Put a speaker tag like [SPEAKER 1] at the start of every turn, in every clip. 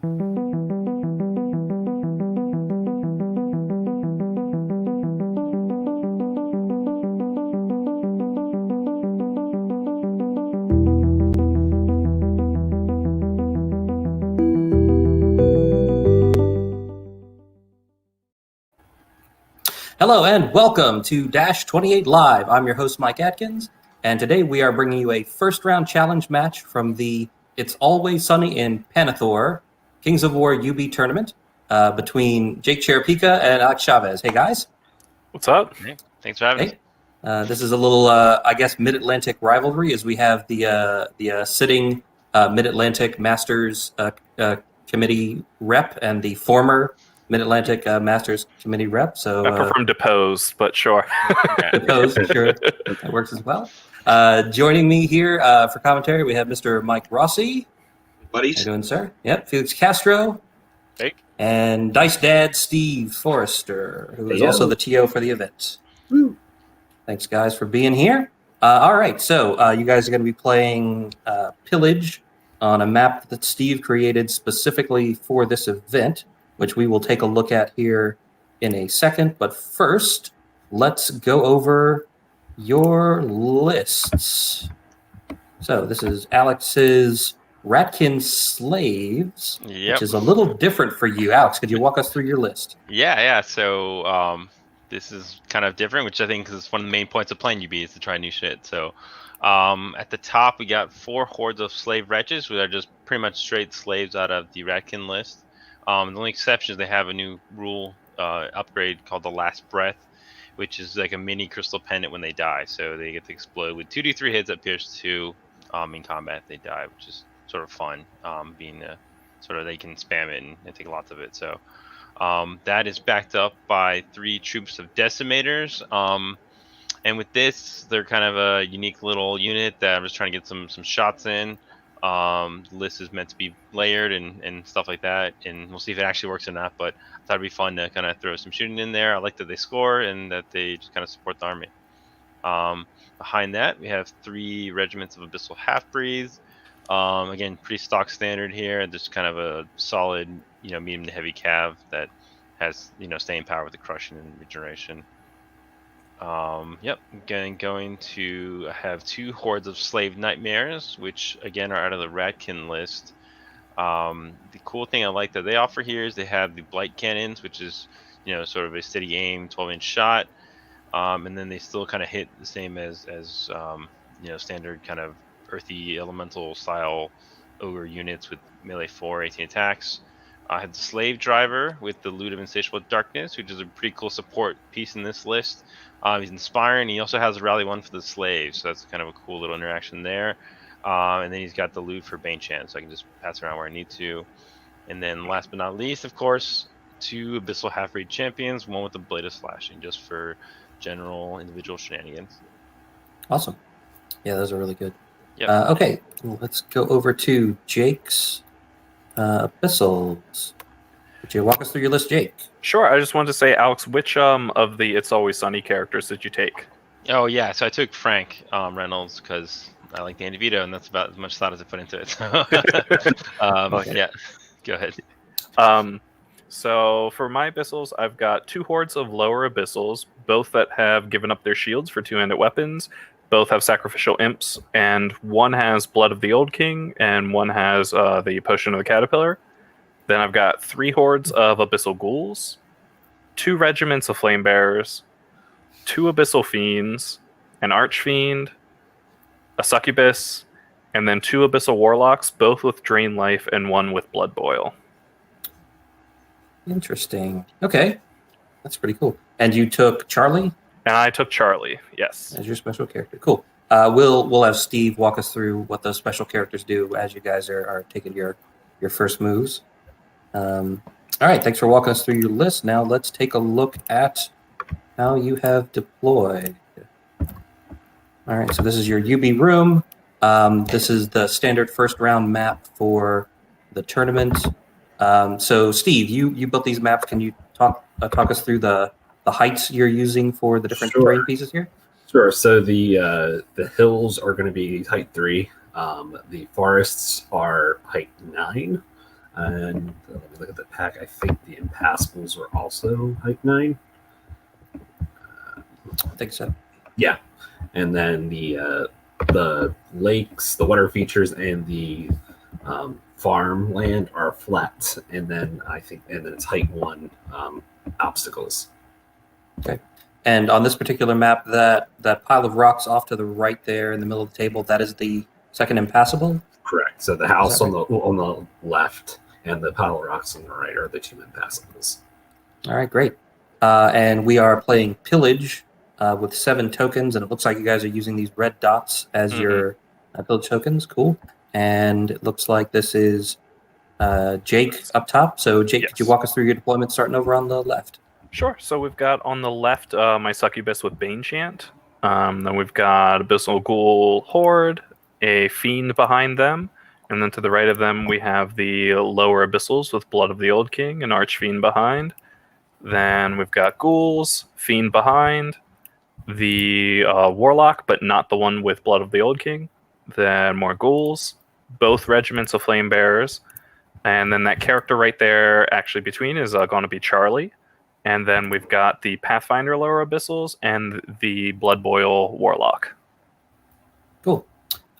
[SPEAKER 1] Hello and welcome to Dash 28 Live. I'm your host, Mike Atkins, and today we are bringing you a first-round challenge match from the It's Always Sunny in Pannithor Kings of War UB tournament between Jake Ciarapica and Alex Chaves. Hey, guys.
[SPEAKER 2] What's up?
[SPEAKER 3] Hey, thanks for having us.
[SPEAKER 1] This is a little, I guess, Mid-Atlantic rivalry as we have the sitting Mid-Atlantic Masters Committee rep and the former Mid-Atlantic Masters Committee rep. So
[SPEAKER 2] I prefer deposed, but sure.
[SPEAKER 1] Deposed, sure. That works as well. Joining me here for commentary, we have Mr. Mike Rossi.
[SPEAKER 4] Buddies.
[SPEAKER 1] How you doing, sir? Yep. Felix Castro.
[SPEAKER 3] Hey.
[SPEAKER 1] And Dice Dad Steve Forrester, who is also the TO for the event.
[SPEAKER 4] Woo.
[SPEAKER 1] Thanks, guys, for being here. All right, so you guys are going to be playing Pillage on a map that Steve created specifically for this event, which we will take a look at here in a second. But first, let's go over your lists. So this is Alex's Ratkin Slaves, which is a little different for you. Alex, could you walk us through your list?
[SPEAKER 3] Yeah. So this is kind of different, which I think is one of the main points of playing UB is to try new shit. So at the top, we got 4 hordes of slave wretches, which are just pretty much straight slaves out of the Ratkin list. The only exception is they have a new rule upgrade called the Last Breath, which is like a mini crystal pendant when they die. So they get to explode with 2d3 hits that pierce 2 in combat if they die, which is sort of fun, being sort of they can spam it and take lots of it. So that is backed up by 3 troops of decimators. And with this, they're kind of a unique little unit that I'm just trying to get some shots in. The list is meant to be layered and stuff like that, and we'll see if it actually works or not, but I thought it'd be fun to kind of throw some shooting in there. I like that they score and that they just kind of support the army. Behind that, we have 3 regiments of Abyssal Half-Breeds. Again, pretty stock standard here, just kind of a solid, medium to heavy cav that has, staying power with the crushing and regeneration. Going to have 2 hordes of slave nightmares, which again are out of the Ratkin list. The cool thing I like that they offer here is they have the blight cannons, which is sort of a steady aim 12-inch shot, and then they still kind of hit the same as standard kind of earthy elemental style ogre units with melee 4 18 attacks. I have the slave driver with the Loot of Insatiable Darkness, which is a pretty cool support piece in this list. He's inspiring. He also has rally 1 for the slaves, so that's kind of a cool little interaction there. And then he's got the loot for Bane Chance, so I can just pass around where I need to. And then last but not least, of course, 2 Abyssal Half-Breed champions, 1 with the Blade of Slashing, just for general individual shenanigans.
[SPEAKER 1] Awesome. Yeah, those are really good.
[SPEAKER 3] Yep.
[SPEAKER 1] Okay, let's go over to Jake's Abyssals. Would you walk us through your list, Jake?
[SPEAKER 2] Sure. I just wanted to say, Alex, which of the It's Always Sunny characters did you take?
[SPEAKER 3] Oh, yeah. So I took Frank Reynolds because I like Danny DeVito, and that's about as much thought as I put into it. So,
[SPEAKER 2] Okay.
[SPEAKER 3] Yeah, go ahead.
[SPEAKER 2] So for my Abyssals, I've got 2 hordes of lower Abyssals, both that have given up their shields for 2-handed weapons. Both have sacrificial imps, and one has Blood of the Old King, and one has the Potion of the Caterpillar. Then I've got 3 hordes of Abyssal Ghouls, 2 regiments of Flame Bearers, 2 Abyssal Fiends, an Archfiend, a Succubus, and then 2 Abyssal Warlocks, both with Drain Life and 1 with Blood Boil.
[SPEAKER 1] Interesting. Okay, that's pretty cool. And you took Charlie?
[SPEAKER 2] And I took Charlie, yes.
[SPEAKER 1] As your special character. Cool. We'll have Steve walk us through what those special characters do as you guys are taking your first moves. All right, thanks for walking us through your list. Now let's take a look at how you have deployed. All right, so this is your UB room. This is the standard first round map for the tournament. So Steve, you built these maps. Can you talk us through the heights you're using for the different terrain pieces here?
[SPEAKER 4] Sure. So the hills are going to be height 3. The forests are height 9. And let me look at the pack. I think the Impassibles were also height 9.
[SPEAKER 1] I think so.
[SPEAKER 4] Yeah, and then the lakes, the water features, and the farmland are flat, and then it's height 1 obstacles.
[SPEAKER 1] Okay. And on this particular map, that pile of rocks off to the right there in the middle of the table, that is the second impassable?
[SPEAKER 4] Correct. So the house
[SPEAKER 1] right?
[SPEAKER 4] on the left and the pile of rocks on the right are the 2 impassibles.
[SPEAKER 1] All right, great. And we are playing Pillage with 7 tokens, and it looks like you guys are using these red dots as your Pillage tokens. Cool. And it looks like this is Jake up top. So, Jake,
[SPEAKER 2] Yes.
[SPEAKER 1] could you walk us through your deployment starting over on the left?
[SPEAKER 2] Sure. So we've got on the left my Succubus with Bane Chant. Then we've got Abyssal Ghoul Horde, a Fiend behind them. And then to the right of them, we have the lower Abyssals with Blood of the Old King and Archfiend behind. Then we've got Ghouls, Fiend behind, the Warlock, but not the one with Blood of the Old King. Then more Ghouls, both regiments of Flame Bearers. And then that character right there, actually between, is going to be Charlie. And then we've got the Pathfinder lower Abyssals and the Blood Boil Warlock.
[SPEAKER 1] Cool.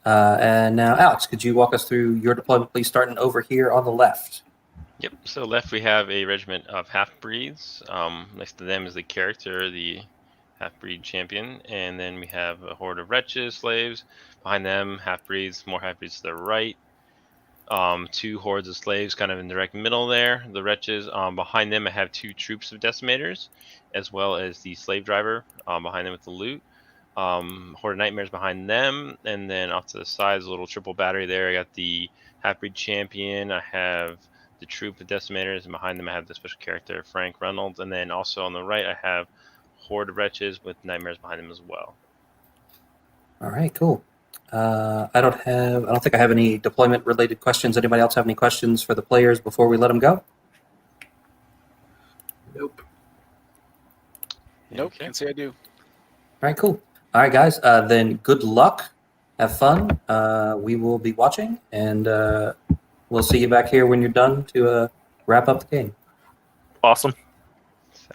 [SPEAKER 1] And now, Alex, could you walk us through your deployment, please, starting over here on the left?
[SPEAKER 3] Yep. So left we have a regiment of half-breeds. Next to them is the character, the half-breed champion. And then we have a horde of wretches, slaves. Behind them, half-breeds, more half-breeds to the right. 2 hordes of slaves kind of in the direct middle there. The wretches. Behind them I have 2 troops of decimators, as well as the slave driver behind them with the loot. Horde of nightmares behind them, and then off to the side is a little triple battery there. I got the half-breed champion. I have the troop of decimators, and behind them I have the special character Frank Reynolds. And then also on the right I have horde of wretches with nightmares behind them as well.
[SPEAKER 1] All right, cool. I don't think I have any deployment related questions. Anybody else have any questions for the players before we let them go?
[SPEAKER 4] Nope.
[SPEAKER 5] Nope,
[SPEAKER 3] Okay.
[SPEAKER 5] can't say I do.
[SPEAKER 1] All right, cool. All right, guys. Then good luck. Have fun. We will be watching, and we'll see you back here when you're done to wrap up the game.
[SPEAKER 2] Awesome.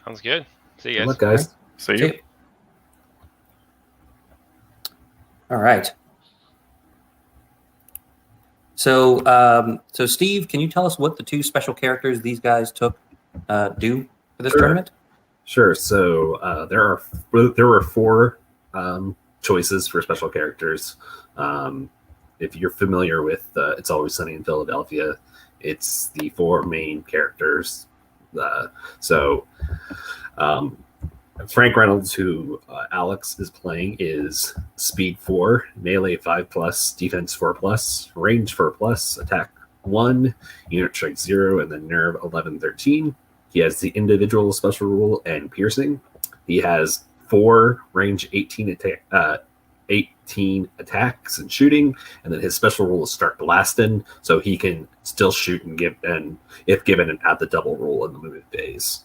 [SPEAKER 3] Sounds good. See you
[SPEAKER 4] Good
[SPEAKER 3] guys.
[SPEAKER 4] luck, guys.
[SPEAKER 2] See you.
[SPEAKER 1] See you. All right. So, Steve, can you tell us what the 2 special characters these guys took do for this tournament?
[SPEAKER 4] Sure. So there were 4 choices for special characters. If you're familiar with It's Always Sunny in Philadelphia, it's the 4 main characters. Frank Reynolds, who Alex is playing, is Speed 4, Melee 5+, Defense 4+, Range 4+, Attack 1, Unit Strength 0, and then Nerve 11-13. He has the individual special rule and piercing. He has 4 range 18 attacks and shooting, and then his special rule is start blasting, so he can still shoot and if given and add the double rule in the movement phase.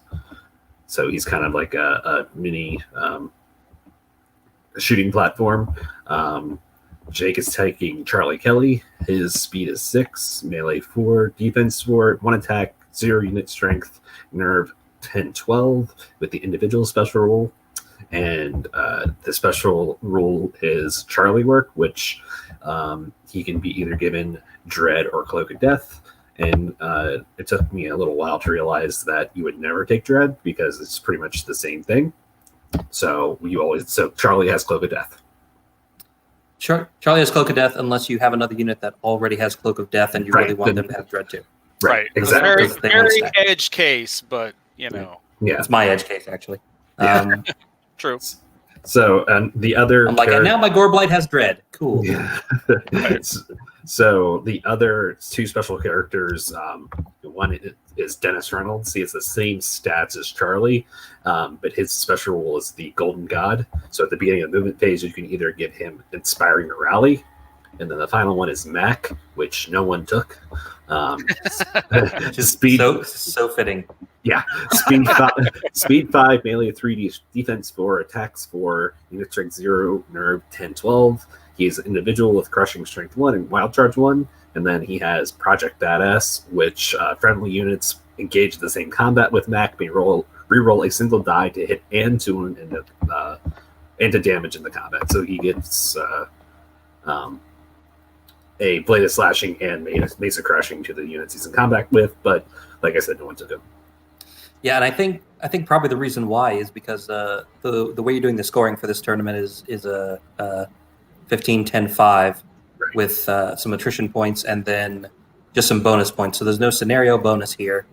[SPEAKER 4] So he's kind of like a mini shooting platform. Jake is taking Charlie Kelly. His speed is 6, melee 4, defense 4, 1 attack, 0 unit strength, nerve 10-12 with the individual special rule. And the special rule is Charlie work, which he can be either given Dread or Cloak of Death. And it took me a little while to realize that you would never take Dread because it's pretty much the same thing. So Charlie has Cloak of Death.
[SPEAKER 1] Sure. Charlie has Cloak of Death unless you have another unit that already has Cloak of Death and you really want them to have Dread too.
[SPEAKER 4] Right.
[SPEAKER 5] It's
[SPEAKER 4] Exactly.
[SPEAKER 5] a very edge case, but
[SPEAKER 4] Yeah.
[SPEAKER 1] It's my edge case, actually.
[SPEAKER 4] Yeah.
[SPEAKER 5] True.
[SPEAKER 4] So the other
[SPEAKER 1] I'm like, and now my Goreblight has Dread. Cool.
[SPEAKER 4] Yeah. So the other 2 special characters, one is Dennis Reynolds. He has the same stats as Charlie, but his special rule is the Golden God. So at the beginning of the movement phase, you can either give him Inspiring a Rally, And then the final one is Mac, which no one took.
[SPEAKER 1] Just
[SPEAKER 4] Speed,
[SPEAKER 1] so fitting.
[SPEAKER 4] yeah, speed 5, melee 3, defense 4, attacks 4, unit strength 0, nerve 10, 12. He's an individual with crushing strength 1 and wild charge 1. And then he has Project Badass, which friendly units engage in the same combat with Mac may reroll a single die to hit and to damage in the combat. So he gets a Blade of Slashing and Mace of Crushing to the units he's in combat with, but like I said, no one took him.
[SPEAKER 1] Yeah, and I think probably the reason why is because the way you're doing the scoring for this tournament is a 15-10-5 with some attrition points and then just some bonus points. So there's no scenario bonus here.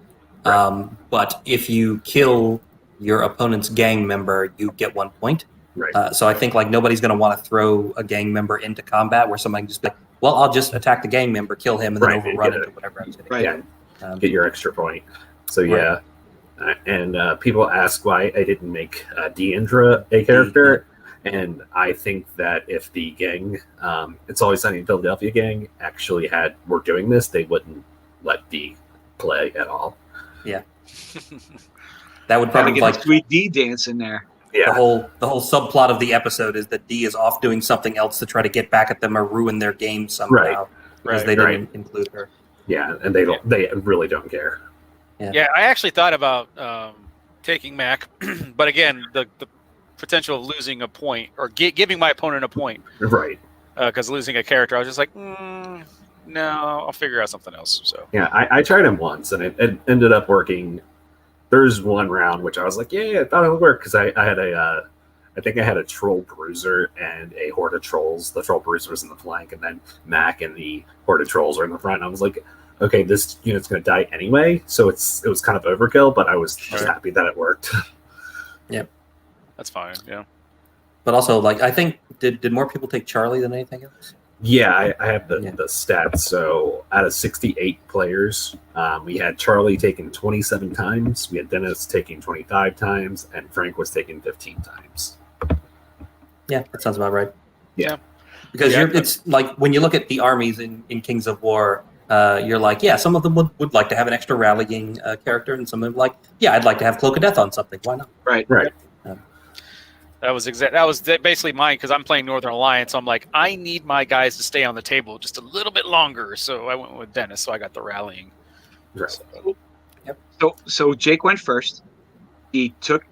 [SPEAKER 1] Right. But if you kill your opponent's gang member, you get 1 point.
[SPEAKER 4] Right.
[SPEAKER 1] So I think like nobody's going to want to throw a gang member into combat where somebody can just be like, well, I'll just attack the gang member, kill him, and then overrun into whatever I'm hitting.
[SPEAKER 4] Right. Get your extra point. So yeah. And people ask why I didn't make Deandra a character. And I think that if the gang, It's Always Sunny in Philadelphia gang, actually were doing this, they wouldn't let D play at all.
[SPEAKER 1] Yeah. That would probably
[SPEAKER 6] get
[SPEAKER 1] like
[SPEAKER 6] a sweet D dance in there.
[SPEAKER 1] Yeah. The whole subplot of the episode is that D is off doing something else to try to get back at them or ruin their game somehow because they didn't include her.
[SPEAKER 4] Yeah, and they really don't care.
[SPEAKER 5] Yeah, I actually thought about taking Mac, but again, the potential of losing a point or giving my opponent a point,
[SPEAKER 4] right?
[SPEAKER 5] Because losing a character, I was just like, no, I'll figure out something else. So
[SPEAKER 4] yeah, I tried him once, and it ended up working. There's one round which I was like, yeah, I thought it would work because I had I think I had a troll bruiser and a horde of trolls. The troll bruiser was in the flank, and then Mac and the horde of trolls were in the front. And I was like, okay, this unit's going to die anyway, so it was kind of overkill, but I was just happy that it worked.
[SPEAKER 1] Yep,
[SPEAKER 5] that's fine. Yeah,
[SPEAKER 1] but also like I think did more people take Charlie than anything else?
[SPEAKER 4] Yeah, I have the stats. So out of 68 players, we had Charlie taken 27 times, we had Dennis taking 25 times, and Frank was taken 15 times.
[SPEAKER 1] Yeah, that sounds about right.
[SPEAKER 4] Yeah.
[SPEAKER 1] Because it's like when you look at the armies in Kings of War, you're like, yeah, some of them would like to have an extra rallying character, and some of them like, yeah, I'd like to have Cloak of Death on something. Why not?
[SPEAKER 4] Right.
[SPEAKER 5] That was basically mine because I'm playing Northern Alliance. So I'm like, I need my guys to stay on the table just a little bit longer. So I went with Dennis. So I got the rallying.
[SPEAKER 4] Right.
[SPEAKER 6] So Jake went first. He took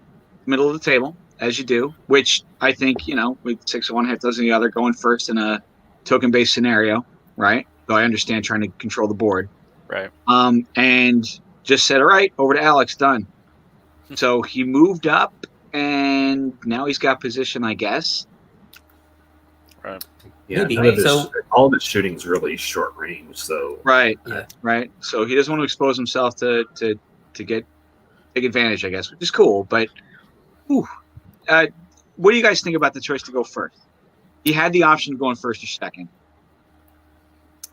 [SPEAKER 6] middle of the table, as you do, which I think, with 6 of one, half dozen of the other, going first in a token-based scenario, right? Though I understand trying to control the board.
[SPEAKER 5] Right.
[SPEAKER 6] And just said, all right, over to Alex, done. So he moved up, and now he's got position, I guess.
[SPEAKER 5] Right.
[SPEAKER 4] Yeah,
[SPEAKER 1] maybe.
[SPEAKER 4] All of his shooting's really short range, so
[SPEAKER 6] right. So he doesn't want to expose himself to take advantage, I guess, which is cool. But what do you guys think about the choice to go first? He had the option of going first or second.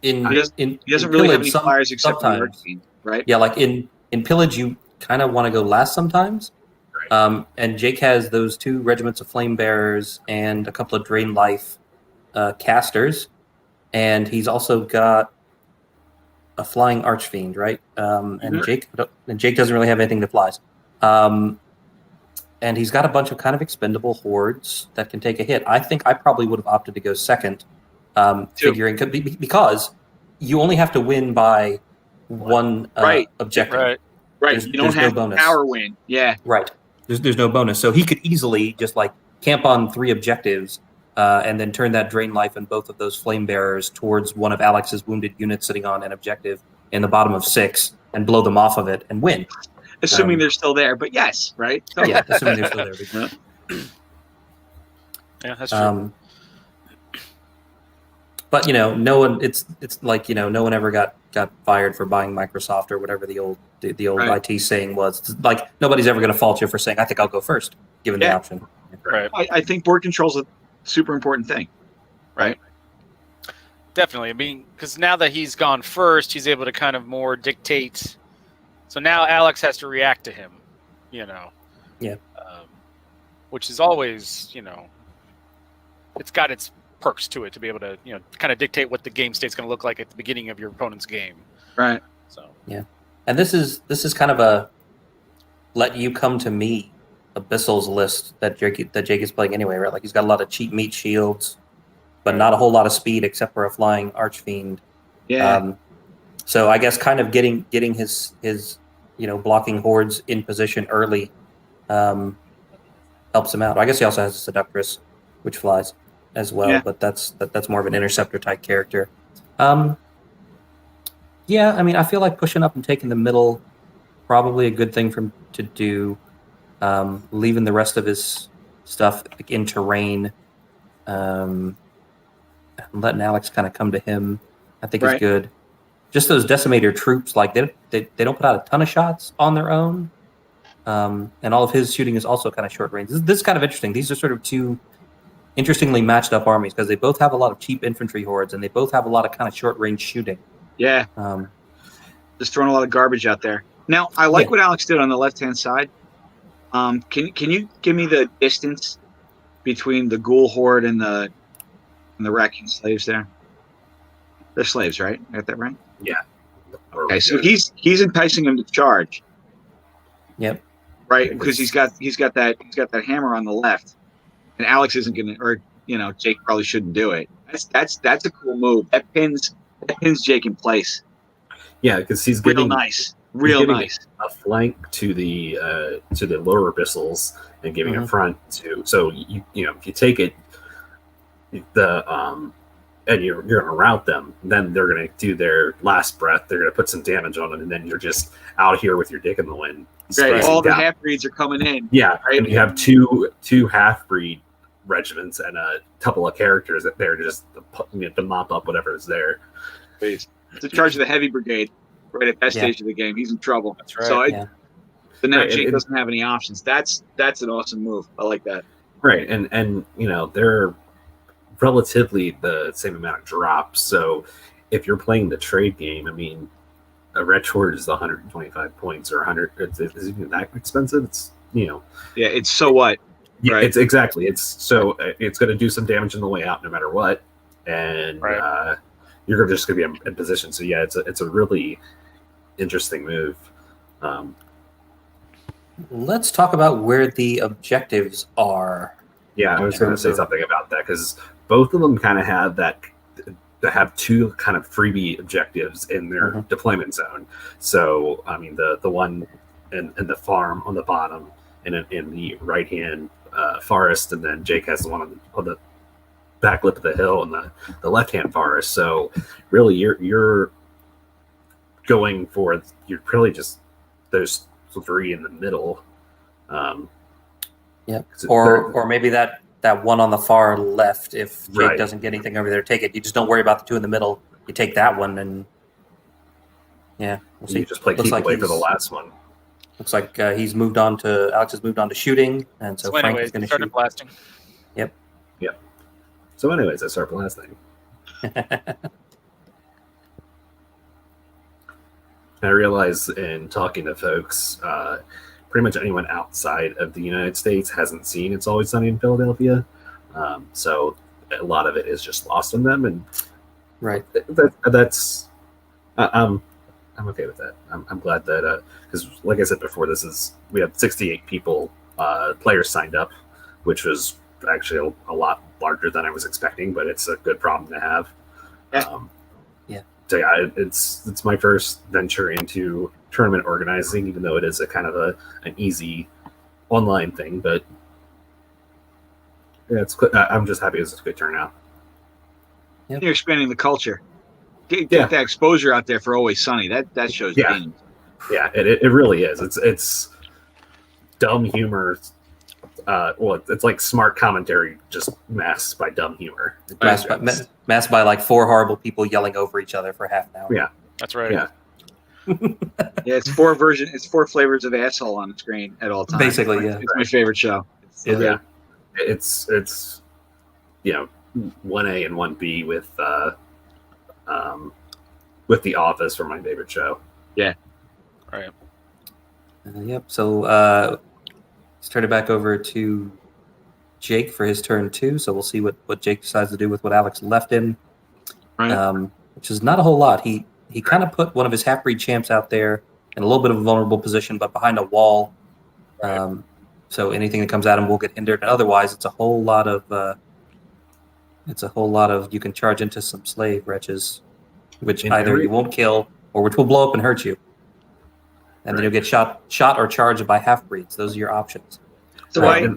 [SPEAKER 6] He doesn't really have any flyers except for the hurricane, right?
[SPEAKER 1] Yeah, like in Pillage, you kind of want to go last sometimes. Right. And Jake has those 2 regiments of flame bearers and a couple of drain life casters, and he's also got a flying archfiend, right? And Jake doesn't really have anything that flies. And he's got a bunch of kind of expendable hordes that can take a hit. I think I probably would have opted to go second, figuring because you only have to win by one objective.
[SPEAKER 6] Right. You don't have no power win. Yeah.
[SPEAKER 1] Right. There's no bonus. So he could easily just like camp on 3 objectives and then turn that drain life and both of those flame bearers towards one of Alex's wounded units sitting on an objective in the bottom of 6 and blow them off of it and win.
[SPEAKER 6] Assuming they're still there, but yes, right?
[SPEAKER 1] Yeah, assuming they're still there.
[SPEAKER 5] Yeah, that's true.
[SPEAKER 1] But no one. It's like no one ever got fired for buying Microsoft or whatever the old IT saying was. It's like nobody's ever going to fault you for saying, "I think I'll go first, given the option."
[SPEAKER 5] Right.
[SPEAKER 6] I think board control's a super important thing, right?
[SPEAKER 5] Definitely. I mean, because now that he's gone first, he's able to kind of more dictate. So now Alex has to react to him,
[SPEAKER 1] Yeah.
[SPEAKER 5] Which is always, it's got its perks to it to be able to kind of dictate what the game state's going to look like at the beginning of your opponent's game.
[SPEAKER 6] Right.
[SPEAKER 5] So
[SPEAKER 1] And this is kind of a let you come to me Abyssals list that Jake is playing anyway, right? Like he's got a lot of cheap meat shields, but not a whole lot of speed except for a flying Archfiend.
[SPEAKER 6] Yeah.
[SPEAKER 1] So I guess kind of getting his blocking hordes in position early helps him out. I guess he also has a Seductress, which flies as well,
[SPEAKER 6] Yeah.
[SPEAKER 1] but that's more of an interceptor type character. Yeah, I mean, I feel like pushing up and taking the middle probably a good thing for him to do. Leaving the rest of his stuff in terrain, letting Alex kind of come to him, I think is good. Just those decimator troops, like they don't put out a ton of shots on their own, and all of his shooting is also kind of short range. This is kind of interesting. These are sort of two interestingly matched up armies because they both have a lot of cheap infantry hordes and they both have a lot of kind of short range shooting.
[SPEAKER 6] Yeah. Just throwing a lot of garbage out there. Now, I like what Alex did on the left-hand side. Can you give me the distance between the ghoul horde and the racking slaves there? They're slaves, right? I got that right?
[SPEAKER 4] Yeah.
[SPEAKER 6] Okay, so he's enticing them to charge.
[SPEAKER 1] Yep.
[SPEAKER 6] Right, because he's got that hammer on the left, and Alex isn't gonna, or Jake probably shouldn't do it. That's a cool move. That pins Jake in place.
[SPEAKER 4] Yeah, because he's
[SPEAKER 6] Real
[SPEAKER 4] getting
[SPEAKER 6] nice.
[SPEAKER 4] A flank to the lower abyssals and giving a front to. So if you take it, and you're going to rout them, then they're going to do their last breath. They're going to put some damage on it, and then you're just out here with your dick in the wind.
[SPEAKER 6] Right. All the half breeds are coming in.
[SPEAKER 4] Yeah,
[SPEAKER 6] right?
[SPEAKER 4] And you have two half breed regiments and a couple of characters that they're just to mop up whatever is there.
[SPEAKER 6] Please. To charge of the heavy brigade right at that stage of the game. He's in trouble.
[SPEAKER 5] That's right.
[SPEAKER 6] So now Jake doesn't have any options. That's an awesome move. I like that.
[SPEAKER 4] Right. And they're relatively the same amount of drops. So if you're playing the trade game, I mean, a Wretch Horde is 125 points or 100. Is it even that expensive? It's
[SPEAKER 6] Yeah, it's so what?
[SPEAKER 4] Yeah,
[SPEAKER 6] right?
[SPEAKER 4] It's exactly. It's going to do some damage on the way out no matter what. And you're just going to be in position. So yeah, it's a really interesting move.
[SPEAKER 1] Let's talk about where the objectives are.
[SPEAKER 4] Yeah, I was going to say something about that because both of them kind of have have two kind of freebie objectives in their deployment zone. So I mean, the one in the farm on the bottom and in the right hand forest, and then Jake has the one on the back lip of the hill and the left hand forest. So really, you're going for probably just those three in the middle.
[SPEAKER 1] Or maybe that one on the far left. If Jake doesn't get anything over there, take it. You just don't worry about the two in the middle. You take that one, and we'll see.
[SPEAKER 4] You just play keep away for the last one.
[SPEAKER 1] Looks like Alex has moved on to shooting, and so Frank
[SPEAKER 5] anyways,
[SPEAKER 1] is going to shoot.
[SPEAKER 5] Blasting.
[SPEAKER 1] Yep.
[SPEAKER 4] So anyways, I start blasting. I realize in talking to folks, pretty much anyone outside of the United States hasn't seen It's Always Sunny in Philadelphia. So a lot of it is just lost on them. And that's I'm okay with that. I'm glad that, because like I said before, we have 68 players signed up, which was actually a lot larger than I was expecting, but it's a good problem to have. So yeah, it's my first venture into tournament organizing, even though it is a kind of an easy online thing. But yeah, I'm just happy it's a good turnout.
[SPEAKER 6] You're expanding the culture. Get that exposure out there for Always Sunny. That shows beans.
[SPEAKER 4] Yeah, it really is. It's dumb humor. It's like smart commentary, just masked by dumb humor.
[SPEAKER 1] Masked by like four horrible people yelling over each other for half an hour.
[SPEAKER 4] Yeah,
[SPEAKER 5] that's right.
[SPEAKER 4] Yeah,
[SPEAKER 6] it's four flavors of asshole on the screen at all times.
[SPEAKER 1] Basically,
[SPEAKER 6] it's my favorite show.
[SPEAKER 4] It's 1A and 1B with The Office for my favorite show.
[SPEAKER 6] Yeah.
[SPEAKER 5] All right.
[SPEAKER 1] Yep. So let's turn it back over to Jake for his turn too. So we'll see what Jake decides to do with what Alex left him,
[SPEAKER 6] Right.
[SPEAKER 1] which is not a whole lot. He kind of put one of his half-breed champs out there in a little bit of a vulnerable position, but behind a wall.
[SPEAKER 5] Right.
[SPEAKER 1] So anything that comes at him will get hindered. And otherwise, it's a whole lot of you can charge into some slave wretches, which
[SPEAKER 4] In
[SPEAKER 1] either
[SPEAKER 4] every-
[SPEAKER 1] you won't kill or which will blow up and hurt you. And then you'll get shot or charged by half-breeds. Those are your options.
[SPEAKER 6] So
[SPEAKER 1] Right.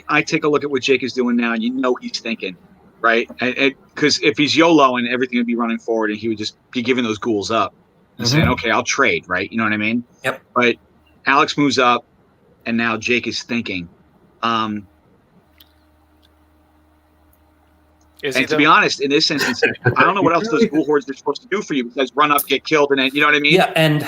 [SPEAKER 6] I take a look at what Jake is doing now, and you know he's thinking, right? Because if he's YOLOing, everything would be running forward, and he would just be giving those ghouls up and saying, "Okay, I'll trade." Right? You know what I mean?
[SPEAKER 1] Yep.
[SPEAKER 6] But Alex moves up, and now Jake is thinking. And to be honest, in this instance, I don't know what else those ghoul hordes are supposed to do for you because run up, get killed, and then you know what I mean?
[SPEAKER 1] Yeah, and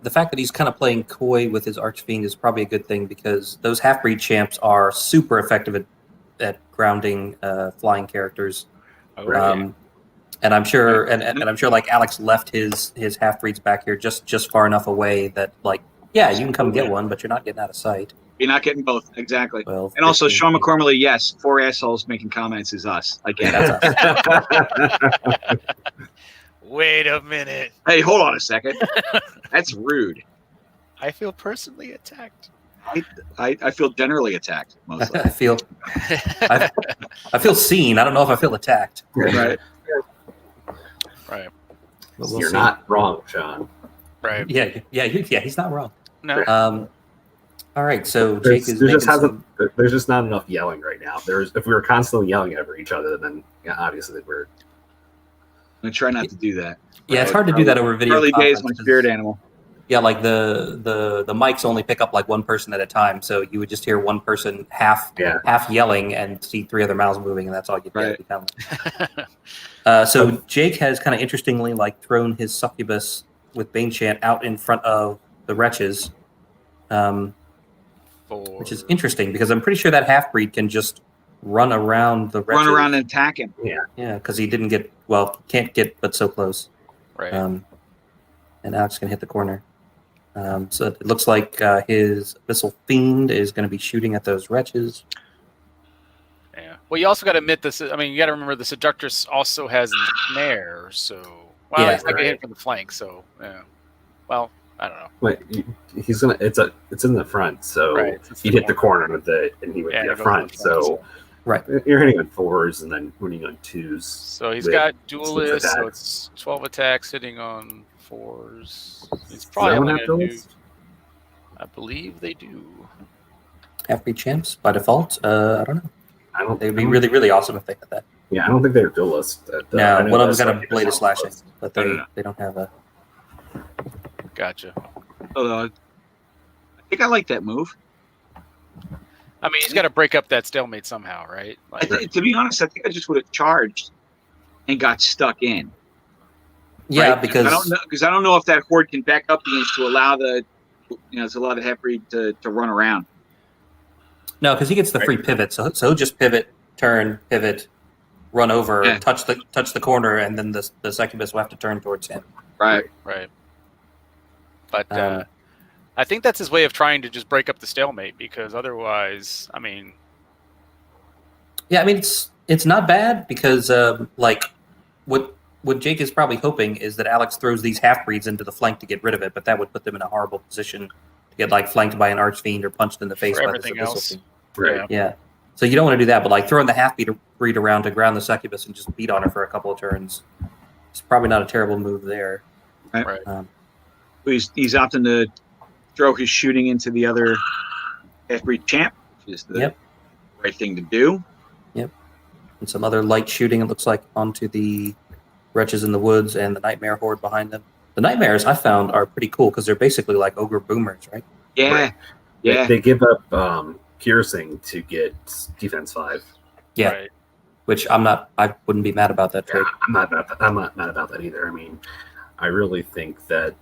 [SPEAKER 1] the fact that he's kind of playing coy with his Archfiend is probably a good thing because those half-breed champs are super effective at grounding flying characters.
[SPEAKER 6] Right.
[SPEAKER 1] And I'm sure, and I'm sure, like Alex left his half-breeds back here just far enough away that, like, yeah, you can come get one, but you're not getting out of sight.
[SPEAKER 6] You're not getting both, exactly.
[SPEAKER 1] Well,
[SPEAKER 6] And also,
[SPEAKER 1] 15
[SPEAKER 6] Sean
[SPEAKER 1] feet.
[SPEAKER 6] McCormley, yes, 4 assholes making comments is us. I get it.
[SPEAKER 1] That's us.
[SPEAKER 5] Wait a minute.
[SPEAKER 6] Hey, hold on a second. That's rude.
[SPEAKER 5] I feel personally attacked.
[SPEAKER 6] I feel generally attacked mostly.
[SPEAKER 1] I feel seen. I don't know if I feel attacked.
[SPEAKER 6] Right.
[SPEAKER 5] Right.
[SPEAKER 1] But we'll
[SPEAKER 4] You're
[SPEAKER 1] see.
[SPEAKER 4] not wrong, Sean.
[SPEAKER 5] Right.
[SPEAKER 1] Yeah. He's not wrong.
[SPEAKER 5] No.
[SPEAKER 1] All right, so Jake is making
[SPEAKER 4] There's just not enough yelling right now. If we were constantly yelling over each other, then obviously we're.
[SPEAKER 6] I'm gonna try not to do that.
[SPEAKER 1] Yeah, it's hard to do that over video.
[SPEAKER 6] Early days,
[SPEAKER 1] conference
[SPEAKER 6] my
[SPEAKER 1] 'cause-
[SPEAKER 6] spirit animal.
[SPEAKER 1] Yeah, like the mics only pick up like one person at a time, so you would just hear one person half yelling and see 3 other mouths moving, and that's all you get.
[SPEAKER 6] Right.
[SPEAKER 1] So Jake has kind of interestingly like thrown his succubus with Banechant out in front of the wretches, which is interesting because I'm pretty sure that half breed can just run around the wretches.
[SPEAKER 6] Run around and attack him.
[SPEAKER 1] Yeah, because he didn't can't get but so close.
[SPEAKER 5] Right.
[SPEAKER 1] And Alex can hit the corner. So it looks like his Abyssal Fiend is going to be shooting at those wretches.
[SPEAKER 5] Yeah. Well, you also got to admit this. I mean, you got to remember the Seductress also has a snare, so he's not getting hit from the flank. So yeah. Well, I don't know.
[SPEAKER 4] Wait, he's gonna. It's in the front, so
[SPEAKER 5] Right.
[SPEAKER 4] he'd hit the corner with it, and he would be
[SPEAKER 5] it
[SPEAKER 4] up
[SPEAKER 5] goes
[SPEAKER 4] front.
[SPEAKER 5] in front,
[SPEAKER 4] So
[SPEAKER 1] Right.
[SPEAKER 4] you're hitting on 4s and then winning on 2s.
[SPEAKER 5] So he's
[SPEAKER 4] with
[SPEAKER 5] got
[SPEAKER 4] some
[SPEAKER 5] duelist, so
[SPEAKER 4] attacks.
[SPEAKER 5] it's 12 attacks hitting on 4s. He's
[SPEAKER 4] Does
[SPEAKER 5] probably
[SPEAKER 4] everyone
[SPEAKER 5] only
[SPEAKER 4] have
[SPEAKER 5] gonna do.
[SPEAKER 4] duelists?
[SPEAKER 5] I believe they do.
[SPEAKER 1] Half-breed champs by default. I don't know.
[SPEAKER 4] I don't.
[SPEAKER 1] They would be really, really awesome if they had that.
[SPEAKER 4] Yeah, I don't think they're duelists. I
[SPEAKER 1] No,
[SPEAKER 4] know
[SPEAKER 1] one of them's
[SPEAKER 4] that's
[SPEAKER 1] got a
[SPEAKER 4] like
[SPEAKER 1] blade of
[SPEAKER 4] Abyssal
[SPEAKER 1] slashing,
[SPEAKER 4] duelist.
[SPEAKER 1] but
[SPEAKER 6] No.
[SPEAKER 1] they don't have a.
[SPEAKER 5] Gotcha.
[SPEAKER 6] I think I like that move.
[SPEAKER 5] I mean, he's got to break up that stalemate somehow, right? Like,
[SPEAKER 6] To be honest, I think I just would have charged and got stuck in.
[SPEAKER 1] Yeah,
[SPEAKER 6] right?
[SPEAKER 1] because
[SPEAKER 6] I don't know if that horde can back up the inch to allow the half breed to run around.
[SPEAKER 1] No, because he gets the free pivot, so he'll just pivot, turn, pivot, run over,
[SPEAKER 6] Yeah.
[SPEAKER 1] touch the corner, and then the succubus will have to turn towards him.
[SPEAKER 6] Right.
[SPEAKER 5] right. But
[SPEAKER 1] Um,
[SPEAKER 5] I think that's his way of trying to just break up the stalemate, because otherwise, I mean,
[SPEAKER 1] Yeah, I mean it's not bad because like what Jake is probably hoping is that Alex throws these half breeds into the flank to get rid of it, but that would put them in a horrible position to get like flanked by an archfiend or punched in the face
[SPEAKER 5] For
[SPEAKER 1] by this
[SPEAKER 5] everything
[SPEAKER 1] abyssal
[SPEAKER 5] else.
[SPEAKER 1] fiend.
[SPEAKER 4] Right.
[SPEAKER 1] Yeah. So you don't want to do that, but like throwing the half breed around to ground the succubus and just beat on her for a couple of turns, it's probably not a terrible move there.
[SPEAKER 5] Right.
[SPEAKER 6] He's opting to throw his shooting into the other half breed champ, which is the right thing to do.
[SPEAKER 1] And some other light shooting, it looks like, onto the wretches in the woods and the nightmare horde behind them. The nightmares I found are pretty cool because they're basically like ogre boomers, right?
[SPEAKER 6] Yeah.
[SPEAKER 4] Right.
[SPEAKER 6] Yeah.
[SPEAKER 4] They give up piercing to get defense 5.
[SPEAKER 1] Yeah.
[SPEAKER 5] Right.
[SPEAKER 1] Which I wouldn't be mad about that trade.
[SPEAKER 4] I'm not mad about that either. I mean, I really think that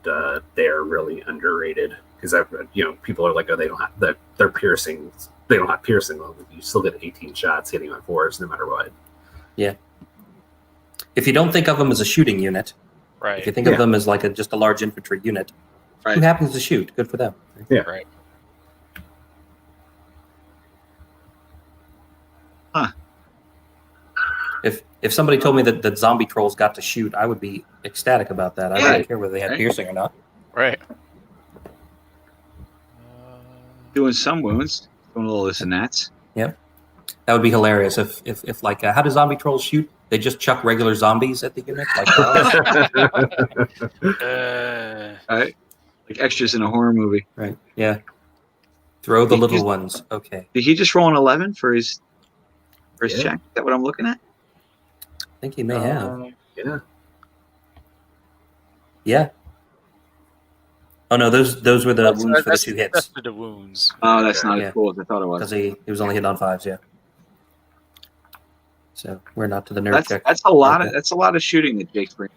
[SPEAKER 4] they're really underrated because people are like, oh, they don't have their piercing. They don't have piercing. Well, you still get 18 shots hitting on 4s no matter what.
[SPEAKER 1] Yeah. If you don't think of them as a shooting unit,
[SPEAKER 5] Right.
[SPEAKER 1] if you think of them as like just a large infantry unit,
[SPEAKER 6] Right.
[SPEAKER 1] who happens to shoot? Good for them.
[SPEAKER 4] Yeah.
[SPEAKER 5] Right.
[SPEAKER 6] Huh.
[SPEAKER 1] If somebody told me that zombie trolls got to shoot, I would be ecstatic about that. I
[SPEAKER 6] Yeah.
[SPEAKER 1] wouldn't care whether they had
[SPEAKER 6] Right.
[SPEAKER 1] piercing or not.
[SPEAKER 5] Right.
[SPEAKER 6] Doing some wounds, doing a little this and that.
[SPEAKER 1] Yep. That would be hilarious if like how do zombie trolls shoot? They just chuck regular zombies at the unit, like
[SPEAKER 6] Right? Like extras in a horror movie.
[SPEAKER 1] right? Yeah. Throw the little ones. Okay.
[SPEAKER 6] Did he just roll an 11 for his
[SPEAKER 4] Yeah.
[SPEAKER 6] check? Is that what I'm looking at?
[SPEAKER 1] I think he may have.
[SPEAKER 4] Yeah.
[SPEAKER 1] Yeah. Oh no, those were the wounds for the 2 hits
[SPEAKER 5] That's for the wounds.
[SPEAKER 6] Oh, that's not
[SPEAKER 1] Yeah.
[SPEAKER 6] as cool as I thought it was.
[SPEAKER 1] because he was only hitting on 5s. Yeah. So we're not to the nerd check.
[SPEAKER 6] That's a lot of shooting that Jake's bringing.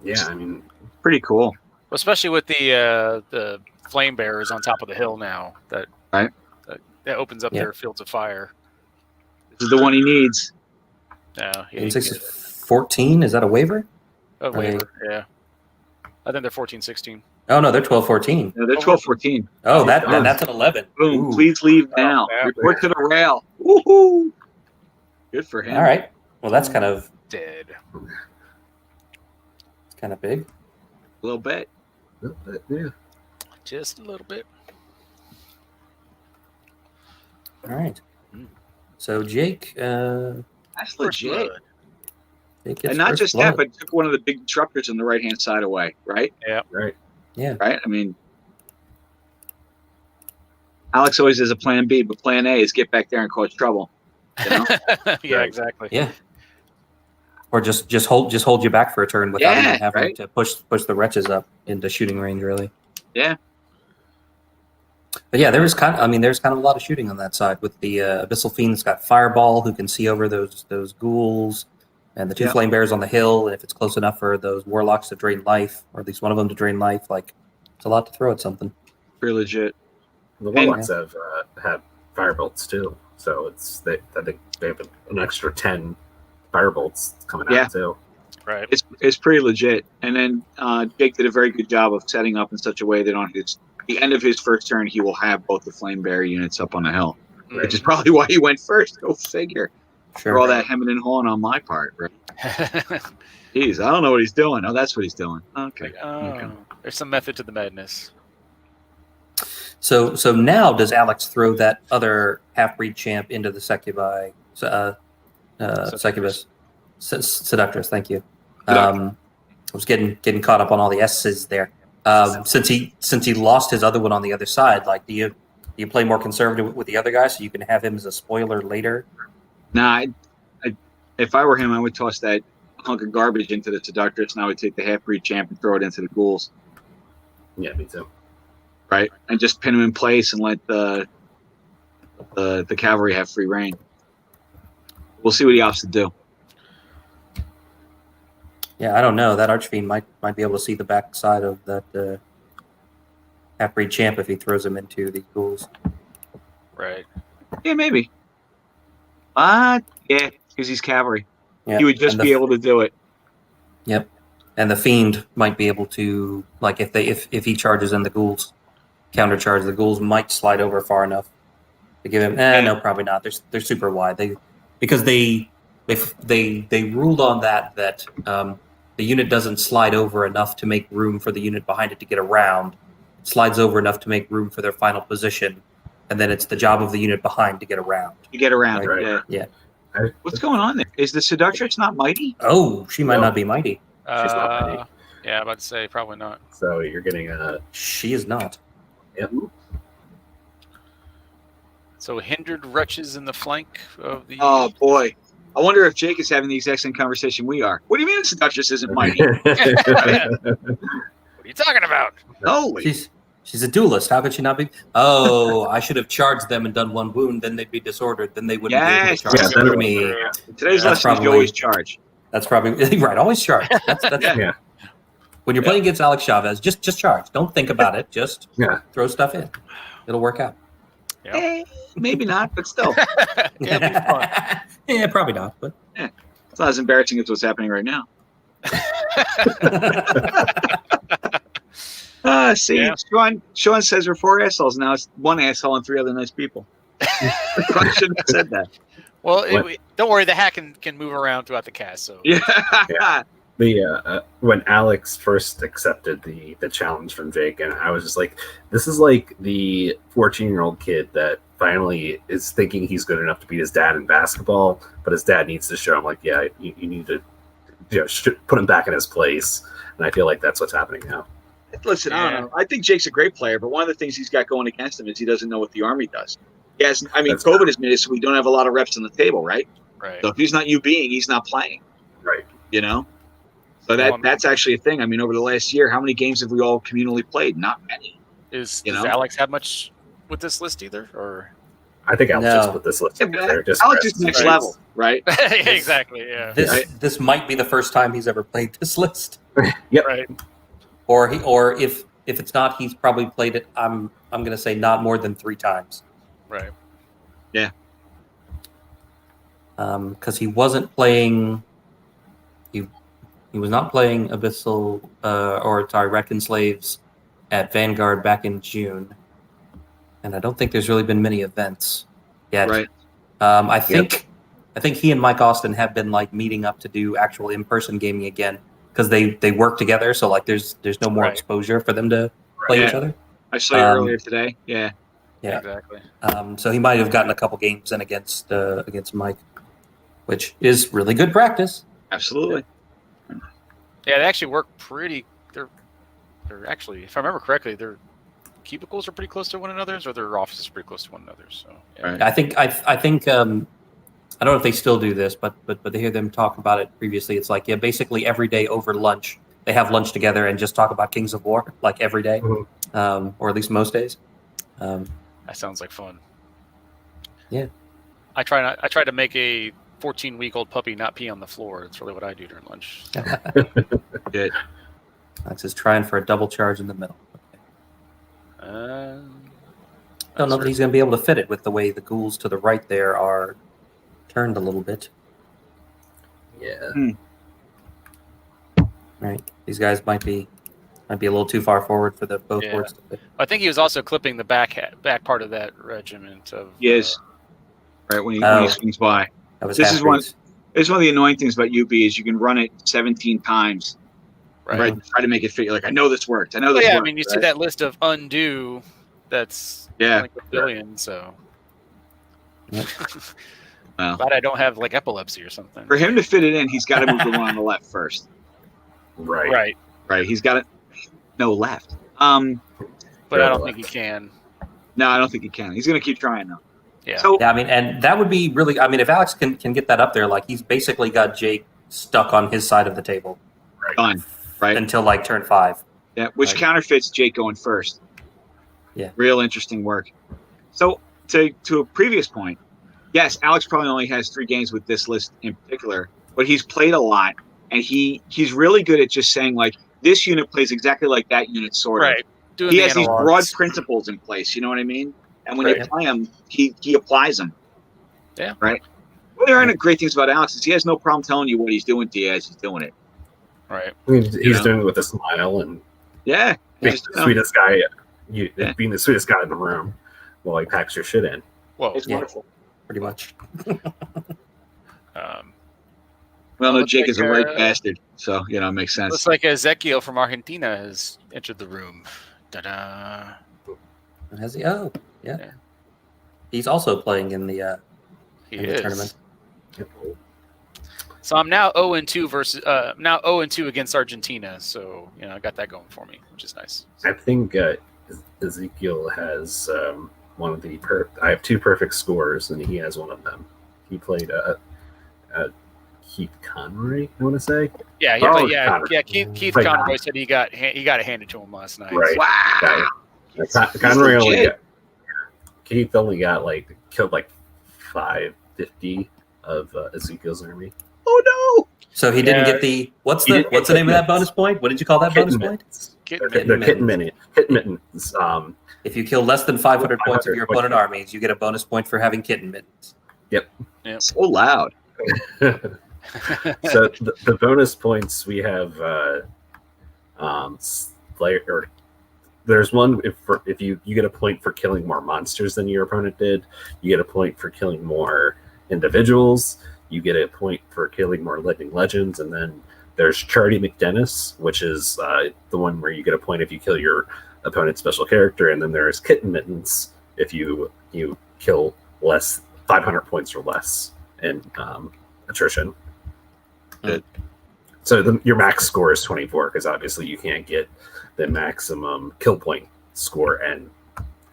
[SPEAKER 4] Yeah, I mean,
[SPEAKER 6] Pretty cool.
[SPEAKER 5] Especially with the flame bearers on top of the hill now. That opens up
[SPEAKER 1] Yeah.
[SPEAKER 5] their fields of fire.
[SPEAKER 6] This is the one he needs.
[SPEAKER 5] Yeah.
[SPEAKER 1] And 6 is 14. Is that a waiver?
[SPEAKER 5] A waiver. Yeah. I think they're 14-16.
[SPEAKER 1] Oh no, they're 12-14.
[SPEAKER 6] No, they're 12-14.
[SPEAKER 1] Oh, that's an 11.
[SPEAKER 6] Boom!
[SPEAKER 1] Ooh.
[SPEAKER 6] Please leave now.
[SPEAKER 5] yeah.
[SPEAKER 6] Report to the rail. Woohoo! Good for him.
[SPEAKER 1] All right. Well, that's kind of
[SPEAKER 5] Dead.
[SPEAKER 1] big.
[SPEAKER 6] A little bit.
[SPEAKER 4] yeah.
[SPEAKER 5] Just a little bit.
[SPEAKER 1] All right. So Jake,
[SPEAKER 6] That's
[SPEAKER 5] First
[SPEAKER 6] legit.
[SPEAKER 5] blood.
[SPEAKER 1] Jake gets
[SPEAKER 6] And not
[SPEAKER 1] first
[SPEAKER 6] just
[SPEAKER 1] blood.
[SPEAKER 6] that, but took one of the big disruptors on the right hand side away. Right.
[SPEAKER 4] Right.
[SPEAKER 1] Yeah.
[SPEAKER 6] Right. I mean, Alex always has a plan B, but plan A is get back there and cause trouble. You know?
[SPEAKER 5] Yeah,
[SPEAKER 4] Right.
[SPEAKER 5] exactly.
[SPEAKER 1] Yeah. Or just hold you back for a turn without
[SPEAKER 6] Yeah,
[SPEAKER 1] even having
[SPEAKER 6] right.
[SPEAKER 1] to push the wretches up into shooting range, really.
[SPEAKER 6] Yeah.
[SPEAKER 1] But yeah, there's kind of a lot of shooting on that side with the Abyssal Fiend's got Fireball, who can see over those ghouls, and the 2
[SPEAKER 6] Yeah.
[SPEAKER 1] Flame Bears on the hill. And if it's close enough for those Warlocks to drain life, or at least one of them to drain life, like it's a lot to throw at something.
[SPEAKER 6] Pretty legit.
[SPEAKER 4] The Warlocks have firebolts too, so I think they have an extra 10 firebolts coming
[SPEAKER 6] Yeah.
[SPEAKER 4] out too.
[SPEAKER 5] Right.
[SPEAKER 6] It's pretty legit. And then Jake did a very good job of setting up in such a way that on the end of his first turn, he will have both the Flame Bearer units up on the hill, which is probably why he went first. Go figure. For all that hemming and hawing on my part, right? Jeez, I don't know what he's doing. Oh, that's what he's doing. Okay.
[SPEAKER 5] Oh, there's some method to the madness.
[SPEAKER 1] So now does Alex throw that other half-breed champ into the succubi, succubus, seductress? Thank you. I was getting caught up on all the S's there. Since he lost his other one on the other side, like do you play more conservative with the other guy so you can have him as a spoiler later?
[SPEAKER 6] Nah, if I were him, I would toss that hunk of garbage into the seductress, and I would take the half-breed champ and throw it into the ghouls.
[SPEAKER 4] Yeah, me too.
[SPEAKER 6] Right, and just pin him in place and let the cavalry have free reign. We'll see what he opts to do.
[SPEAKER 1] Yeah, I don't know. That Archfiend might be able to see the backside of that half-breed champ if he throws him into the ghouls.
[SPEAKER 5] Right.
[SPEAKER 6] Yeah, maybe. Yeah, because he's cavalry.
[SPEAKER 1] Yeah,
[SPEAKER 6] He would just be able to do it.
[SPEAKER 1] Yep, and the Fiend might be able to, like, if he charges in the ghouls, countercharge, the ghouls might slide over far enough to give him. No, probably not. They're super wide. Because they ruled on that the unit doesn't slide over enough to make room for the unit behind it to get around. It slides over enough to make room for their final position, and then it's the job of the unit behind to get around.
[SPEAKER 6] You get around.
[SPEAKER 1] Right.
[SPEAKER 6] Yeah.
[SPEAKER 1] Yeah.
[SPEAKER 6] What's going on there? Is the seductress not mighty?
[SPEAKER 1] Oh, she might
[SPEAKER 4] No.
[SPEAKER 1] not be mighty.
[SPEAKER 4] She's not mighty.
[SPEAKER 5] Yeah, I'm about to say probably not.
[SPEAKER 4] So you're getting
[SPEAKER 1] She is not.
[SPEAKER 5] So hindered wretches in the flank of the.
[SPEAKER 6] Oh boy, I wonder if Jake is having the exact same conversation we are. What do you mean the seductress isn't mighty?
[SPEAKER 5] What are you talking about?
[SPEAKER 6] Holy.
[SPEAKER 1] She's a duelist. How could she not be? Oh, I should have charged them and done one wound. Then they'd be disordered. Then they wouldn't be able
[SPEAKER 6] Yes.
[SPEAKER 1] to charge
[SPEAKER 4] Yeah,
[SPEAKER 1] for me.
[SPEAKER 6] Today's
[SPEAKER 1] That's
[SPEAKER 6] lesson is
[SPEAKER 1] probably-
[SPEAKER 6] you always charge.
[SPEAKER 1] That's probably right. Always charge. That's
[SPEAKER 6] Yeah.
[SPEAKER 1] when you're playing against Alex Chavez. Just charge. Don't think about it. Just
[SPEAKER 4] Yeah.
[SPEAKER 1] throw stuff in. It'll work out.
[SPEAKER 6] Maybe not, but still,
[SPEAKER 5] Yeah, it'd be fun.
[SPEAKER 1] Yeah, probably not. But
[SPEAKER 6] it's not as embarrassing as what's happening right now. See,
[SPEAKER 5] Yeah.
[SPEAKER 6] Sean says we're 4 assholes. Now it's 1 asshole and 3 other nice people. I shouldn't have said that.
[SPEAKER 5] Well, don't worry. The hat can move around throughout the cast. So
[SPEAKER 6] Yeah.
[SPEAKER 4] When Alex first accepted the challenge from Jake, and I was just like, this is like the 14-year-old kid that finally is thinking he's good enough to beat his dad in basketball, but his dad needs to show him, like, yeah, you need to put him back in his place. And I feel like that's what's happening now.
[SPEAKER 6] Listen, I don't know. I think Jake's a great player, but one of the things he's got going against him is he doesn't know what the Army does. Yes, I mean, COVID has made it so we don't have a lot of reps on the table, right?
[SPEAKER 5] Right.
[SPEAKER 6] So if he's not UBing, he's not playing.
[SPEAKER 4] Right.
[SPEAKER 6] You know? So that's actually a thing. I mean, over the last year, how many games have we all communally played? Not many.
[SPEAKER 5] Does Alex have much with this list either? Or
[SPEAKER 4] I think Alex just put this list together.
[SPEAKER 6] Alex is next level, right?
[SPEAKER 5] Exactly. Yeah.
[SPEAKER 1] This might be the first time he's ever played this list.
[SPEAKER 4] Yep.
[SPEAKER 5] Right.
[SPEAKER 1] Or if it's not, he's probably played it. I'm going to say not more than 3 times.
[SPEAKER 5] Right.
[SPEAKER 6] Yeah.
[SPEAKER 1] Because he wasn't playing. He was not playing Abyssal Reckon Slaves at Vanguard back in June, and I don't think there's really been many events yet.
[SPEAKER 6] Right.
[SPEAKER 1] I think he and Mike Austin have been like meeting up to do actual in-person gaming again because they work together. So like there's no more exposure for them to play each other.
[SPEAKER 6] I saw you earlier today. Yeah.
[SPEAKER 1] Yeah.
[SPEAKER 5] Exactly.
[SPEAKER 1] So he might have gotten a couple games in against Mike, which is really good practice.
[SPEAKER 6] Absolutely.
[SPEAKER 5] Yeah, they actually work pretty. They're actually, if I remember correctly, their cubicles are pretty close to one another's, or their offices are pretty close to one another's. So yeah.
[SPEAKER 6] Right.
[SPEAKER 1] I think I don't know if they still do this, but to hear them talk about it previously, it's like basically every day over lunch they have lunch together and just talk about Kings of War like every day, or at least most days.
[SPEAKER 5] That sounds like fun.
[SPEAKER 1] Yeah,
[SPEAKER 5] I try to make a 14-week-old puppy not pee on the floor. It's really what I do during lunch.
[SPEAKER 6] Good.
[SPEAKER 1] That's just trying for a double charge in the middle. Okay. Don't know that he's going to be able to fit it with the way the ghouls to the right there are turned a little bit.
[SPEAKER 4] Yeah.
[SPEAKER 1] Right. These guys might be a little too far forward for the both boards to fit.
[SPEAKER 5] I think he was also clipping the back part of that regiment of.
[SPEAKER 6] Yes. Right when he swings by. This is one of the annoying things about UB is you can run it 17 times. Right. Try to make it fit. You're like, I know this worked. I know this worked.
[SPEAKER 5] I mean, you see that list of undo. That's like a billion. So.
[SPEAKER 1] Yep.
[SPEAKER 6] Well,
[SPEAKER 5] glad I don't have like epilepsy or something.
[SPEAKER 6] For him to fit it in, he's got to move the one on the left first.
[SPEAKER 4] Right.
[SPEAKER 6] He's got it. No left.
[SPEAKER 5] But I don't think he can.
[SPEAKER 6] No, I don't think he can. He's going to keep trying though.
[SPEAKER 5] Yeah.
[SPEAKER 6] So,
[SPEAKER 1] I mean, and that would be really. I mean, if Alex can get that up there, like he's basically got Jake stuck on his side of the table.
[SPEAKER 6] Done. Right.
[SPEAKER 1] Until like turn 5.
[SPEAKER 6] Yeah, which counterfeits Jake going first.
[SPEAKER 1] Yeah.
[SPEAKER 6] Real interesting work. So to a previous point, yes, Alex probably only has 3 games with this list in particular, but he's played a lot, and he's really good at just saying like this unit plays exactly like that unit, sort of.
[SPEAKER 5] Right.
[SPEAKER 6] He has these broad principles in place. You know what I mean? And when you play him, he applies them.
[SPEAKER 5] Yeah.
[SPEAKER 6] Right. Well, there are great things about Alex is he has no problem telling you what he's doing to you as he's doing it.
[SPEAKER 5] Right.
[SPEAKER 4] I mean, he's doing it with a smile and
[SPEAKER 6] being
[SPEAKER 4] the sweetest guy. Being the sweetest guy in the room while he packs your shit in.
[SPEAKER 5] Whoa.
[SPEAKER 6] It's wonderful.
[SPEAKER 1] Pretty much.
[SPEAKER 6] Well, no, Jake is a right bastard, so it makes sense.
[SPEAKER 5] Looks like Ezekiel from Argentina has entered the room. Ta-da!
[SPEAKER 1] Has he? Oh, yeah. He's also playing in the tournament.
[SPEAKER 5] So I'm now 0-2 versus now 0-2 against Argentina. So I got that going for me, which is nice.
[SPEAKER 4] I think Ezekiel has one of the I have 2 perfect scores, and he has one of them. He played Keith Conroy, I want to say.
[SPEAKER 5] Yeah, Keith Conroy said he got it handed to him last night.
[SPEAKER 4] Right.
[SPEAKER 6] Wow.
[SPEAKER 4] Conroy Keith only got killed 550 of Ezekiel's army.
[SPEAKER 6] Oh no!
[SPEAKER 1] So he didn't get the what's the name of that bonus point? What did you call that bonus point?
[SPEAKER 4] Kitten mittens.
[SPEAKER 1] If you kill less than 500 points of your opponent armies, you get a bonus point for having kitten mittens.
[SPEAKER 4] Yep.
[SPEAKER 6] So loud.
[SPEAKER 4] So the bonus points we have, there's one if you get a point for killing more monsters than your opponent did. You get a point for killing more individuals, you get a point for killing more living legends. And then there's Charity McDennis, which is the one where you get a point if you kill your opponent's special character. And then there's Kitten Mittens if you kill less 500 points or less in attrition.
[SPEAKER 6] Good.
[SPEAKER 4] So your max score is 24 because obviously you can't get the maximum kill point score and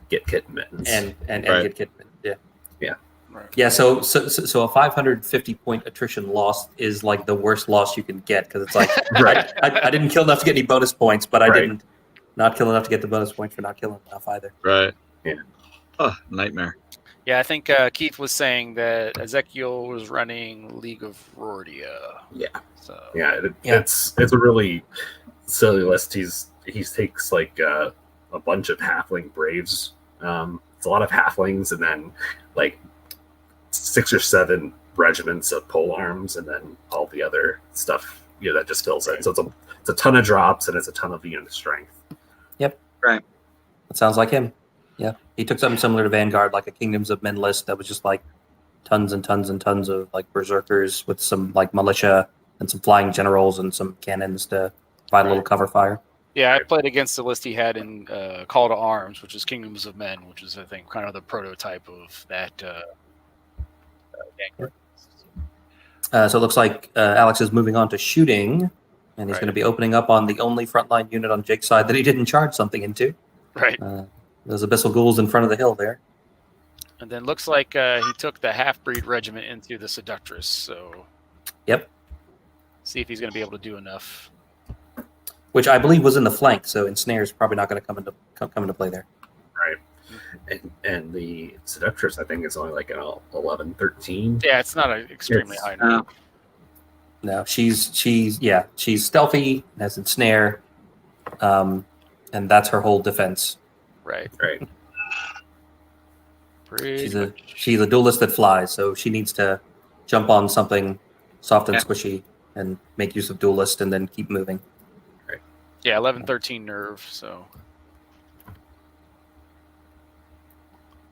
[SPEAKER 4] get Kitten Mittens.
[SPEAKER 1] And
[SPEAKER 6] Right.
[SPEAKER 1] get Kitten Mittens.
[SPEAKER 4] Yeah.
[SPEAKER 5] Right.
[SPEAKER 1] Yeah, so a 550 point attrition loss is like the worst loss you can get because it's like
[SPEAKER 4] Right.
[SPEAKER 1] I didn't kill enough to get any bonus points, but I
[SPEAKER 4] Right.
[SPEAKER 1] didn't not kill enough to get the bonus point for not killing enough either.
[SPEAKER 6] Right.
[SPEAKER 4] Yeah.
[SPEAKER 6] Oh, nightmare.
[SPEAKER 5] Yeah, I think Keith was saying that Ezekiel was running League of Rordia.
[SPEAKER 4] Yeah.
[SPEAKER 5] So
[SPEAKER 4] Yeah,
[SPEAKER 1] Yeah.
[SPEAKER 4] it's a really silly list. He takes like a bunch of halfling braves. It's a lot of halflings, and then like 6 or 7 regiments of pole arms, and then all the other stuff that just fills in. So it's a ton of drops, and it's a ton of unit strength.
[SPEAKER 1] That sounds like him. Yeah, he took something similar to Vanguard, like a Kingdoms of Men list that was just like tons and tons and tons of like berserkers with some like militia and some flying generals and some cannons to provide a little cover fire.
[SPEAKER 5] yeah, I played against the list he had in Call to Arms, which is Kingdoms of Men, which is I think kind of the prototype of that. Vanguard.
[SPEAKER 1] So it looks like Alex is moving on to shooting, and he's
[SPEAKER 5] Right.
[SPEAKER 1] going to be opening up on the only frontline unit on Jake's side that he didn't charge something into.
[SPEAKER 5] Right.
[SPEAKER 1] Those abyssal ghouls in front of the hill there.
[SPEAKER 5] And then looks like he took the half-breed regiment into the Seductress, so
[SPEAKER 1] Yep.
[SPEAKER 5] see if he's going to be able to do enough.
[SPEAKER 1] Which I believe was in the flank, so Ensnare's probably not going to come into play there.
[SPEAKER 4] Right. And the Seductress, I think, is only like an 11, 13.
[SPEAKER 5] Yeah, it's not an extremely
[SPEAKER 4] It's-
[SPEAKER 5] high number.
[SPEAKER 1] No, she's stealthy, has Ensnare, and that's her whole defense.
[SPEAKER 5] Right.
[SPEAKER 4] Right.
[SPEAKER 5] Pretty much.
[SPEAKER 1] She's a duelist that flies, so she needs to jump on something soft and
[SPEAKER 6] Yeah.
[SPEAKER 1] squishy and make use of duelist and then keep moving.
[SPEAKER 5] Yeah, 11, 13 nerve, so.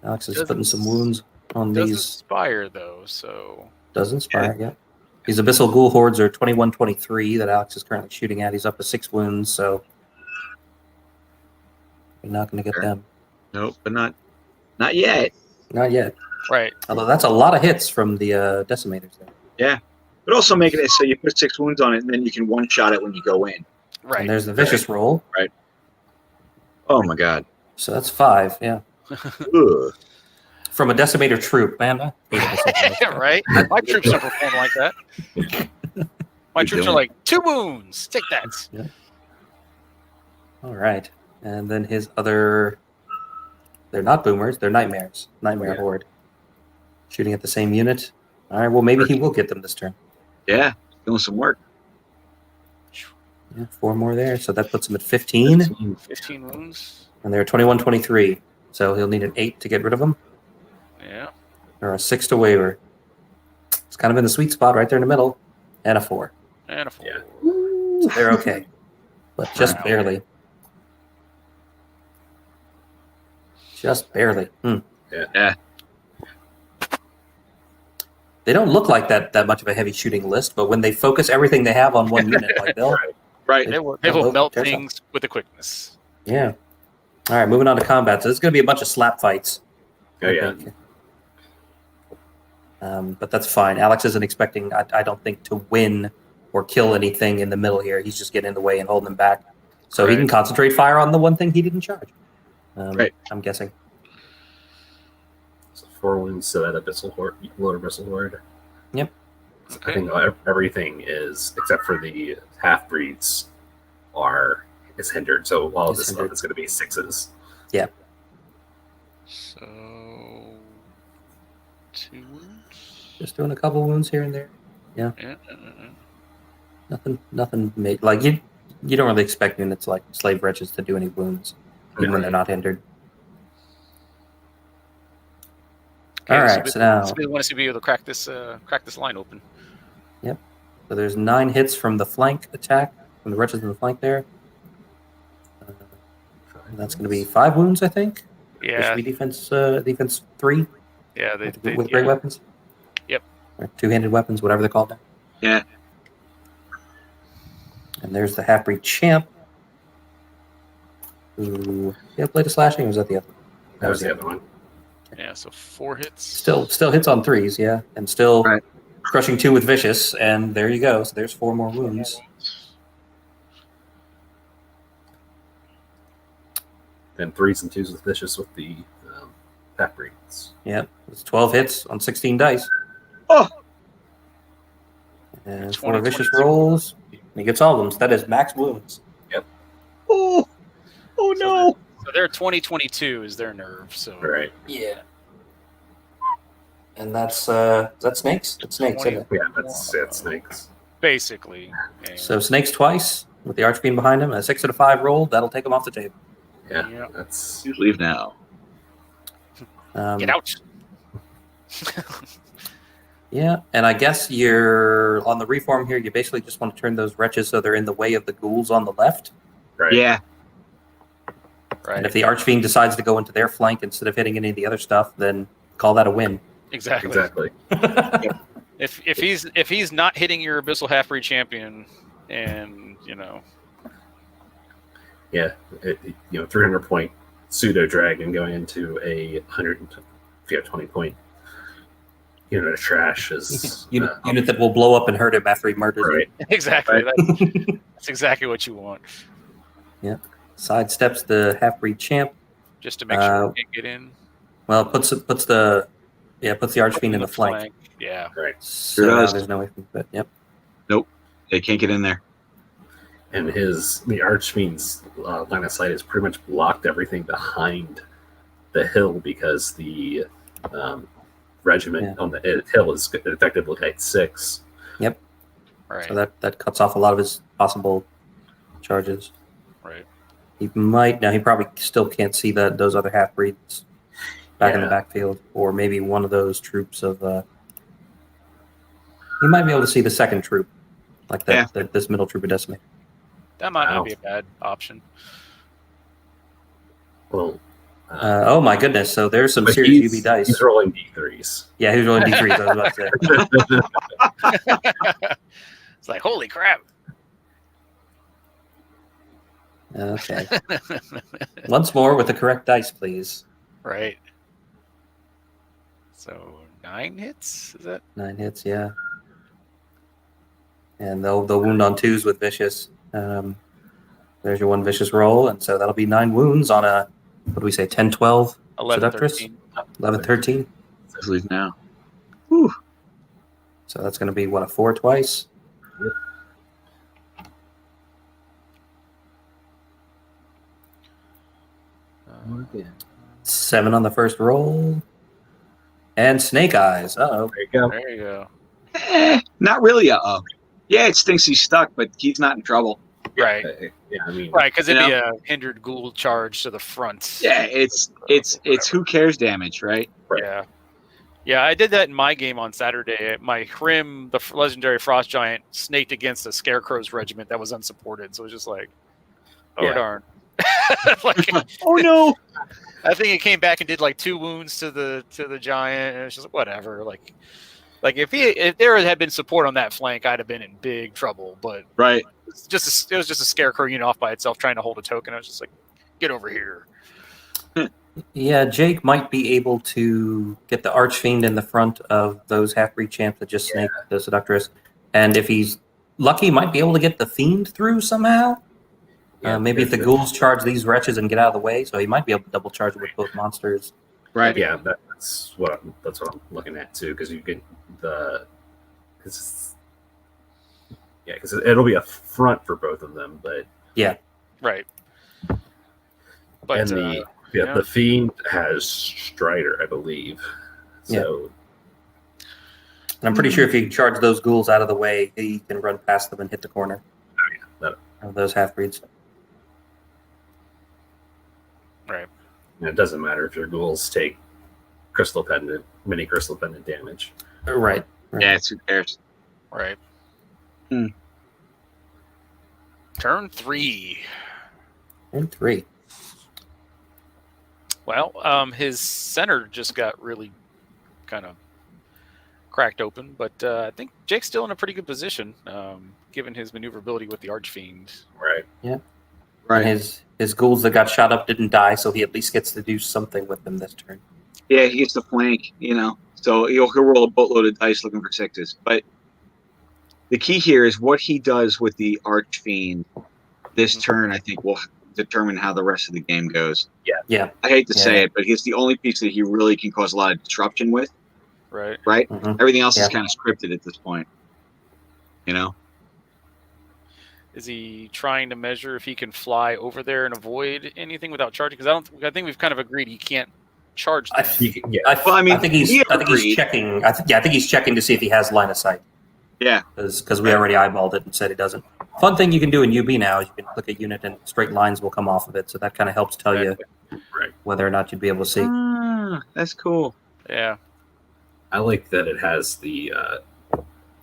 [SPEAKER 1] Alex is
[SPEAKER 5] Doesn't-
[SPEAKER 1] putting some wounds on
[SPEAKER 5] Doesn't
[SPEAKER 1] these.
[SPEAKER 5] inspire, though, so.
[SPEAKER 1] Does inspire, yeah. These abyssal ghoul hordes are 21-23 that Alex is currently shooting at. He's up to 6 wounds, so you're not going to get
[SPEAKER 6] Sure.
[SPEAKER 1] them.
[SPEAKER 6] Nope, but not yet.
[SPEAKER 1] Not yet.
[SPEAKER 5] Right.
[SPEAKER 1] Although that's a lot of hits from the decimators there.
[SPEAKER 6] But also making it so you put 6 wounds on it, and then you can one-shot it when you go in.
[SPEAKER 5] Right.
[SPEAKER 1] And there's the vicious roll,
[SPEAKER 6] Oh my god.
[SPEAKER 1] so that's 5, yeah.
[SPEAKER 6] Ugh.
[SPEAKER 1] From a decimator troop, man. I hate decimation.
[SPEAKER 5] Right? My troops don't perform like that. My
[SPEAKER 6] You
[SPEAKER 5] troops are
[SPEAKER 6] don't.
[SPEAKER 5] like, 2 wounds. Take that.
[SPEAKER 1] All right. And then his other... They're not boomers. They're nightmares. Nightmare
[SPEAKER 4] Yeah.
[SPEAKER 1] horde. Shooting at the same unit. All right, well, maybe he will get them this turn.
[SPEAKER 6] Yeah, doing some work.
[SPEAKER 1] Yeah, 4 more there. So that puts him at 15.
[SPEAKER 5] 15 wounds.
[SPEAKER 1] And they're 21-23. So he'll need an 8 to get rid of them.
[SPEAKER 5] Yeah.
[SPEAKER 1] Or a 6 to waver. It's kind of in the sweet spot right there in the middle. And a 4.
[SPEAKER 5] And a 4.
[SPEAKER 4] Yeah.
[SPEAKER 1] So they're okay. But just
[SPEAKER 5] Wow.
[SPEAKER 1] barely. Just barely.
[SPEAKER 6] Yeah.
[SPEAKER 1] They don't look like that much of a heavy shooting list, but when they focus everything they have on one unit, like they'll...
[SPEAKER 6] Right.
[SPEAKER 5] They will
[SPEAKER 1] They'll
[SPEAKER 5] melt
[SPEAKER 1] tear
[SPEAKER 5] things with a quickness.
[SPEAKER 1] Yeah. All right, moving on to combat. So this is going to be a bunch of slap fights.
[SPEAKER 4] Oh,
[SPEAKER 1] I
[SPEAKER 4] yeah.
[SPEAKER 1] think. But that's fine. Alex isn't expecting, I don't think, to win or kill anything in the middle here. He's just getting in the way and holding them back. So he
[SPEAKER 5] Right.
[SPEAKER 1] can concentrate fire on the one thing he didn't charge.
[SPEAKER 6] Right.
[SPEAKER 1] I'm guessing.
[SPEAKER 4] So 4 wounds to that abyssal horde, lower abyssal horde.
[SPEAKER 1] Yep.
[SPEAKER 4] I think everything is, except for the half breeds, is hindered. So all of
[SPEAKER 1] Is
[SPEAKER 4] this
[SPEAKER 1] hindered.
[SPEAKER 4] stuff is going to be 6s.
[SPEAKER 5] So 2 wounds.
[SPEAKER 1] Just doing a couple wounds here and there.
[SPEAKER 5] Yeah.
[SPEAKER 1] Nothing like you don't really expect units like slave wretches to do any wounds, even when they're not hindered.
[SPEAKER 5] Okay,
[SPEAKER 1] All right, so now
[SPEAKER 5] we want to see if we're able to crack this line open.
[SPEAKER 1] so there's 9 hits from the flank attack from the wretches in the flank there. And that's going to be 5 wounds, I think. This
[SPEAKER 5] Yeah.
[SPEAKER 1] should be defense 3
[SPEAKER 5] Yeah.
[SPEAKER 1] with great weapons.
[SPEAKER 5] Yep.
[SPEAKER 1] or two-handed weapons, whatever they're called now.
[SPEAKER 6] Yeah.
[SPEAKER 1] And there's the half-breed champ. Who Blade of Slashing, or was that the other one?
[SPEAKER 4] That was the other one.
[SPEAKER 5] Yeah, so 4 hits.
[SPEAKER 1] Still hits on 3s, yeah. And still
[SPEAKER 6] Right.
[SPEAKER 1] crushing 2 with Vicious, and there you go. So there's 4 more wounds.
[SPEAKER 4] Then 3s and 2s with Vicious with the half-breeds.
[SPEAKER 1] Yep. It's 12 hits on 16 dice.
[SPEAKER 6] Oh!
[SPEAKER 1] And
[SPEAKER 5] 20,
[SPEAKER 1] 4 Vicious
[SPEAKER 5] 22.
[SPEAKER 1] rolls. And he gets all of them. So that is max wounds.
[SPEAKER 6] Oh! Oh no!
[SPEAKER 5] So their 2022 is their nerve. So
[SPEAKER 4] Right.
[SPEAKER 1] Yeah. And that's snakes? That's snakes, isn't it?
[SPEAKER 4] Yeah, that's snakes.
[SPEAKER 5] basically. Yeah.
[SPEAKER 1] So snakes twice with the Archfiend behind him. A 6 and a 5 roll. That'll take him off the table.
[SPEAKER 4] Yeah,
[SPEAKER 5] Yeah.
[SPEAKER 4] that's
[SPEAKER 6] You leave now.
[SPEAKER 5] Get out.
[SPEAKER 1] Yeah, and I guess you're on the reform here. You basically just want to turn those wretches so they're in the way of the ghouls on the left.
[SPEAKER 4] right.
[SPEAKER 6] Yeah.
[SPEAKER 5] Right.
[SPEAKER 1] And if the Archfiend decides to go into their flank instead of hitting any of the other stuff, then call that a win.
[SPEAKER 5] Exactly.
[SPEAKER 4] Exactly.
[SPEAKER 5] If he's not hitting your Abyssal Half-Breed Champion, and
[SPEAKER 4] Yeah, 300 point pseudo dragon going into a 120 point unit of trash is
[SPEAKER 1] unit that will blow up and hurt him after he murders
[SPEAKER 4] right.
[SPEAKER 5] exactly
[SPEAKER 1] him.
[SPEAKER 5] that's exactly what you want,
[SPEAKER 1] Sidesteps the half-breed champ.
[SPEAKER 5] just to make sure you can't get in.
[SPEAKER 1] Well, puts the Archfiend in the flank.
[SPEAKER 5] Yeah.
[SPEAKER 4] Right.
[SPEAKER 1] So
[SPEAKER 6] Sure
[SPEAKER 1] now
[SPEAKER 6] does.
[SPEAKER 1] there's no way. But yep.
[SPEAKER 6] They can't get in there.
[SPEAKER 4] And the Archfiend's line of sight has pretty much blocked everything behind the hill because the regiment on the hill is effectively at 6.
[SPEAKER 5] Right.
[SPEAKER 1] So that cuts off a lot of his possible charges.
[SPEAKER 5] Right.
[SPEAKER 1] He probably still can't see those other half-breeds back in the
[SPEAKER 4] Yeah.
[SPEAKER 1] backfield, or maybe one of those troops of. He might be able to see the second troop, like that.
[SPEAKER 6] Yeah.
[SPEAKER 1] This middle troop of Decimate.
[SPEAKER 5] That might
[SPEAKER 4] Wow.
[SPEAKER 5] not be a bad option.
[SPEAKER 4] Well,
[SPEAKER 1] Oh my goodness! So there's some
[SPEAKER 4] but
[SPEAKER 1] serious UB dice.
[SPEAKER 4] He's rolling D3s.
[SPEAKER 1] Yeah, he's rolling D3s. I was about to say.
[SPEAKER 5] It's like, holy crap.
[SPEAKER 1] Okay. Once more with the correct dice, please.
[SPEAKER 5] Right. So 9 hits? Is that?
[SPEAKER 1] 9 hits, yeah. And they'll wound on 2s with vicious. There's your 1 vicious roll, and so that'll be 9 wounds on a, what do we say, 10, 12?
[SPEAKER 5] 11,
[SPEAKER 1] Seductress?
[SPEAKER 5] 13.
[SPEAKER 1] 11, 13.
[SPEAKER 6] Just leave now. Whew.
[SPEAKER 1] So that's going to be, a 4 twice?
[SPEAKER 4] Yep.
[SPEAKER 5] Yeah.
[SPEAKER 1] 7 on the first roll. And Snake Eyes. Uh-oh.
[SPEAKER 4] There you go.
[SPEAKER 5] There you go.
[SPEAKER 6] Not really. Yeah, it stinks he's stuck, but he's not in trouble.
[SPEAKER 5] Right.
[SPEAKER 4] Yeah, I mean,
[SPEAKER 5] Right, because it'd
[SPEAKER 6] You
[SPEAKER 5] be a hindered ghoul charge to the front.
[SPEAKER 6] Yeah, it's who cares damage, right?
[SPEAKER 4] Right.
[SPEAKER 5] Yeah. Yeah, I did that in my game on Saturday. My Hrim, the legendary Frost Giant, snaked against a Scarecrow's regiment that was unsupported. So it was just like, oh,
[SPEAKER 4] Yeah.
[SPEAKER 5] darn. Like,
[SPEAKER 6] Oh no!
[SPEAKER 5] I think it came back and did like 2 wounds to the giant, and it's just whatever. Like if there had been support on that flank, I'd have been in big trouble. But
[SPEAKER 6] Right.
[SPEAKER 5] it was just a Scarecrow unit off by itself trying to hold a token. I was just like, get over here.
[SPEAKER 1] Yeah, Jake might be able to get the Archfiend in the front of those half-breed champs that just snake the Seductress. And if he's lucky, he might be able to get the Fiend through somehow.
[SPEAKER 4] Yeah,
[SPEAKER 1] Maybe if the ghouls charge these wretches and get out of the way, so he might be able to double charge it with both monsters.
[SPEAKER 6] Right.
[SPEAKER 4] Yeah, that's what I'm looking at too, because you get because it'll be a front for both of them, but
[SPEAKER 5] Right. But
[SPEAKER 4] and the Fiend has Strider, I believe. So
[SPEAKER 1] And I'm pretty sure if you charge those ghouls out of the way, he can run past them and hit the corner of those half-breeds.
[SPEAKER 5] right.
[SPEAKER 4] it doesn't matter if your ghouls take mini crystal pendant damage.
[SPEAKER 1] Right.
[SPEAKER 6] Yeah, it's who cares.
[SPEAKER 5] Right.
[SPEAKER 6] Hmm.
[SPEAKER 5] Turn 3.
[SPEAKER 1] And 3.
[SPEAKER 5] Well, his center just got really kind of cracked open, but I think Jake's still in a pretty good position, given his maneuverability with the Archfiend.
[SPEAKER 4] Right.
[SPEAKER 1] Yeah.
[SPEAKER 6] Right.
[SPEAKER 1] And his ghouls that got shot up didn't die, so he at least gets to do something with them this turn.
[SPEAKER 6] Yeah, he gets the flank, So he'll roll a boatload of dice looking for sixes. But the key here is what he does with the Archfiend this turn, I think, will determine how the rest of the game goes.
[SPEAKER 1] Yeah.
[SPEAKER 6] I hate to say it, but he's the only piece that he really can cause a lot of disruption with.
[SPEAKER 5] Right.
[SPEAKER 1] Mm-hmm.
[SPEAKER 6] Everything else is kind of scripted at this point.
[SPEAKER 5] Is he trying to measure if he can fly over there and avoid anything without charging? Because I think we've kind of agreed he can't charge them.
[SPEAKER 1] I think he's checking. I think he's checking to see if he has line of sight.
[SPEAKER 6] Yeah,
[SPEAKER 1] because we already eyeballed it and said he doesn't. Fun thing you can do in UB now is you can click a unit and straight lines will come off of it. So that kind of helps tell you whether or not you'd be able to see.
[SPEAKER 6] That's cool.
[SPEAKER 5] Yeah,
[SPEAKER 4] I like that it has the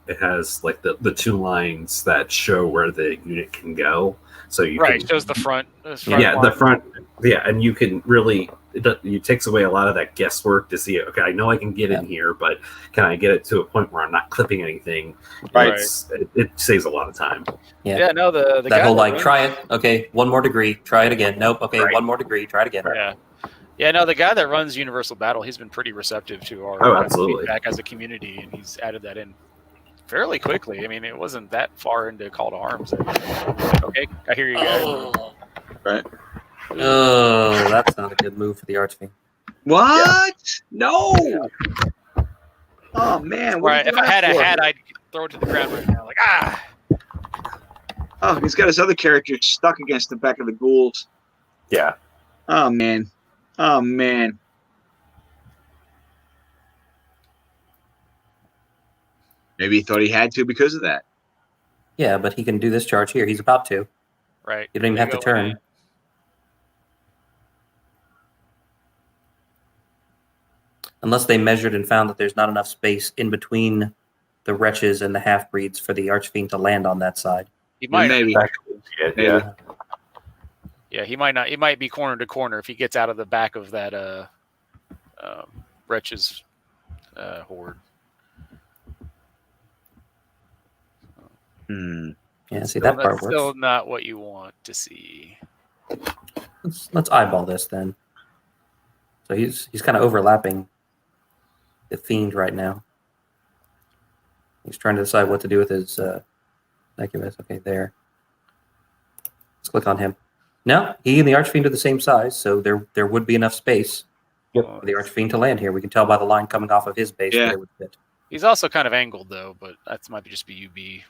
[SPEAKER 4] the two lines that show where the unit can go. So you can,
[SPEAKER 5] shows the front.
[SPEAKER 4] The front. Yeah, and you can really it takes away a lot of that guesswork to see. Okay, I know I can get in here, but can I get it to a point where I'm not clipping anything?
[SPEAKER 6] Right.
[SPEAKER 4] It saves a lot of time.
[SPEAKER 5] Yeah. No, the
[SPEAKER 1] that
[SPEAKER 5] guy
[SPEAKER 1] whole
[SPEAKER 5] that
[SPEAKER 1] try it. Okay, 1 more degree. Try it again. Nope. Okay, 1 more degree. Try it again.
[SPEAKER 5] Yeah. Yeah, no, the guy that runs Universal Battle, he's been pretty receptive to our
[SPEAKER 4] absolutely.
[SPEAKER 5] feedback as a community, and he's added that in fairly quickly. I mean, it wasn't that far into Call to Arms. Okay, I hear you guys.
[SPEAKER 6] Right.
[SPEAKER 1] Oh, that's not a good move for the Archfiend.
[SPEAKER 6] What? Yeah. No. Oh man!
[SPEAKER 5] Right. If I had a hat, I'd throw it to the ground right now. Like
[SPEAKER 6] Oh, he's got his other character stuck against the back of the ghouls.
[SPEAKER 4] Yeah.
[SPEAKER 6] Oh man. Oh man. Maybe he thought he had to because of that.
[SPEAKER 1] Yeah, but he can do this charge here. He's about to.
[SPEAKER 5] Right.
[SPEAKER 1] You don't even have to turn. Unless they measured and found that there's not enough space in between the wretches and the half-breeds for the Archfiend to land on that side.
[SPEAKER 5] He might.
[SPEAKER 6] Maybe.
[SPEAKER 4] Yeah.
[SPEAKER 5] Yeah, he might not. He might be corner to corner if he gets out of the back of that wretches horde.
[SPEAKER 1] Yeah, see, that part works.
[SPEAKER 5] Still not what you want to see.
[SPEAKER 1] Let's eyeball this then. So he's kind of overlapping the Fiend right now. He's trying to decide what to do with his Incubus. Okay, there. Let's click on him. No, he and the Archfiend are the same size, so there would be enough space for the Archfiend to land here. We can tell by the line coming off of his base that it would fit.
[SPEAKER 5] He's also kind of angled, though, but that might be just be UB.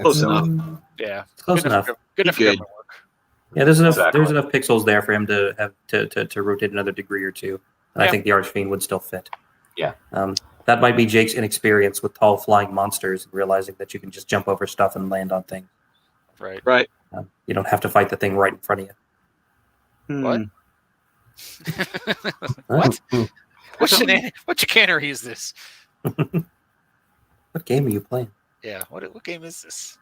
[SPEAKER 6] Close enough.
[SPEAKER 5] Yeah,
[SPEAKER 1] it's close enough.
[SPEAKER 5] Good enough work.
[SPEAKER 1] Yeah, there's enough pixels there for him to have to rotate another degree or two. And I think the Archfiend would still fit.
[SPEAKER 4] Yeah.
[SPEAKER 1] That might be Jake's inexperience with tall flying monsters and realizing that you can just jump over stuff and land on things.
[SPEAKER 5] Right.
[SPEAKER 1] You don't have to fight the thing right in front of you.
[SPEAKER 5] What? What? What chicanery is this?
[SPEAKER 1] What game are you playing?
[SPEAKER 5] Yeah, what game is this?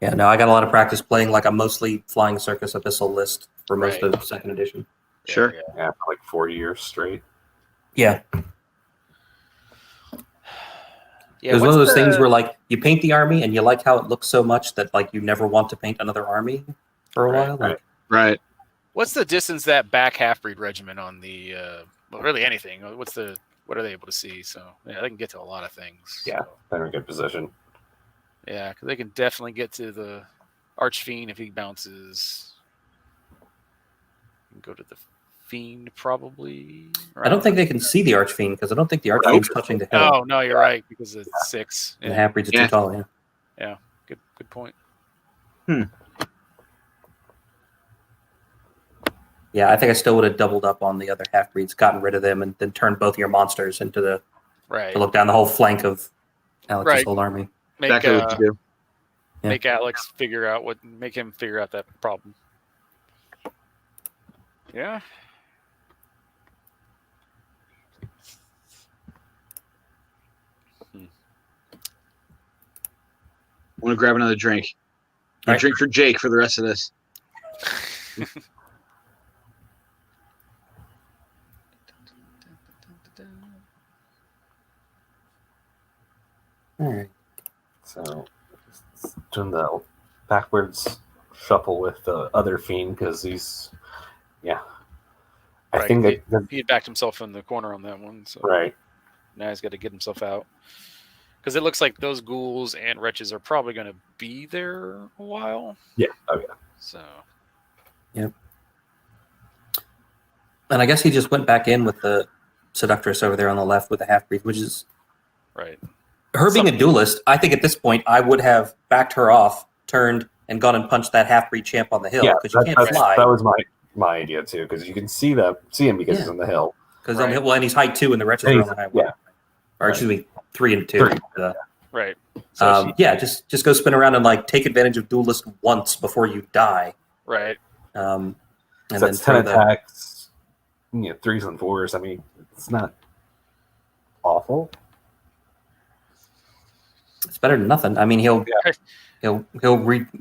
[SPEAKER 1] Yeah, no, I got a lot of practice playing like a mostly flying circus abyssal list for most of 2nd edition.
[SPEAKER 6] Sure.
[SPEAKER 4] Yeah, for like 4 years straight.
[SPEAKER 1] Yeah. It was one of those things where like you paint the army and you like how it looks so much that like you never want to paint another army for a while. Like,
[SPEAKER 6] right.
[SPEAKER 5] What's the distance that back half-breed regiment on the well, really anything? What are they able to see? So yeah, they can get to a lot of things.
[SPEAKER 4] Yeah, they're in a good position.
[SPEAKER 5] Yeah, because they can definitely get to the Archfiend if he bounces. Go to the Fiend probably. Right?
[SPEAKER 1] I don't think they can see the Archfiend because I don't think the Archfiend's touching the hill.
[SPEAKER 5] Oh no, you're right because it's 6.
[SPEAKER 1] And the half-breeds are too tall. Yeah.
[SPEAKER 5] Yeah. Good point.
[SPEAKER 1] Yeah, I think I still would have doubled up on the other half-breeds, gotten rid of them, and then turned both of your monsters into the to look down the whole flank of Alex's whole army.
[SPEAKER 6] Exactly what you do.
[SPEAKER 5] Make Alex make him figure out that problem. Yeah.
[SPEAKER 6] I want to grab another drink. A drink for Jake for the rest of this.
[SPEAKER 1] All right.
[SPEAKER 4] So doing the backwards shuffle with the other fiend because he's, I
[SPEAKER 5] Right,
[SPEAKER 4] think that
[SPEAKER 5] he had backed himself in the corner on that one. So
[SPEAKER 4] right.
[SPEAKER 5] now he's got to get himself out. Because it looks like those ghouls and wretches are probably going to be there a while.
[SPEAKER 4] Yeah. Oh yeah.
[SPEAKER 5] So.
[SPEAKER 1] Yep. And I guess he just went back in with the seductress over there on the left with the half-breed, which is
[SPEAKER 5] Right.
[SPEAKER 1] her being a duelist. I think at this point I would have backed her off, turned, and gone and punched that half-breed champ on the hill because you can't fly.
[SPEAKER 4] That was my idea too because you can see him because he's on the hill.
[SPEAKER 1] Because on the hill, well, and he's height 2 and the wretches are on the high 1.
[SPEAKER 4] Yeah.
[SPEAKER 1] Or excuse me, 3 and 2.
[SPEAKER 5] Right.
[SPEAKER 1] So just go spin around and like take advantage of duelist once before you die.
[SPEAKER 5] Right.
[SPEAKER 1] And
[SPEAKER 4] So
[SPEAKER 1] then
[SPEAKER 4] that's 10
[SPEAKER 1] throw
[SPEAKER 4] attacks, 3s and 4s. I mean, it's not awful.
[SPEAKER 1] It's better than nothing. I mean, he'll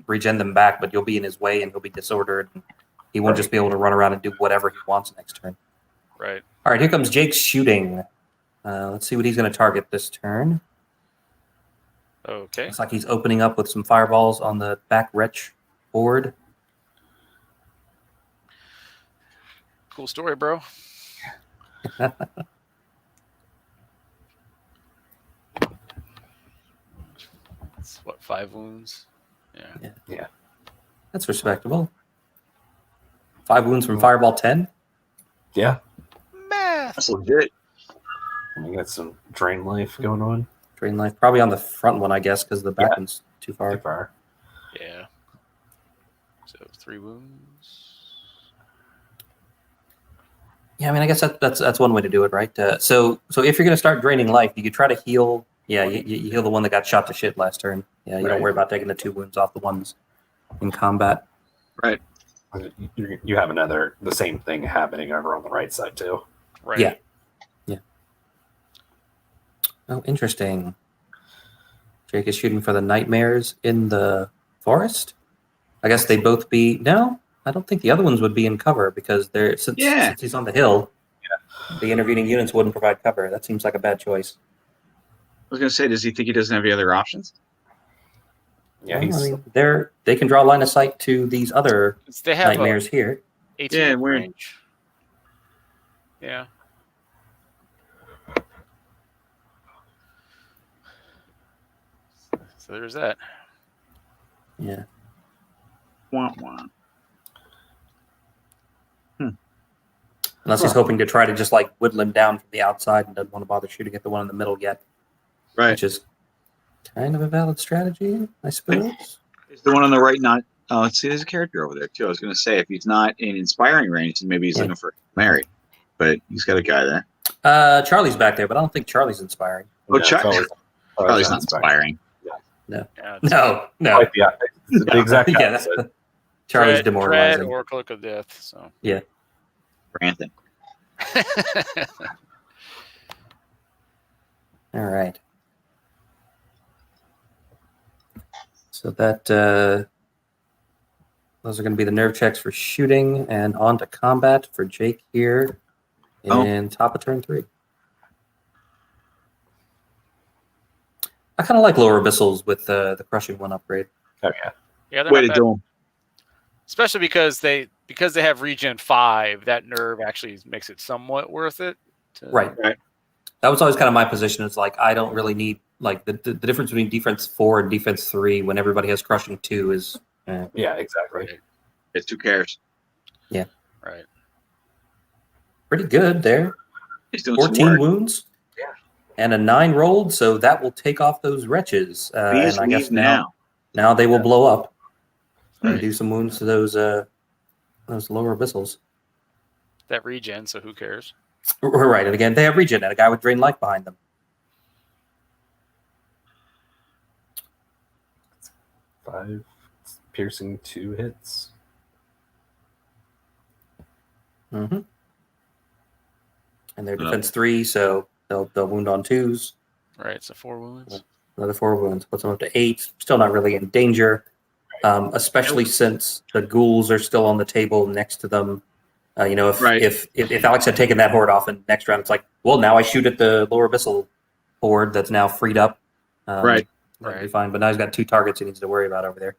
[SPEAKER 1] regen them back, but you'll be in his way and he'll be disordered. And he won't just be able to run around and do whatever he wants next turn.
[SPEAKER 5] Right.
[SPEAKER 1] All right, here comes Jake's shooting. Let's see what he's going to target this turn.
[SPEAKER 5] Okay.
[SPEAKER 1] Looks like he's opening up with some fireballs on the back wretch board.
[SPEAKER 5] Cool story, bro. It's what, 5 wounds?
[SPEAKER 4] Yeah.
[SPEAKER 1] That's respectable. 5 wounds from fireball 10.
[SPEAKER 4] Yeah.
[SPEAKER 5] Math.
[SPEAKER 6] That's legit.
[SPEAKER 4] And you got some drain life going on.
[SPEAKER 1] Drain life. Probably on the front one, I guess, because the back one's too far.
[SPEAKER 4] Too far.
[SPEAKER 5] Yeah. So 3 wounds.
[SPEAKER 1] Yeah, I mean, I guess that's one way to do it, right? So if you're going to start draining life, you could try to heal. Yeah, you heal the one that got shot to shit last turn. Yeah, you don't worry about taking the 2 wounds off the ones in combat.
[SPEAKER 6] Right.
[SPEAKER 4] You have the same thing happening over on the right side too.
[SPEAKER 5] Right.
[SPEAKER 1] Yeah. Oh, interesting. Jake is shooting for the nightmares in the forest. I guess they both be no. I don't think the other ones would be in cover because since he's on the hill, the intervening units wouldn't provide cover. That seems like a bad choice.
[SPEAKER 6] I was going to say, does he think he doesn't have any other options?
[SPEAKER 4] Yeah,
[SPEAKER 1] Well, I mean, they can draw line of sight to these other
[SPEAKER 5] They have
[SPEAKER 1] nightmares here.
[SPEAKER 5] 18
[SPEAKER 6] weird.
[SPEAKER 5] range. Yeah. So there's that.
[SPEAKER 1] Yeah.
[SPEAKER 6] Wah, wah.
[SPEAKER 1] Unless he's hoping to try to just like whittle him down from the outside and doesn't want to bother shooting at the one in the middle yet.
[SPEAKER 6] Right.
[SPEAKER 1] Which is kind of a valid strategy, I suppose.
[SPEAKER 6] Is the one on the right not? Oh, let's see. There's a character over there too. I was going to say if he's not in inspiring range, then maybe he's looking for Mary, but he's got a guy there.
[SPEAKER 1] Charlie's back there, but I don't think Charlie's inspiring.
[SPEAKER 6] Oh,
[SPEAKER 4] Yeah,
[SPEAKER 6] Charlie's not inspiring.
[SPEAKER 1] No.
[SPEAKER 5] Yeah,
[SPEAKER 1] No.
[SPEAKER 4] Yeah, it's the exact opposite.
[SPEAKER 1] Charlie's
[SPEAKER 5] Dread
[SPEAKER 1] demoralizing.
[SPEAKER 5] or Cloak of Death. So.
[SPEAKER 1] Yeah.
[SPEAKER 6] Brandon.
[SPEAKER 1] All right. So that those are going to be the nerve checks for shooting and on to combat for Jake here in top of turn 3. I kind of like lower abyssals with the crushing 1 upgrade.
[SPEAKER 4] Oh yeah.
[SPEAKER 5] Yeah, they're
[SPEAKER 6] Way
[SPEAKER 5] not
[SPEAKER 6] to
[SPEAKER 5] bad.
[SPEAKER 6] do him.
[SPEAKER 5] Especially because they have regen 5, that nerve actually makes it somewhat worth it.
[SPEAKER 1] Right. That was always kind of my position. It's like I don't really need like the difference between defense 4 and defense 3 when everybody has crushing 2 is
[SPEAKER 4] Yeah, exactly.
[SPEAKER 6] It's who cares?
[SPEAKER 5] Right.
[SPEAKER 1] pretty good there.
[SPEAKER 6] He's doing some
[SPEAKER 1] 14
[SPEAKER 6] work.
[SPEAKER 1] wounds. And a 9 rolled, so that will take off those wretches.
[SPEAKER 6] Please
[SPEAKER 1] and I guess
[SPEAKER 6] leave now.
[SPEAKER 1] now they will blow up and do some wounds to those lower abyssals.
[SPEAKER 5] That regen, so who cares?
[SPEAKER 1] Right, and again, they have regen and a guy with drain life behind them.
[SPEAKER 4] 5 piercing 2 hits.
[SPEAKER 1] Mm-hmm. And they're defense 3, so they'll wound on 2s.
[SPEAKER 5] Right, so 4 wounds.
[SPEAKER 1] Another 4 wounds puts them up to 8. Still not really in danger, especially since the ghouls are still on the table next to them. If Alex had taken that horde off in next round, it's like, well, now I shoot at the lower abyssal horde that's now freed up.
[SPEAKER 6] Right.
[SPEAKER 1] That'd be fine. But now he's got 2 targets he needs to worry about over there,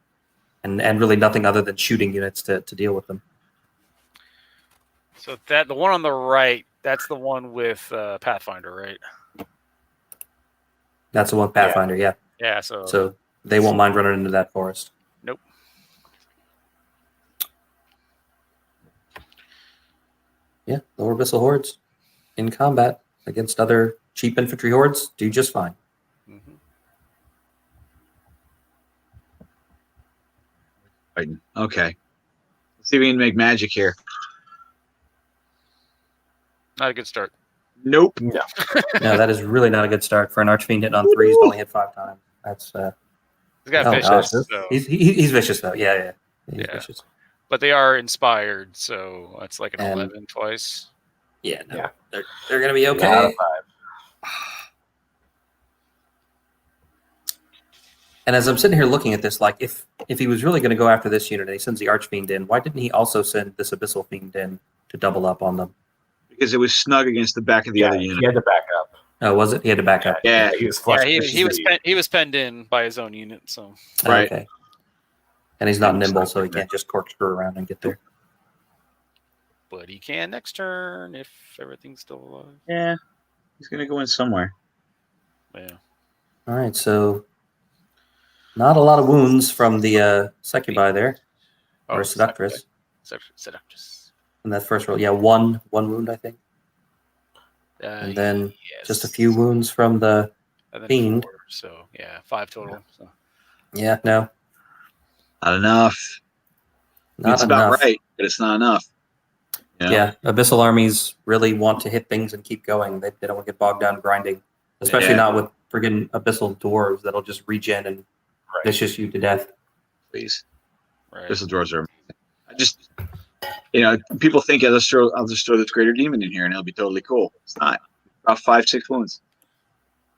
[SPEAKER 1] and really nothing other than shooting units to deal with them.
[SPEAKER 5] So the one on the right, that's the one with Pathfinder, right?
[SPEAKER 1] That's the one Pathfinder, yeah.
[SPEAKER 5] Yeah. So
[SPEAKER 1] So they won't mind running into that forest.
[SPEAKER 5] nope.
[SPEAKER 1] Yeah, lower abyssal hordes in combat against other cheap infantry hordes do just fine.
[SPEAKER 6] Okay. Let's see if we can make magic here.
[SPEAKER 5] Not a good start.
[SPEAKER 6] Nope.
[SPEAKER 4] No.
[SPEAKER 1] No, that is really not a good start for an Archfiend hitting on 3s to only hit 5 times. That's
[SPEAKER 5] He's got
[SPEAKER 1] oh,
[SPEAKER 5] vicious,
[SPEAKER 1] gosh.
[SPEAKER 5] so.
[SPEAKER 1] He's vicious though. Yeah. He's vicious.
[SPEAKER 5] But they are inspired, so that's like an
[SPEAKER 1] And-
[SPEAKER 5] 11 twice.
[SPEAKER 1] Yeah, no,
[SPEAKER 4] Yeah.
[SPEAKER 1] they're gonna be okay.
[SPEAKER 4] Out of 5.
[SPEAKER 1] And as I'm sitting here looking at this, like if he was really going to go after this unit and he sends the Archfiend in, why didn't he also send this Abyssal Fiend in to double up on them?
[SPEAKER 6] Because it was snug against the back of the other unit.
[SPEAKER 4] He had to back up.
[SPEAKER 1] Oh, was it? He had to back up.
[SPEAKER 6] Yeah.
[SPEAKER 4] He was flush.
[SPEAKER 5] He was penned in by his own unit, so
[SPEAKER 6] Right.
[SPEAKER 1] Okay. And he's not nimble, so he can't just corkscrew around and get there.
[SPEAKER 5] but he can next turn if everything's still alive.
[SPEAKER 6] Yeah. He's going to go in somewhere.
[SPEAKER 5] Yeah.
[SPEAKER 1] All right, so not a lot of wounds from the Succubi there, or Seductress.
[SPEAKER 5] Seductress.
[SPEAKER 1] In that first roll. Yeah, one wound, I think. And then just a few wounds from the Fiend.
[SPEAKER 5] 4, so yeah, 5 total. So.
[SPEAKER 1] Yeah, no.
[SPEAKER 6] Not enough.
[SPEAKER 1] Not
[SPEAKER 6] It's
[SPEAKER 1] enough.
[SPEAKER 6] about right, but it's not enough. You know?
[SPEAKER 1] Yeah, Abyssal armies really want to hit things and keep going. They don't want to get bogged down grinding, especially not with friggin' Abyssal Dwarves that'll just regen and vicious you to death.
[SPEAKER 6] Please.
[SPEAKER 5] Right.
[SPEAKER 6] Abyssal dwarves are amazing. I just, people think I'll just throw this greater demon in here and it'll be totally cool. It's not. About 5-6 wounds,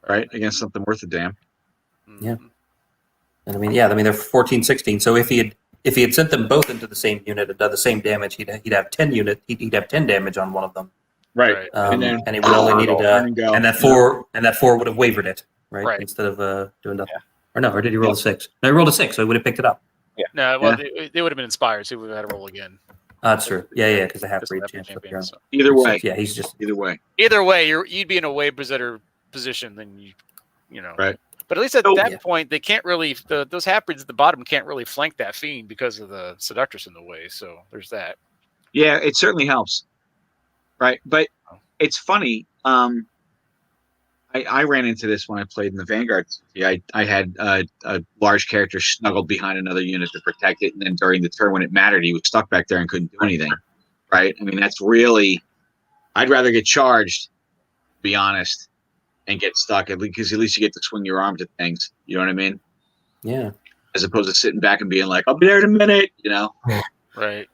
[SPEAKER 6] right, against something worth a damn.
[SPEAKER 1] Yeah. And I mean, they're 14, 16. So if he had sent them both into the same unit and done the same damage, he'd have 10 unit. He'd have 10 damage on one of them.
[SPEAKER 6] Right.
[SPEAKER 1] And he would only needed and that 4 would have wavered it, right? Instead of doing nothing.
[SPEAKER 4] Yeah.
[SPEAKER 1] Or did he roll a 6? No, he rolled a 6, so he would have picked it up.
[SPEAKER 4] Yeah.
[SPEAKER 5] No, well, they would have been inspired, so we would have had to roll again.
[SPEAKER 1] That's true. Yeah, because they have
[SPEAKER 5] Just
[SPEAKER 1] breed
[SPEAKER 5] have
[SPEAKER 1] chance.
[SPEAKER 5] champion, so.
[SPEAKER 6] Either way.
[SPEAKER 1] Yeah, he's just
[SPEAKER 6] Either way.
[SPEAKER 5] Either way, you'd be in a way better position than you know.
[SPEAKER 6] Right.
[SPEAKER 5] But at least at that point, they can't really those half-breeds at the bottom can't really flank that fiend because of the Seductress in the way. So there's that.
[SPEAKER 6] Yeah, it certainly helps. Right. But it's funny. I ran into this when I played in the Vanguard. Yeah, I had a large character snuggled behind another unit to protect it, and then during the turn when it mattered, he was stuck back there and couldn't do anything. Right? I mean, that's really. I'd rather get charged, to be honest, and get stuck because at least you get to swing your arms at things. You know what I mean?
[SPEAKER 1] Yeah.
[SPEAKER 6] As opposed to sitting back and being like, "I'll be there in a minute,"
[SPEAKER 5] Right.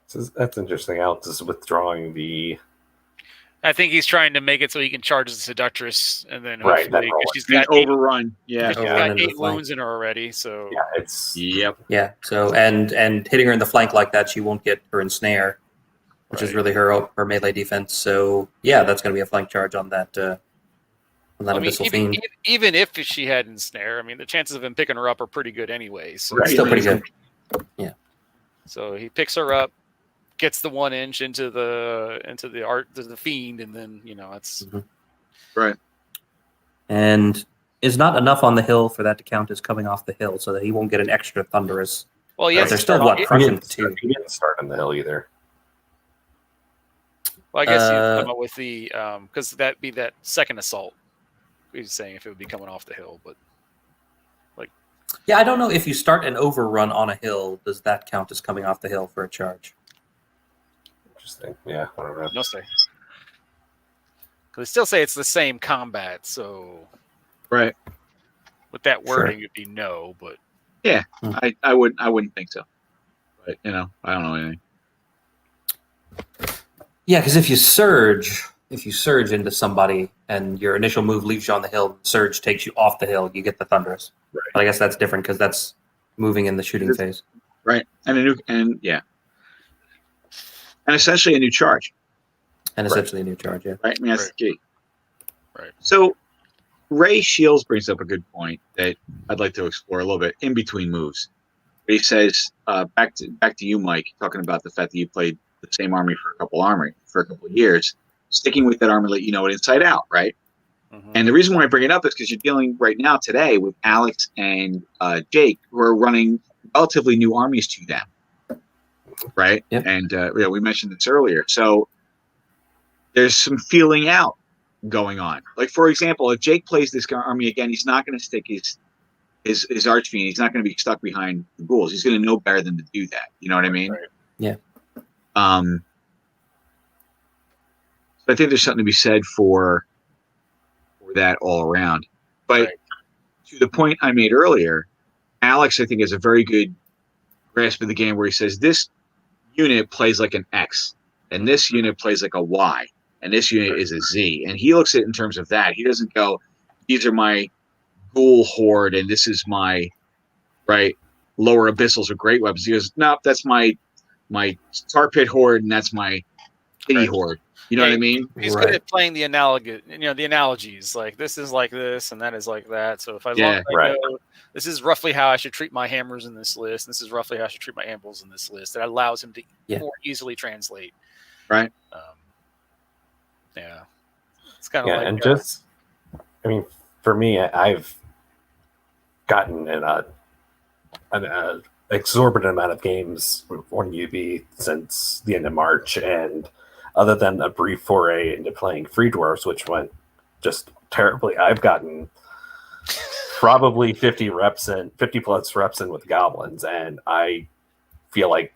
[SPEAKER 4] So that's interesting. Alex is withdrawing the.
[SPEAKER 5] I think he's trying to make it so he can charge the Seductress, and then
[SPEAKER 4] Right,
[SPEAKER 5] hopefully,
[SPEAKER 4] that
[SPEAKER 5] she's
[SPEAKER 6] And
[SPEAKER 5] got 8,
[SPEAKER 6] overrun. Yeah.
[SPEAKER 5] she's got 8 wounds in her already. So
[SPEAKER 4] Yeah, it's.
[SPEAKER 6] Yep.
[SPEAKER 1] Yeah. So and hitting her in the flank like that, she won't get her ensnare, which is really her melee defense. So yeah, that's going to be a flank charge on that. Abyssal Fiend.
[SPEAKER 5] Even if she had ensnare, I mean, the chances of him picking her up are pretty good anyway. So
[SPEAKER 1] It's still pretty good. Yeah.
[SPEAKER 5] So he picks her up, gets the 1 inch into the fiend, and then it's
[SPEAKER 6] Right.
[SPEAKER 1] And is not enough on the hill for that to count as coming off the hill, so that he won't get an extra thunderous.
[SPEAKER 5] well,
[SPEAKER 1] But
[SPEAKER 5] yes.
[SPEAKER 1] they're still crushing too.
[SPEAKER 4] He didn't start on the hill either.
[SPEAKER 5] Well, I guess you come up with the because that'd be that second assault. He's saying if it would be coming off the hill, but
[SPEAKER 1] Yeah, I don't know if you start an overrun on a hill, does that count as coming off the hill for a charge?
[SPEAKER 4] Interesting. Yeah, I don't know.
[SPEAKER 5] no say. Because they still say it's the same combat, so
[SPEAKER 6] Right.
[SPEAKER 5] with that wording, it'd be no. But
[SPEAKER 6] I wouldn't think so. But I don't know anything.
[SPEAKER 1] Yeah, because if you surge into somebody and your initial move leaves you on the hill, surge takes you off the hill, you get the thunderous.
[SPEAKER 4] Right.
[SPEAKER 1] But I guess that's different because that's moving in the shooting phase.
[SPEAKER 6] Right. And essentially a new charge.
[SPEAKER 1] And essentially a new charge, yeah.
[SPEAKER 6] Right. I mean, that's the key.
[SPEAKER 5] Right.
[SPEAKER 6] So Ray Shields brings up a good point that I'd like to explore a little bit in between moves. He says, back to you, Mike, talking about the fact that you played the same army for a couple of years. Sticking with that army let you know it inside out, right? Mm-hmm. And the reason why I bring it up is because you're dealing right now today with Alex and Jake, who are running relatively new armies to them, right? Yep. And we mentioned this earlier. So there's some feeling out going on. Like, for example, if Jake plays this army again, he's not going to stick his archfiend. He's not going to be stuck behind the ghouls. He's going to know better than to do that. You know what I mean?
[SPEAKER 1] Right. Yeah.
[SPEAKER 6] So I think there's something to be said for that all around. But to the point I made earlier, Alex, I think, has a very good grasp of the game where he says this unit plays like an X, and this unit plays like a Y, and this unit is a Z. And he looks at it in terms of that. He doesn't go, these are my ghoul horde, and this is my lower abyssals with great weapons. He goes, nope, that's my tar pit horde, and that's my kitty horde. You know what I mean?
[SPEAKER 5] He's good at playing the analogies. Like, this is like this, and that is like that. So if I know this is roughly how I should treat my hammers in this list, and this is roughly how I should treat my anvils in this list, that allows him to more easily translate.
[SPEAKER 6] Right.
[SPEAKER 5] It's kind of like
[SPEAKER 7] and just, I mean, for me, I've gotten an exorbitant amount of games on UB since the end of March, and other than a brief foray into playing Free Dwarfs, which went just terribly, I've gotten probably 50 plus reps in with goblins, and I feel like,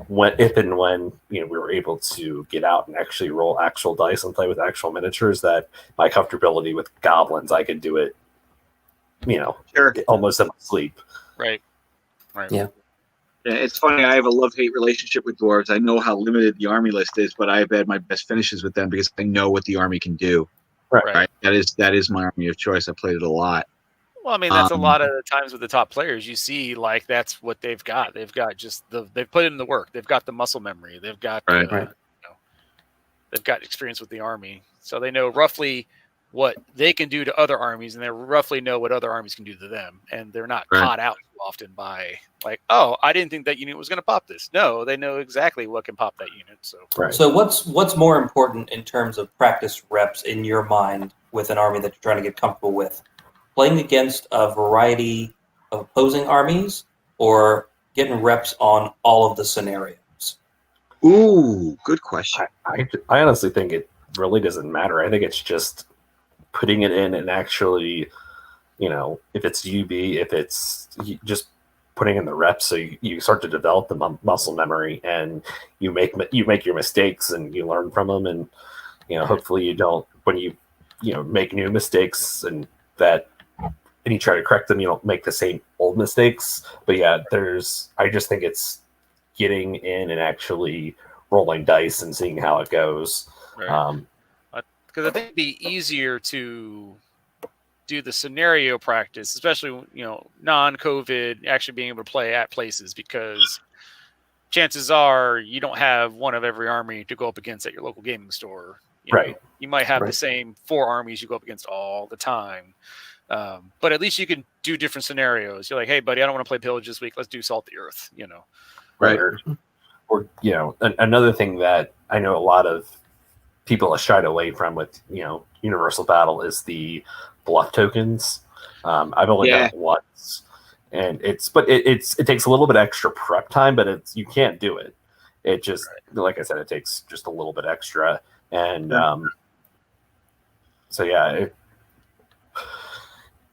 [SPEAKER 7] when we were able to get out and actually roll actual dice and play with actual miniatures, that my comfortability with goblins, I could do it, almost in my sleep.
[SPEAKER 5] Right.
[SPEAKER 6] Yeah, it's funny. I have a love-hate relationship with dwarves. I know how limited the army list is, but I've had my best finishes with them because I know what the army can do. Right. That is my army of choice. I played it a lot.
[SPEAKER 5] Well, I mean, that's a lot of the times with the top players. You see, like, that's what they've got. They've got they've put in the work. They've got the muscle memory. They've got they've got experience with the army, so they know roughly what they can do to other armies, and they roughly know what other armies can do to them, and they're not caught out often by like, oh, I didn't think that unit was going to pop this. No, they know exactly what can pop that unit.
[SPEAKER 1] So what's more important in terms of practice reps in your mind with an army that you're trying to get comfortable with? Playing against a variety of opposing armies, or getting reps on all of the scenarios?
[SPEAKER 6] Ooh, good question.
[SPEAKER 7] I honestly think it really doesn't matter. I think it's just putting it in and actually, if it's UB, if it's just putting in the reps, so you start to develop the muscle memory, and you make your mistakes and you learn from them, and hopefully you don't, when you make new mistakes and you try to correct them, you don't make the same old mistakes. But I just think it's getting in and actually rolling dice and seeing how it goes.
[SPEAKER 5] Right. Because I think it'd be easier to do the scenario practice, especially, non-COVID, actually being able to play at places, because chances are you don't have one of every army to go up against at your local gaming store. You might have the same 4 armies you go up against all the time. But at least you can do different scenarios. You're like, hey, buddy, I don't want to play Pillage this week. Let's do Salt the Earth,
[SPEAKER 7] Right. Or another thing that I know a lot of people have shied away from with, Universal Battle is the bluff tokens. I've only done it once, and it takes a little bit extra prep time, but you can't do it. It just, like I said, it takes just a little bit extra. And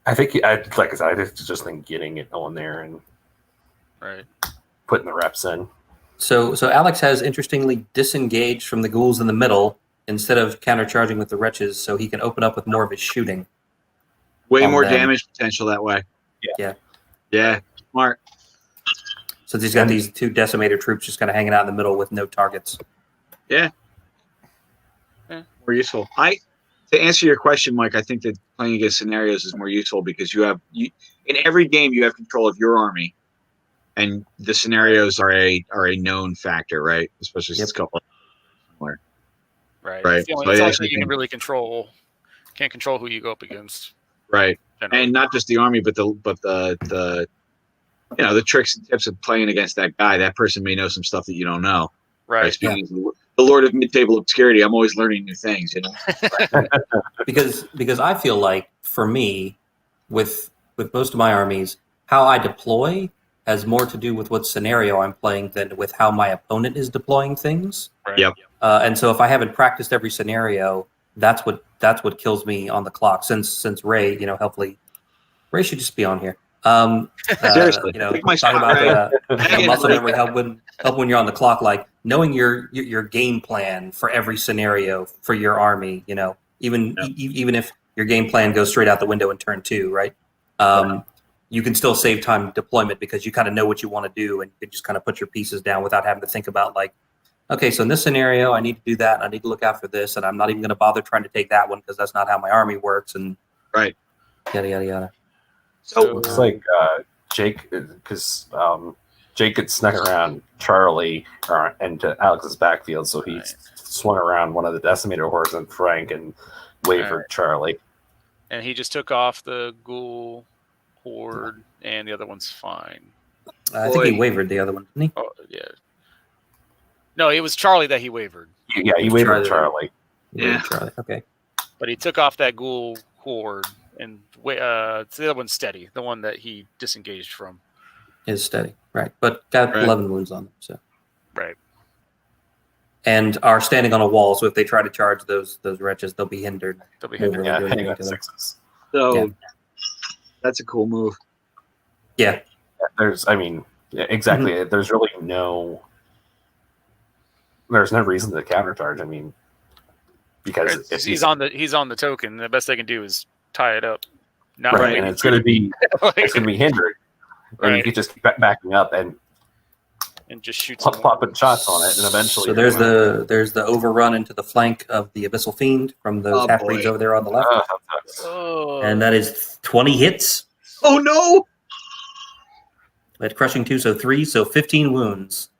[SPEAKER 7] I think, like I said, I just think getting it on there and putting the reps in.
[SPEAKER 1] So Alex has interestingly disengaged from the ghouls in the middle instead of countercharging with the wretches, so he can open up with more of his shooting.
[SPEAKER 6] Way more damage potential that way. Yeah. Smart.
[SPEAKER 1] So he's got these 2 decimator troops just kind of hanging out in the middle with no targets.
[SPEAKER 6] Yeah. More useful. To answer your question, Mike, I think that playing against scenarios is more useful because in every game you have control of your army, and the scenarios are a known factor, right? Especially since a couple.
[SPEAKER 5] Right. It's the only thing you can really control can't control who you go up against.
[SPEAKER 6] Right.
[SPEAKER 5] Generally.
[SPEAKER 6] And not just the army, but the the tricks and tips of playing against that guy. That person may know some stuff that you don't know.
[SPEAKER 5] right.
[SPEAKER 6] Speaking of the Lord of Mid-Table Obscurity, I'm always learning new things.
[SPEAKER 1] Because I feel like for me, with most of my armies, how I deploy has more to do with what scenario I'm playing than with how my opponent is deploying things.
[SPEAKER 5] Right.
[SPEAKER 6] Yep.
[SPEAKER 1] And so if I haven't practiced every scenario, that's what kills me on the clock. Since Ray, helpfully, Ray should just be on here.
[SPEAKER 6] Seriously, take my
[SPEAKER 1] talk
[SPEAKER 6] spot,
[SPEAKER 1] about
[SPEAKER 6] Ray.
[SPEAKER 1] muscle memory help when you're on the clock, like knowing your game plan for every scenario for your army. Even if your game plan goes straight out the window in turn 2, right? You can still save time deployment because you kind of know what you want to do, and you can just kind of put your pieces down without having to think about like, okay, so in this scenario, I need to do that, and I need to look out for this, and I'm not even going to bother trying to take that one because that's not how my army works, and
[SPEAKER 6] Right.
[SPEAKER 1] yada yada yada.
[SPEAKER 6] So
[SPEAKER 7] Looks like Jake, because Jake had snuck around Charlie into Alex's backfield, so he swung around one of the decimator hordes and Frank and wavered Charlie.
[SPEAKER 5] And he just took off the ghoul horde, and the other one's fine.
[SPEAKER 1] I think he wavered the other one, didn't he?
[SPEAKER 5] Oh yeah. No, it was Charlie that he wavered.
[SPEAKER 7] Yeah, he wavered Charlie.
[SPEAKER 6] Yeah.
[SPEAKER 1] Charlie. Okay.
[SPEAKER 5] But he took off that ghoul horde, and the other one's steady, the one that he disengaged from.
[SPEAKER 1] Is steady, right? But got 11 wounds on them, so.
[SPEAKER 5] Right.
[SPEAKER 1] And are standing on a wall, so if they try to charge those wretches, they'll be hindered.
[SPEAKER 5] They'll be hindered.
[SPEAKER 1] Really
[SPEAKER 7] Yeah,
[SPEAKER 1] doing
[SPEAKER 7] he got
[SPEAKER 1] anything to them.
[SPEAKER 7] 6s.
[SPEAKER 6] So that's a cool move.
[SPEAKER 1] Yeah.
[SPEAKER 7] Exactly. There's really there's no reason to countercharge. Because if
[SPEAKER 5] he's on the token, the best they can do is tie it up. Not
[SPEAKER 7] right, and it's going to be hindered, and you
[SPEAKER 5] Right.
[SPEAKER 7] can just keep backing up and
[SPEAKER 5] just shoot
[SPEAKER 7] popping shots on it, and eventually.
[SPEAKER 1] So there's the overrun into the flank of the Abyssal Fiend from those half breeds over there on the left, and that is 20 hits.
[SPEAKER 6] Oh no!
[SPEAKER 1] At crushing 2, so 3, so 15 wounds.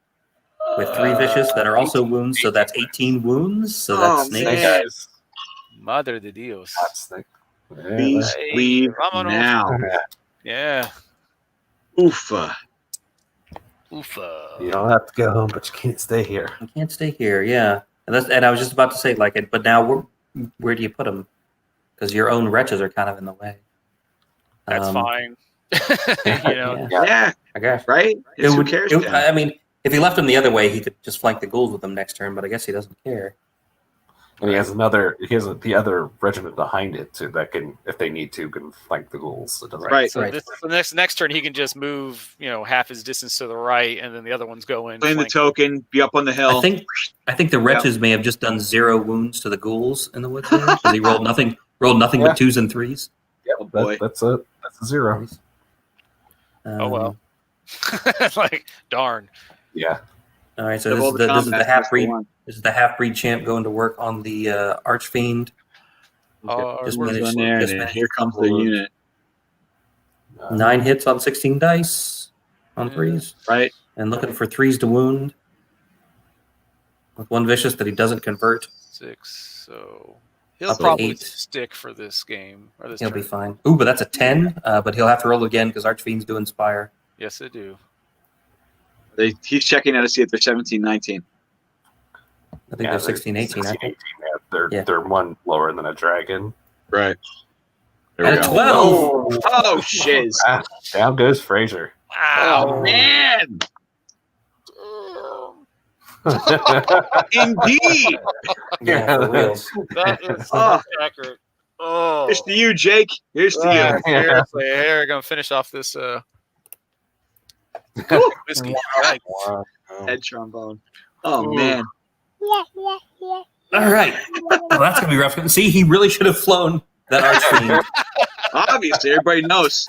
[SPEAKER 1] With 3 vicious that are also wounds, so that's 18 wounds. So that's snake.
[SPEAKER 5] man. Mother de Dios.
[SPEAKER 6] Please leave now.
[SPEAKER 5] Yeah.
[SPEAKER 6] Oofa.
[SPEAKER 5] Oofa.
[SPEAKER 7] You don't have to go home, but you can't stay here.
[SPEAKER 1] You can't stay here, yeah. And I was just about to say but now where do you put them? Because your own wretches are kind of in the way.
[SPEAKER 5] That's fine.
[SPEAKER 6] Yeah.
[SPEAKER 1] I guess.
[SPEAKER 6] Right? Who cares?
[SPEAKER 1] I mean, if he left him the other way, he could just flank the ghouls with them next turn, but I guess he doesn't care.
[SPEAKER 7] And he has the other regiment behind it too that can, if they need to, can flank the ghouls. It doesn't
[SPEAKER 6] Right.
[SPEAKER 5] So the next turn he can just move, half his distance to the right, and then the other ones go in.
[SPEAKER 6] Claim the token, be up on the hill.
[SPEAKER 1] I think the wretches may have just done 0 wounds to the ghouls in the woods. Because he rolled nothing but 2s and 3s.
[SPEAKER 7] Yeah,
[SPEAKER 6] boy.
[SPEAKER 7] That's a 0.
[SPEAKER 5] Oh well. Darn.
[SPEAKER 7] Yeah.
[SPEAKER 1] All right, so this is the half-breed. This is the half-breed champ going to work on the Archfiend.
[SPEAKER 6] Here comes the unit.
[SPEAKER 1] 9 hits on 16 dice on 3s.
[SPEAKER 6] Right.
[SPEAKER 1] And looking for 3s to wound. With 1 vicious that he doesn't convert.
[SPEAKER 5] 6, so he'll
[SPEAKER 1] Up to
[SPEAKER 5] probably
[SPEAKER 1] 8.
[SPEAKER 5] stick for this game. Or this
[SPEAKER 1] He'll
[SPEAKER 5] turn.
[SPEAKER 1] be fine. Ooh, but that's a 10. But he'll have to roll again because Archfiends do Inspire.
[SPEAKER 5] Yes, they do.
[SPEAKER 6] He's checking out to see if they're 17, 19.
[SPEAKER 1] I think they're 16, 18.
[SPEAKER 7] 16, 18. They're one lower than a dragon.
[SPEAKER 6] Right.
[SPEAKER 1] And a 12.
[SPEAKER 6] Oh, shiz.
[SPEAKER 7] Down goes Fraser.
[SPEAKER 6] Oh, man. Indeed.
[SPEAKER 1] Yeah, for real.
[SPEAKER 5] That is accurate. Oh,
[SPEAKER 6] Here's to you, Jake. Here's to you.
[SPEAKER 5] seriously, here we're gonna finish off this whiskey.
[SPEAKER 7] Wow.
[SPEAKER 6] Head trombone. Oh, man.
[SPEAKER 1] All right. Well, that's going to be rough. See, he really should have flown that Archfiend.
[SPEAKER 6] Obviously, everybody knows.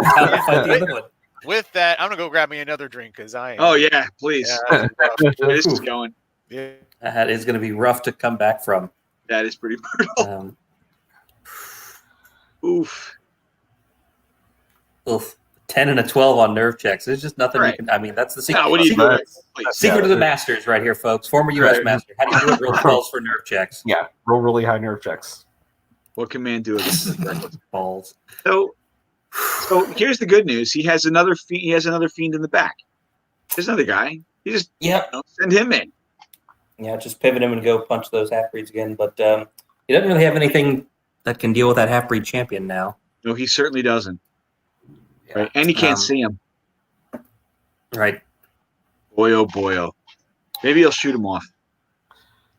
[SPEAKER 1] How to fight the other one.
[SPEAKER 5] With that, I'm gonna go grab me another drink because I am.
[SPEAKER 6] Oh, yeah, please.
[SPEAKER 5] Yeah,
[SPEAKER 6] Where this is going.
[SPEAKER 5] yeah.
[SPEAKER 1] That is going to be rough to come back from.
[SPEAKER 6] That is pretty brutal. Oof.
[SPEAKER 1] 10 and a 12 on nerve checks. There's just nothing
[SPEAKER 6] Right.
[SPEAKER 1] you can. I mean, that's the secret.
[SPEAKER 6] Now, what do you do?
[SPEAKER 1] Secret of the masters, right here, folks. Former U.S. master. How do you do it? Roll 12s for nerve checks.
[SPEAKER 7] Yeah, roll really high nerve checks.
[SPEAKER 6] What can man do against his reckless?
[SPEAKER 1] Balls.
[SPEAKER 6] So here's the good news. He has another fiend in the back. There's another guy. You just
[SPEAKER 1] Yep.
[SPEAKER 6] send him in.
[SPEAKER 1] Yeah, just pivot him and go punch those half-breeds again. But he doesn't really have anything that can deal with that half-breed champion now.
[SPEAKER 6] No, he certainly doesn't.
[SPEAKER 7] Yeah.
[SPEAKER 6] Right? And he can't see him.
[SPEAKER 1] Right.
[SPEAKER 6] Boy, oh boy, oh. Maybe he'll shoot him off.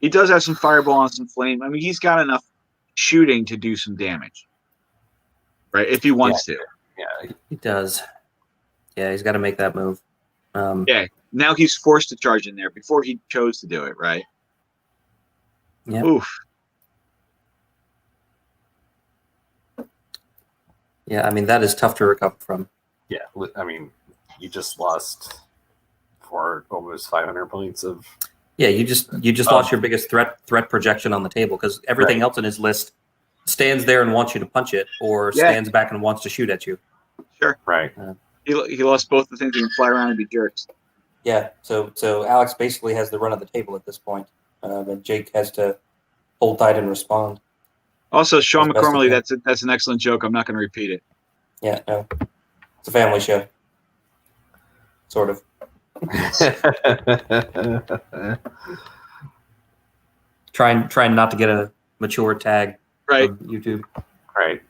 [SPEAKER 6] He does have some fireball and some flame. I mean, he's got enough shooting to do some damage. Right? If he wants to.
[SPEAKER 7] Yeah.
[SPEAKER 1] He does. Yeah, he's got to make that move.
[SPEAKER 6] Yeah. Now he's forced to charge in there. Before he chose to do it, right?
[SPEAKER 1] Yep.
[SPEAKER 6] Oof.
[SPEAKER 1] Yeah, I mean, that is tough to recover from.
[SPEAKER 7] Yeah. I mean, you just lost for almost 500 points of.
[SPEAKER 1] Yeah, you just lost your biggest threat projection on the table because everything
[SPEAKER 7] Right.
[SPEAKER 1] else in his list stands there and wants you to punch it, or stands back and wants to shoot at you.
[SPEAKER 6] Sure.
[SPEAKER 7] Right.
[SPEAKER 6] He lost both the things. He can fly around and be jerks.
[SPEAKER 1] Yeah, so Alex basically has the run of the table at this point, and Jake has to hold tight and respond.
[SPEAKER 6] Also, Sean
[SPEAKER 1] As best he
[SPEAKER 6] McCormick,
[SPEAKER 1] can.
[SPEAKER 6] that's an excellent joke. I'm not going to repeat it.
[SPEAKER 1] Yeah, no, it's a family show, sort of. Trying not to get a mature tag
[SPEAKER 6] Right.
[SPEAKER 1] on YouTube.
[SPEAKER 7] Right.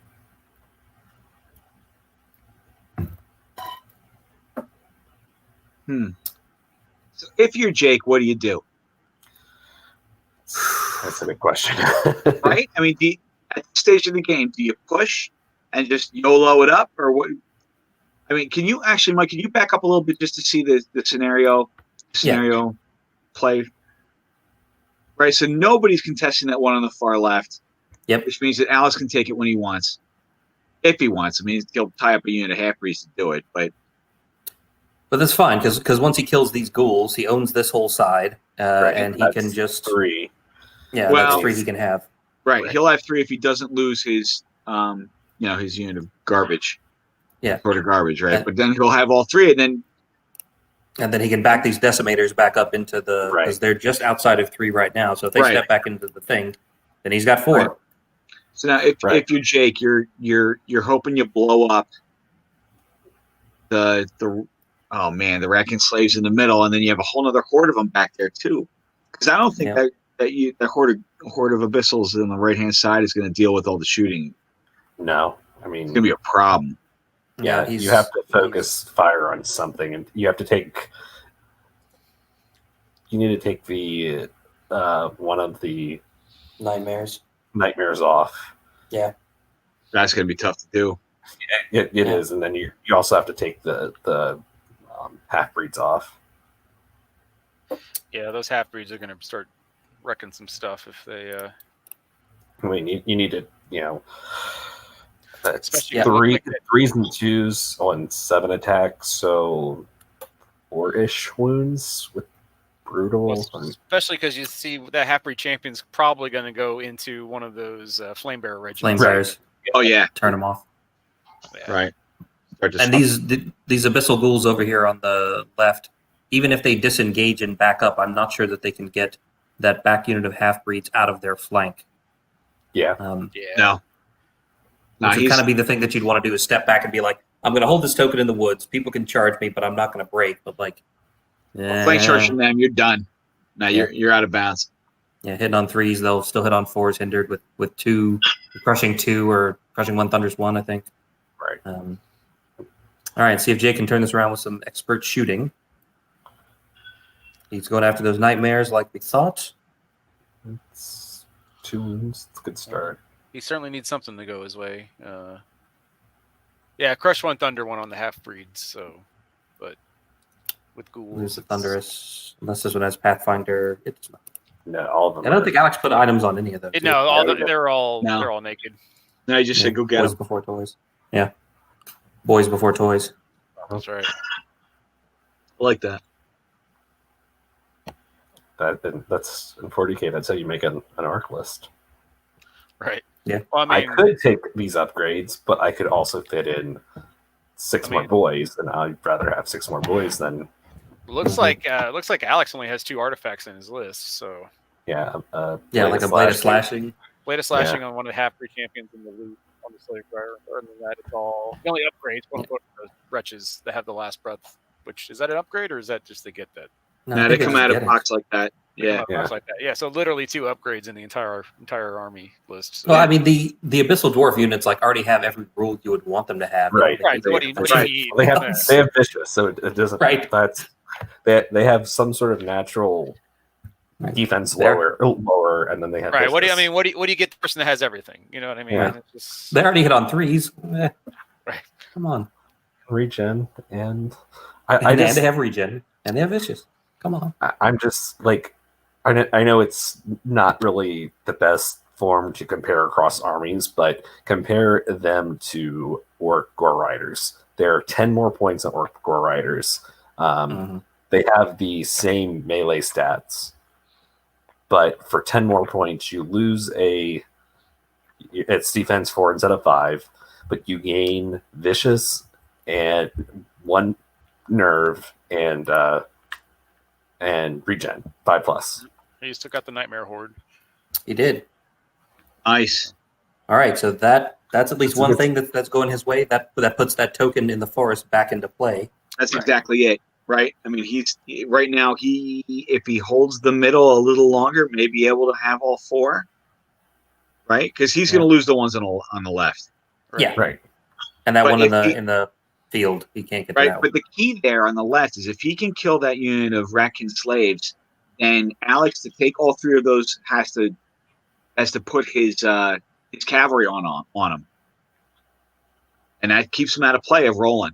[SPEAKER 6] So if you're Jake, what do you do?
[SPEAKER 7] That's a good question.
[SPEAKER 6] Right? I mean, at this stage of the game, do you push and just YOLO it up, or what? I mean, can you actually, Mike? Can you back up a little bit just to see the scenario play? Right. So nobody's contesting that one on the far left.
[SPEAKER 1] Yep.
[SPEAKER 6] Which means that Alice can take it when he wants, if he wants. I mean, he'll tie up a unit of half-breeds to do it, but
[SPEAKER 1] that's fine because once he kills these ghouls, he owns this whole side, and he
[SPEAKER 7] That's
[SPEAKER 1] can just
[SPEAKER 7] 3.
[SPEAKER 1] yeah,
[SPEAKER 6] Well-
[SPEAKER 1] that's 3 he can have.
[SPEAKER 6] right, he'll have 3 if he doesn't lose his his unit of garbage.
[SPEAKER 1] Yeah.
[SPEAKER 6] Sort of garbage, right?
[SPEAKER 1] And-
[SPEAKER 6] But then he'll have all 3, and then
[SPEAKER 1] he can back these decimators back up into the because they're just outside of 3 right now. So if they
[SPEAKER 6] Right.
[SPEAKER 1] step back into the thing, then he's got 4.
[SPEAKER 6] Right. So now, if you're Jake, you're hoping you blow up the the Racking slaves in the middle, and then you have a whole other horde of them back there too. Because I don't think that horde of abyssals on the right hand side is going to deal with all the shooting.
[SPEAKER 7] No. I
[SPEAKER 6] It's
[SPEAKER 7] mean,
[SPEAKER 6] going to be a problem.
[SPEAKER 7] yeah, you have to focus fire on something, and you have to take. You need to take the one of the
[SPEAKER 1] Nightmares.
[SPEAKER 7] nightmares off.
[SPEAKER 1] Yeah.
[SPEAKER 6] That's going to be tough to do.
[SPEAKER 7] It is, and then you also have to take the half breeds off.
[SPEAKER 5] Yeah, those half breeds are going to start wrecking some stuff if they.
[SPEAKER 7] I mean, you need to, that's
[SPEAKER 5] Especially if you look like
[SPEAKER 7] 3s and 2s on 7 attacks, so 4-ish wounds with brutal.
[SPEAKER 5] Well, especially because you see that half breed champion's probably going to go into one of those flame bearer
[SPEAKER 1] Flame
[SPEAKER 5] regiments.
[SPEAKER 1] bearers.
[SPEAKER 6] Oh yeah,
[SPEAKER 1] Turn them off.
[SPEAKER 5] Yeah.
[SPEAKER 6] right.
[SPEAKER 1] And these abyssal ghouls over here on the left, even if they disengage and back up, I'm not sure that they can get that back unit of half breeds out of their flank.
[SPEAKER 7] Yeah.
[SPEAKER 6] No.
[SPEAKER 1] Which would kind of be the thing that you'd want to do is step back and be like, I'm going to hold this token in the woods. People can charge me, but I'm not going to break. But
[SPEAKER 6] flank charge from them, you're done. Now you're out of bounds.
[SPEAKER 1] Yeah, hitting on 3s, they'll still hit on 4s, hindered with 2, crushing 2 or crushing 1 thunders 1, I think.
[SPEAKER 7] Right.
[SPEAKER 1] All right, see if Jake can turn this around with some expert shooting. He's going after those nightmares like we thought.
[SPEAKER 7] It's 2 wounds. It's a good start.
[SPEAKER 5] He certainly needs something to go his way. Crush 1, Thunder 1 on the half breeds. So, but with ghouls,
[SPEAKER 1] There's the Thunderous. Unless this one has Pathfinder. It's not.
[SPEAKER 7] No, all of them.
[SPEAKER 1] I don't think Alex put items on any of those.
[SPEAKER 5] they're all naked.
[SPEAKER 6] No, you just said go get
[SPEAKER 1] Boys
[SPEAKER 6] them.
[SPEAKER 1] before toys. Yeah. Boys before toys.
[SPEAKER 5] That's right.
[SPEAKER 6] I like that.
[SPEAKER 7] That's in 40K. That's how you make an arc list.
[SPEAKER 5] Right.
[SPEAKER 1] Yeah.
[SPEAKER 5] Well,
[SPEAKER 7] I could take these upgrades, but I could also fit in 6 more boys, and I'd rather have 6 more boys than.
[SPEAKER 5] Looks like Alex only has 2 artifacts in his list. So
[SPEAKER 7] Yeah.
[SPEAKER 1] Yeah, like a blade of slashing.
[SPEAKER 5] Blade of Slashing on one of the half-breed champions in the loot on the Slave Driver. Other than that, it's all the only upgrades. Quote unquote, the wretches that have the last breath. Which is that an upgrade or is that just they get that?
[SPEAKER 1] No,
[SPEAKER 6] Now
[SPEAKER 1] I
[SPEAKER 6] they
[SPEAKER 1] think
[SPEAKER 6] come
[SPEAKER 1] just
[SPEAKER 6] out
[SPEAKER 1] get
[SPEAKER 6] of
[SPEAKER 1] it.
[SPEAKER 6] box like that.
[SPEAKER 5] They come
[SPEAKER 6] Yeah.
[SPEAKER 5] out of box like that. Yeah. So literally 2 upgrades in the entire army list. So,
[SPEAKER 1] Well, I mean, the Abyssal Dwarf units like already have every rule you would want them to have.
[SPEAKER 7] Right.
[SPEAKER 5] right. So what do you need?
[SPEAKER 7] Well, they have
[SPEAKER 5] Yeah.
[SPEAKER 7] they have vicious, so it doesn't.
[SPEAKER 1] Right.
[SPEAKER 7] That's they have some sort of natural
[SPEAKER 1] Right.
[SPEAKER 7] defense
[SPEAKER 1] They're-
[SPEAKER 7] lower, and then they have
[SPEAKER 5] Right.
[SPEAKER 7] vicious.
[SPEAKER 5] What do you, I mean? What do you get the person that has everything? You know what I mean?
[SPEAKER 7] Yeah.
[SPEAKER 5] It's just,
[SPEAKER 1] They already hit on 3s.
[SPEAKER 5] Right.
[SPEAKER 1] Come on.
[SPEAKER 7] Regen, and
[SPEAKER 1] And they have regen, and they have vicious. Come on.
[SPEAKER 7] I'm just like, I know it's not really the best form to compare across armies, but compare them to Orc Gore Riders. There are 10 more points on Orc Gore Riders. They have the same melee stats, but for 10 more points, you lose it's defense 4 instead of 5, but you gain vicious and 1 nerve and regen 5+.
[SPEAKER 5] he still got the Nightmare Horde.
[SPEAKER 1] He did.
[SPEAKER 6] Nice.
[SPEAKER 1] All right, so that's at least
[SPEAKER 7] That's a
[SPEAKER 1] one
[SPEAKER 7] good-
[SPEAKER 1] thing that's going his way. That puts that token in the forest back into play.
[SPEAKER 6] That's
[SPEAKER 5] Right.
[SPEAKER 6] exactly it. Right. I mean, right now. If he holds the middle a little longer, may be able to have all 4. Right, because he's going to lose the ones on the left.
[SPEAKER 1] Yeah.
[SPEAKER 7] Right.
[SPEAKER 1] And that
[SPEAKER 6] But
[SPEAKER 1] one
[SPEAKER 6] if he-
[SPEAKER 1] in the field, he can't get to
[SPEAKER 6] Right,
[SPEAKER 1] that
[SPEAKER 6] but the key there on the left is if he can kill that unit of Rackin slaves, then Alex to take all 3 of those has to put his cavalry on him, and that keeps him out of play of rolling.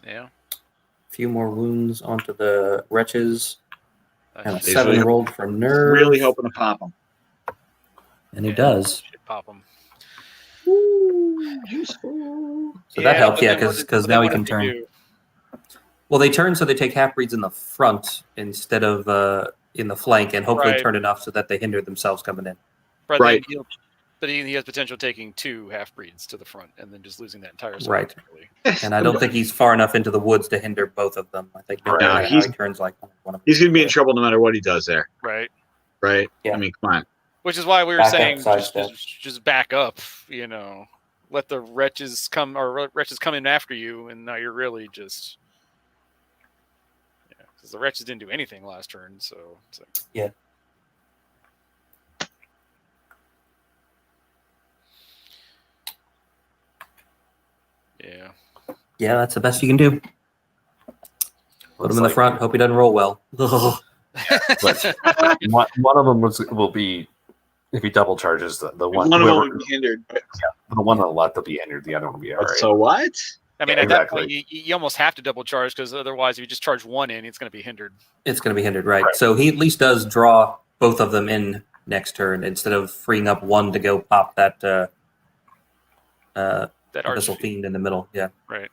[SPEAKER 5] Yeah.
[SPEAKER 1] A few more wounds onto the wretches. And a
[SPEAKER 5] That
[SPEAKER 1] 7
[SPEAKER 6] really-
[SPEAKER 1] rolled for nerve.
[SPEAKER 6] Really hoping to pop him.
[SPEAKER 1] And he does.
[SPEAKER 5] should pop him.
[SPEAKER 6] Useful.
[SPEAKER 1] So that helps,
[SPEAKER 5] but
[SPEAKER 1] yeah,
[SPEAKER 5] then what
[SPEAKER 1] because
[SPEAKER 5] does-
[SPEAKER 1] now he
[SPEAKER 5] what
[SPEAKER 1] can
[SPEAKER 5] does
[SPEAKER 1] turn.
[SPEAKER 5] do?
[SPEAKER 1] Well, they turn so they take half breeds in the front instead of in the flank, and hopefully
[SPEAKER 5] Right.
[SPEAKER 1] turn enough so that they hinder themselves coming in.
[SPEAKER 5] But
[SPEAKER 6] Right.
[SPEAKER 5] then but he has potential taking 2 half breeds to the front and then just losing that entire side.
[SPEAKER 1] Right. And I don't think he's far enough into the woods to hinder both of them. I think no
[SPEAKER 7] Right.
[SPEAKER 1] matter
[SPEAKER 6] No,
[SPEAKER 1] how
[SPEAKER 6] he's-
[SPEAKER 1] he turns like one of them.
[SPEAKER 6] He's going to be in trouble no matter what he does there.
[SPEAKER 5] Right.
[SPEAKER 6] Right.
[SPEAKER 1] Yeah.
[SPEAKER 6] I mean, come on.
[SPEAKER 5] Which is why we were
[SPEAKER 1] Back up,
[SPEAKER 5] saying
[SPEAKER 1] sidestep.
[SPEAKER 5] just back up, let the wretches come in after you, and now you're really just because the wretches didn't do anything last turn, so it's like,
[SPEAKER 1] Yeah.
[SPEAKER 5] Yeah.
[SPEAKER 1] Yeah, that's the best you can do. Put him in the
[SPEAKER 7] like-
[SPEAKER 1] front. Hope he doesn't roll well.
[SPEAKER 7] But one of them will be if he double charges the one.
[SPEAKER 6] One of them
[SPEAKER 7] whoever-
[SPEAKER 6] will be hindered.
[SPEAKER 7] the one on the left will be entered. The other one will be all right.
[SPEAKER 6] So what?
[SPEAKER 5] I mean,
[SPEAKER 7] Yeah,
[SPEAKER 5] at that
[SPEAKER 7] exactly.
[SPEAKER 5] point, you almost have to double charge because otherwise, if you just charge 1 in, it's going to be hindered.
[SPEAKER 1] It's going to be hindered, right?
[SPEAKER 7] Right.
[SPEAKER 1] So he at least does draw both of them in next turn instead of freeing up one to go pop that
[SPEAKER 5] That
[SPEAKER 1] Abyssal
[SPEAKER 5] arch
[SPEAKER 1] Fiend in the middle. Yeah.
[SPEAKER 5] right?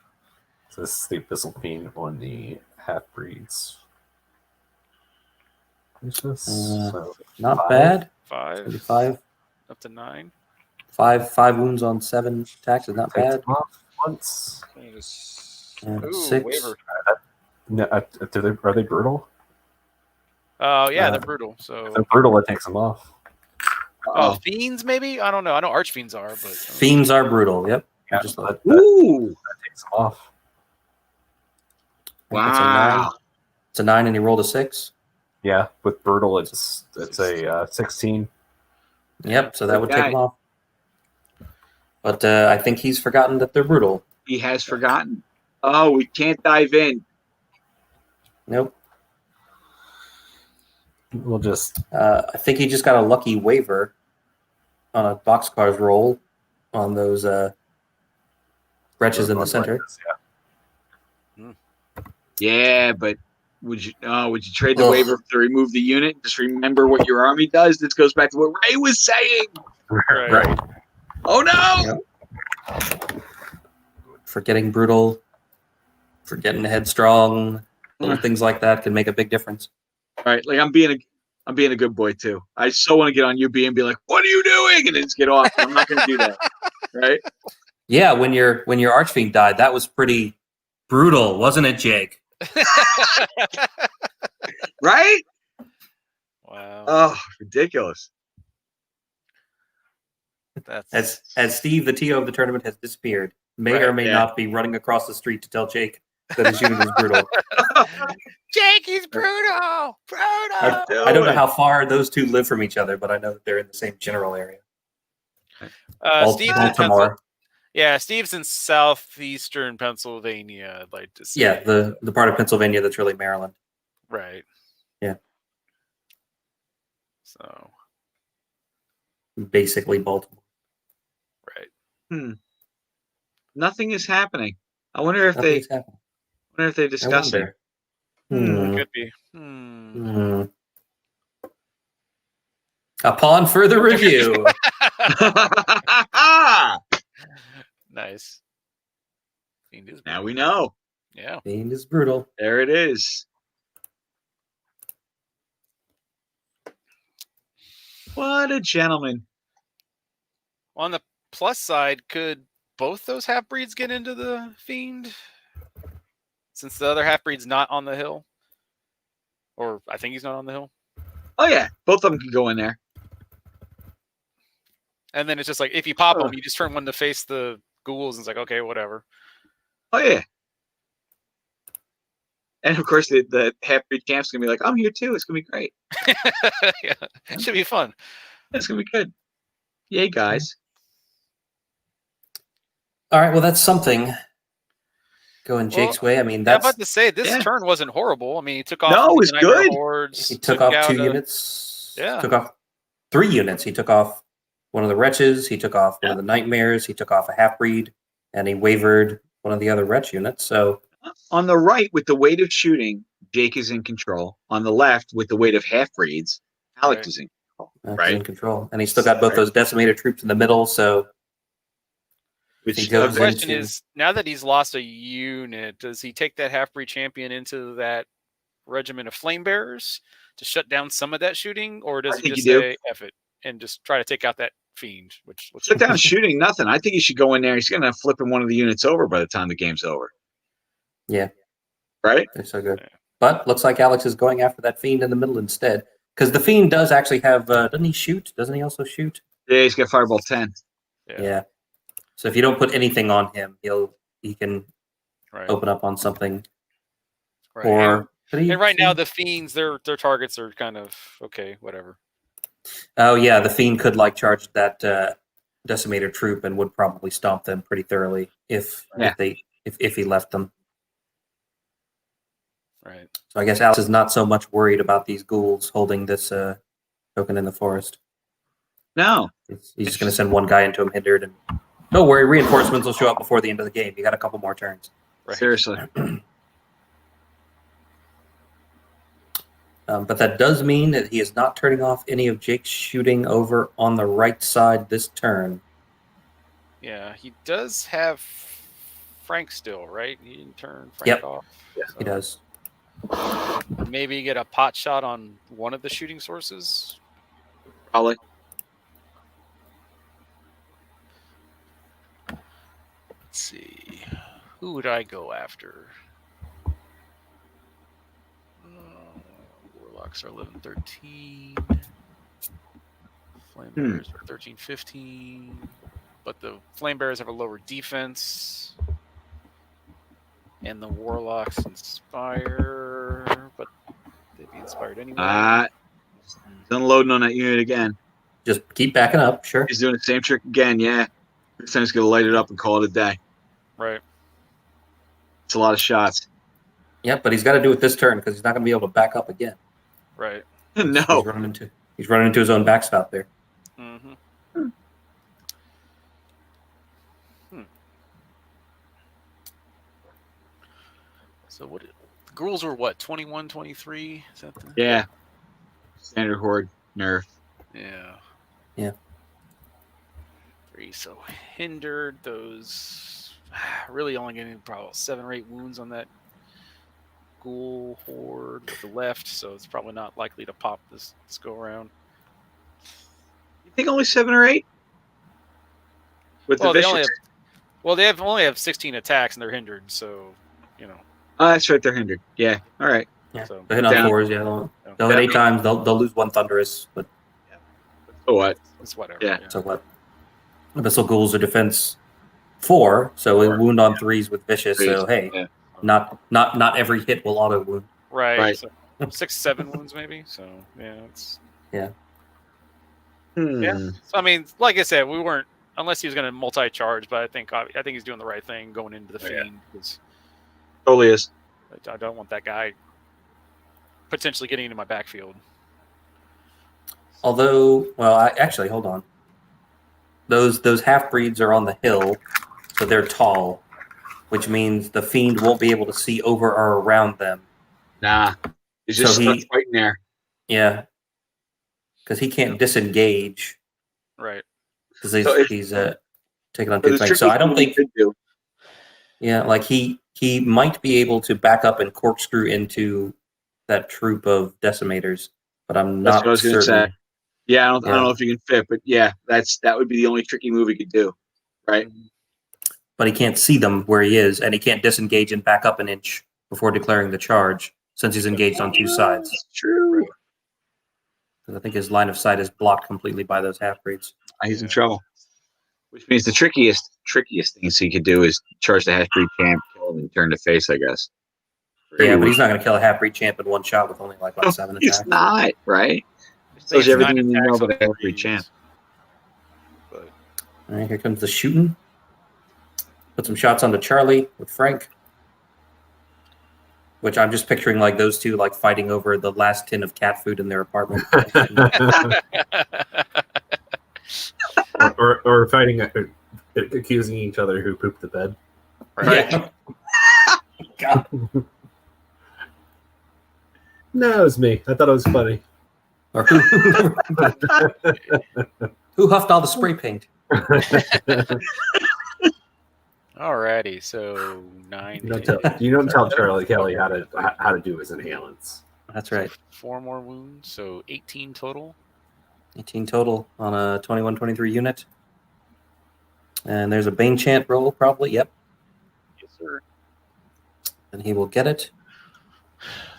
[SPEAKER 7] So this is the Abyssal Fiend on the half breeds. So
[SPEAKER 1] Not
[SPEAKER 7] 5.
[SPEAKER 1] bad.
[SPEAKER 5] 5
[SPEAKER 1] Maybe 5.
[SPEAKER 5] up to 9.
[SPEAKER 1] 5 wounds on 7 attacks is not
[SPEAKER 7] Takes
[SPEAKER 1] bad.
[SPEAKER 7] him off once.
[SPEAKER 1] And
[SPEAKER 5] Ooh,
[SPEAKER 1] 6.
[SPEAKER 5] waiver.
[SPEAKER 7] No, are they brutal?
[SPEAKER 5] Oh yeah,
[SPEAKER 1] Uh,
[SPEAKER 5] they're brutal. So
[SPEAKER 7] If they're brutal, it takes them off.
[SPEAKER 5] oh, fiends maybe? I don't know. I know archfiends are, but
[SPEAKER 1] Fiends are brutal. Yep.
[SPEAKER 7] Yeah,
[SPEAKER 1] Just
[SPEAKER 7] that
[SPEAKER 6] Ooh.
[SPEAKER 7] takes them off.
[SPEAKER 1] I think it's a 9.
[SPEAKER 6] Wow.
[SPEAKER 1] It's a 9 and he rolled a 6.
[SPEAKER 7] Yeah, with brutal, it's a 16.
[SPEAKER 1] Yep. So that would take
[SPEAKER 6] Okay.
[SPEAKER 1] him off. But I think he's forgotten that they're brutal.
[SPEAKER 6] He has forgotten. Oh, we can't dive in.
[SPEAKER 1] Nope.
[SPEAKER 7] We'll just
[SPEAKER 1] I think he just got a lucky waiver on a boxcars roll on those wretches in the center.
[SPEAKER 6] Yeah, but would you trade the
[SPEAKER 1] Ugh.
[SPEAKER 6] waiver to remove the unit? Just remember what your army does. This goes back to what Ray was saying.
[SPEAKER 7] Right.
[SPEAKER 6] Oh no!
[SPEAKER 1] For getting brutal, for getting headstrong, little things like that can make a big difference.
[SPEAKER 6] All right, like I'm being a good boy too. I so want to get on UB and be like, "What are you doing?" and then just get off. I'm not going to do that. Right?
[SPEAKER 1] Yeah, when your Archfiend died, that was pretty brutal, wasn't it, Jake?
[SPEAKER 6] Right?
[SPEAKER 5] Wow. Wow.
[SPEAKER 6] Oh, ridiculous.
[SPEAKER 5] That's
[SPEAKER 1] As Steve, the TO of the tournament, has disappeared, may or
[SPEAKER 5] Right,
[SPEAKER 1] may
[SPEAKER 6] yeah.
[SPEAKER 1] not be running across the street to tell Jake that his shooting is brutal.
[SPEAKER 5] Jake, he's brutal. Brutal.
[SPEAKER 1] I don't know how far those two live from each other, but I know that they're in the same general area.
[SPEAKER 5] Steve's in
[SPEAKER 1] Baltimore.
[SPEAKER 5] Yeah, Steve's in southeastern Pennsylvania. I'd like to say.
[SPEAKER 1] Yeah, the part of Pennsylvania that's really Maryland.
[SPEAKER 5] Right.
[SPEAKER 1] Yeah.
[SPEAKER 5] So.
[SPEAKER 1] Basically Baltimore.
[SPEAKER 5] Right.
[SPEAKER 6] Nothing is happening. I wonder if
[SPEAKER 1] Nothing's happening.
[SPEAKER 6] they discuss it.
[SPEAKER 5] Could be.
[SPEAKER 1] Upon further review.
[SPEAKER 5] Nice. Fiend is
[SPEAKER 6] Now
[SPEAKER 5] brutal.
[SPEAKER 6] we know.
[SPEAKER 5] Yeah.
[SPEAKER 1] Fiend is brutal.
[SPEAKER 6] There it is. What a gentleman.
[SPEAKER 5] On the plus side, could both those half breeds get into the Fiend? Since the other half breed's not on the hill? Or I think he's not on the hill.
[SPEAKER 6] Oh, yeah. Both of them can go in there.
[SPEAKER 5] And then it's just like, if you pop them, you just turn one to face the ghouls, and it's like, okay, whatever.
[SPEAKER 6] Oh, yeah. And, of course, the half-breed camp's going to be like, I'm here, too. It's going to be great.
[SPEAKER 5] Yeah, it should be fun.
[SPEAKER 6] It's going to be good. Yay, guys.
[SPEAKER 1] All right, well, that's something going Jake's way. I mean,
[SPEAKER 5] I'm
[SPEAKER 1] that's
[SPEAKER 5] about to say, this turn wasn't horrible. I mean, he took off
[SPEAKER 6] No, it was
[SPEAKER 5] Nightmare
[SPEAKER 6] good.
[SPEAKER 5] Hordes,
[SPEAKER 1] he took off
[SPEAKER 5] out
[SPEAKER 1] 2 units.
[SPEAKER 5] Yeah.
[SPEAKER 1] Took off 3 units. He took off one of the wretches. He took off one of the nightmares. He took off a half breed, and he wavered one of the other wretch units. So
[SPEAKER 6] on the right, with the weight of shooting, Jake is in control. On the left, with the weight of half breeds, Alex is in control.
[SPEAKER 1] he's in control, and he's still got both those decimated troops in the middle. So
[SPEAKER 6] Which
[SPEAKER 5] the question is, now that he's lost a unit, does he take that half-breed champion into that regiment of flame bearers to shut down some of that shooting, or does he just say F it and just try to take out that fiend? Which
[SPEAKER 6] shut down shooting, nothing. I think he should go in there. He's going to flipping one of the units over by the time the game's over.
[SPEAKER 1] yeah,
[SPEAKER 6] right?
[SPEAKER 1] They're so good. But looks like Alex is going after that fiend in the middle instead, because the fiend does actually have. Doesn't he shoot? Doesn't he also shoot?
[SPEAKER 6] Yeah, he's got Fireball 10.
[SPEAKER 1] Yeah. So if you don't put anything on him, he can open up on something.
[SPEAKER 5] Right.
[SPEAKER 1] Or
[SPEAKER 5] and right now the fiends, their targets are kind of okay, whatever.
[SPEAKER 1] Oh yeah, the fiend could charge that decimator troop and would probably stomp them pretty thoroughly if he left them.
[SPEAKER 5] Right.
[SPEAKER 1] So I guess Alex is not so much worried about these ghouls holding this token in the forest.
[SPEAKER 6] No.
[SPEAKER 1] He's just going to send one guy into him hindered, and don't worry, reinforcements will show up before the end of the game. You got a couple more turns.
[SPEAKER 5] Right.
[SPEAKER 6] Seriously.
[SPEAKER 1] But that does mean that he is not turning off any of Jake's shooting over on the right side this turn.
[SPEAKER 5] Yeah, he does have Frank still, right? He didn't turn Frank off.
[SPEAKER 1] Yeah, so he does.
[SPEAKER 5] Maybe get a pot shot on one of the shooting sources.
[SPEAKER 6] Probably.
[SPEAKER 5] Let's see. Who would I go after? Warlocks are 11-13. Flame Bearers are 13-15. But the Flame Bearers have a lower defense. And the Warlocks inspire. But they'd be inspired anyway.
[SPEAKER 6] He's unloading on that unit again.
[SPEAKER 1] Just keep backing up, sure.
[SPEAKER 6] He's doing the same trick again, yeah. This time he's going to light it up and call it a day.
[SPEAKER 5] Right.
[SPEAKER 6] It's a lot of shots.
[SPEAKER 1] Yep, but he's got to do it this turn because he's not going to be able to back up again.
[SPEAKER 5] Right.
[SPEAKER 6] No.
[SPEAKER 1] He's running into his own backstop there.
[SPEAKER 5] Mm-hmm. So what? Ghouls were what? 21, 23? Is that the...
[SPEAKER 6] Yeah. Standard Horde nerf.
[SPEAKER 5] Yeah.
[SPEAKER 1] Yeah.
[SPEAKER 5] 3. So hindered those. Really only getting probably 7 or 8 wounds on that ghoul horde with the left, so it's probably not likely to pop this go around.
[SPEAKER 6] You think only 7 or 8? With the vicious?
[SPEAKER 5] They only have 16 attacks and they're hindered, so you know.
[SPEAKER 6] Oh, that's right, they're hindered. Yeah. All right.
[SPEAKER 1] Yeah.
[SPEAKER 5] So,
[SPEAKER 1] They're hitting on 4s, yeah. They'll hit 8 times. They'll lose 1 thunderous, but
[SPEAKER 6] So what?
[SPEAKER 5] It's whatever.
[SPEAKER 6] Yeah.
[SPEAKER 1] so what? Abyssal ghouls are defense 4, so a wound on 3s with vicious. So hey,
[SPEAKER 6] Yeah.
[SPEAKER 1] not every hit will auto wound.
[SPEAKER 5] Right.
[SPEAKER 6] Right.
[SPEAKER 5] So 6, 7 wounds maybe. So yeah, it's yeah.
[SPEAKER 6] Hmm.
[SPEAKER 5] So I mean, like I said, we weren't unless he was going to multi-charge, but I think he's doing the right thing going into the fiend because
[SPEAKER 6] Totally is.
[SPEAKER 5] I don't want that guy potentially getting into my backfield.
[SPEAKER 1] Although, well, actually hold on. Those half breeds are on the hill, so they're tall, which means the fiend won't be able to see over or around them.
[SPEAKER 6] Nah. He's just
[SPEAKER 1] So
[SPEAKER 6] stuck right in there.
[SPEAKER 1] Yeah, because he can't disengage
[SPEAKER 5] Right.
[SPEAKER 1] because
[SPEAKER 6] So
[SPEAKER 1] he's taking on
[SPEAKER 6] So
[SPEAKER 1] 2
[SPEAKER 6] the
[SPEAKER 1] things. So
[SPEAKER 6] tricky
[SPEAKER 1] I don't
[SPEAKER 6] thing
[SPEAKER 1] think.
[SPEAKER 6] he could do.
[SPEAKER 1] Yeah, like he might be able to back up and corkscrew into that troop of decimators, but I'm
[SPEAKER 6] That's
[SPEAKER 1] not
[SPEAKER 6] what I was going to
[SPEAKER 1] certain.
[SPEAKER 6] say. Yeah, I don't know if he can fit, but yeah, that would be the only tricky move he could do, right?
[SPEAKER 1] But he can't see them where he is, and he can't disengage and back up an inch before declaring the charge, since he's engaged on 2 sides.
[SPEAKER 6] That's true.
[SPEAKER 1] Because I think his line of sight is blocked completely by those half breeds.
[SPEAKER 6] He's in trouble. Which means the trickiest things he could do is charge the half breed camp, kill him, and turn to face, I guess.
[SPEAKER 1] Yeah, but he's not going to kill a half breed champ in 1 shot with only like 7 attacks.
[SPEAKER 6] He's not, right?
[SPEAKER 5] So
[SPEAKER 6] Tells you everything you need to know about the half breed champ.
[SPEAKER 5] But
[SPEAKER 1] All right, here comes the shooting. Put some shots onto Charlie with Frank, which I'm just picturing like those two like fighting over the last tin of cat food in their apartment.
[SPEAKER 7] or fighting, accusing each other who pooped the bed.
[SPEAKER 5] right.
[SPEAKER 1] Yeah. God.
[SPEAKER 7] No, it was me. I thought it was funny.
[SPEAKER 1] Or who huffed all the spray paint?
[SPEAKER 5] Alrighty, so 9.
[SPEAKER 7] You don't tell Charlie Kelly how to do his inhalants.
[SPEAKER 1] That's right.
[SPEAKER 5] 4 more wounds, so 18 total.
[SPEAKER 1] 18 total on a 21-23 unit. And there's a Bane Chant roll, probably. Yep.
[SPEAKER 5] Yes, sir.
[SPEAKER 1] And he will get it.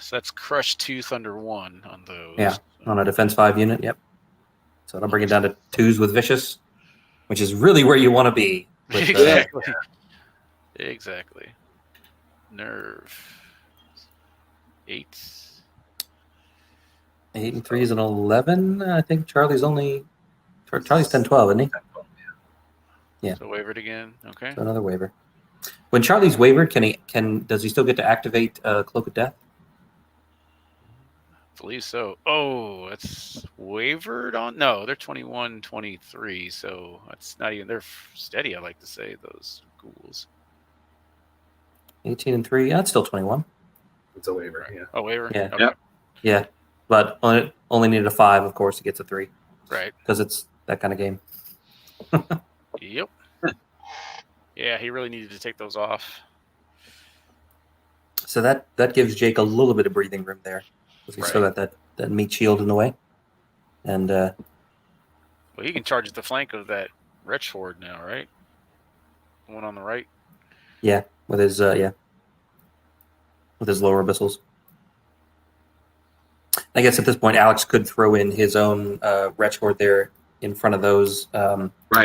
[SPEAKER 5] So that's Crush 2, Thunder 1 on those.
[SPEAKER 1] Yeah, on a Defense 5 unit. Yep. So it'll bring it down to 2s with Vicious, which is really where you want to be. With,
[SPEAKER 5] Exactly. Exactly. Nerve. 8.
[SPEAKER 1] 8 and 3 is an 11. I think Charlie's 10-12, isn't he? Yeah.
[SPEAKER 5] So wavered again. Okay.
[SPEAKER 1] So another waiver. When Charlie's wavered, does he still get to activate Cloak of Death?
[SPEAKER 5] I believe so. Oh, that's wavered on? No, they're 21, 23. So that's not even, they're steady, I like to say, those ghouls.
[SPEAKER 1] 18 and 3. Yeah, that's still 21.
[SPEAKER 7] It's a waiver. Yeah.
[SPEAKER 5] Oh, waiver?
[SPEAKER 1] Yeah.
[SPEAKER 5] Okay.
[SPEAKER 1] Yeah. But only needed a 5, of course, to get to 3.
[SPEAKER 5] Right.
[SPEAKER 1] Because it's that kind of game.
[SPEAKER 5] Yep. Yeah, he really needed to take those off.
[SPEAKER 1] So that gives Jake a little bit of breathing room there. Because he's still got that meat shield in the way. And
[SPEAKER 5] Well, he can charge at the flank of that wretch horde now, right? The one on the right.
[SPEAKER 1] yeah, with his lower abyssals. I guess at this point, Alex could throw in his own wretch horde there in front of those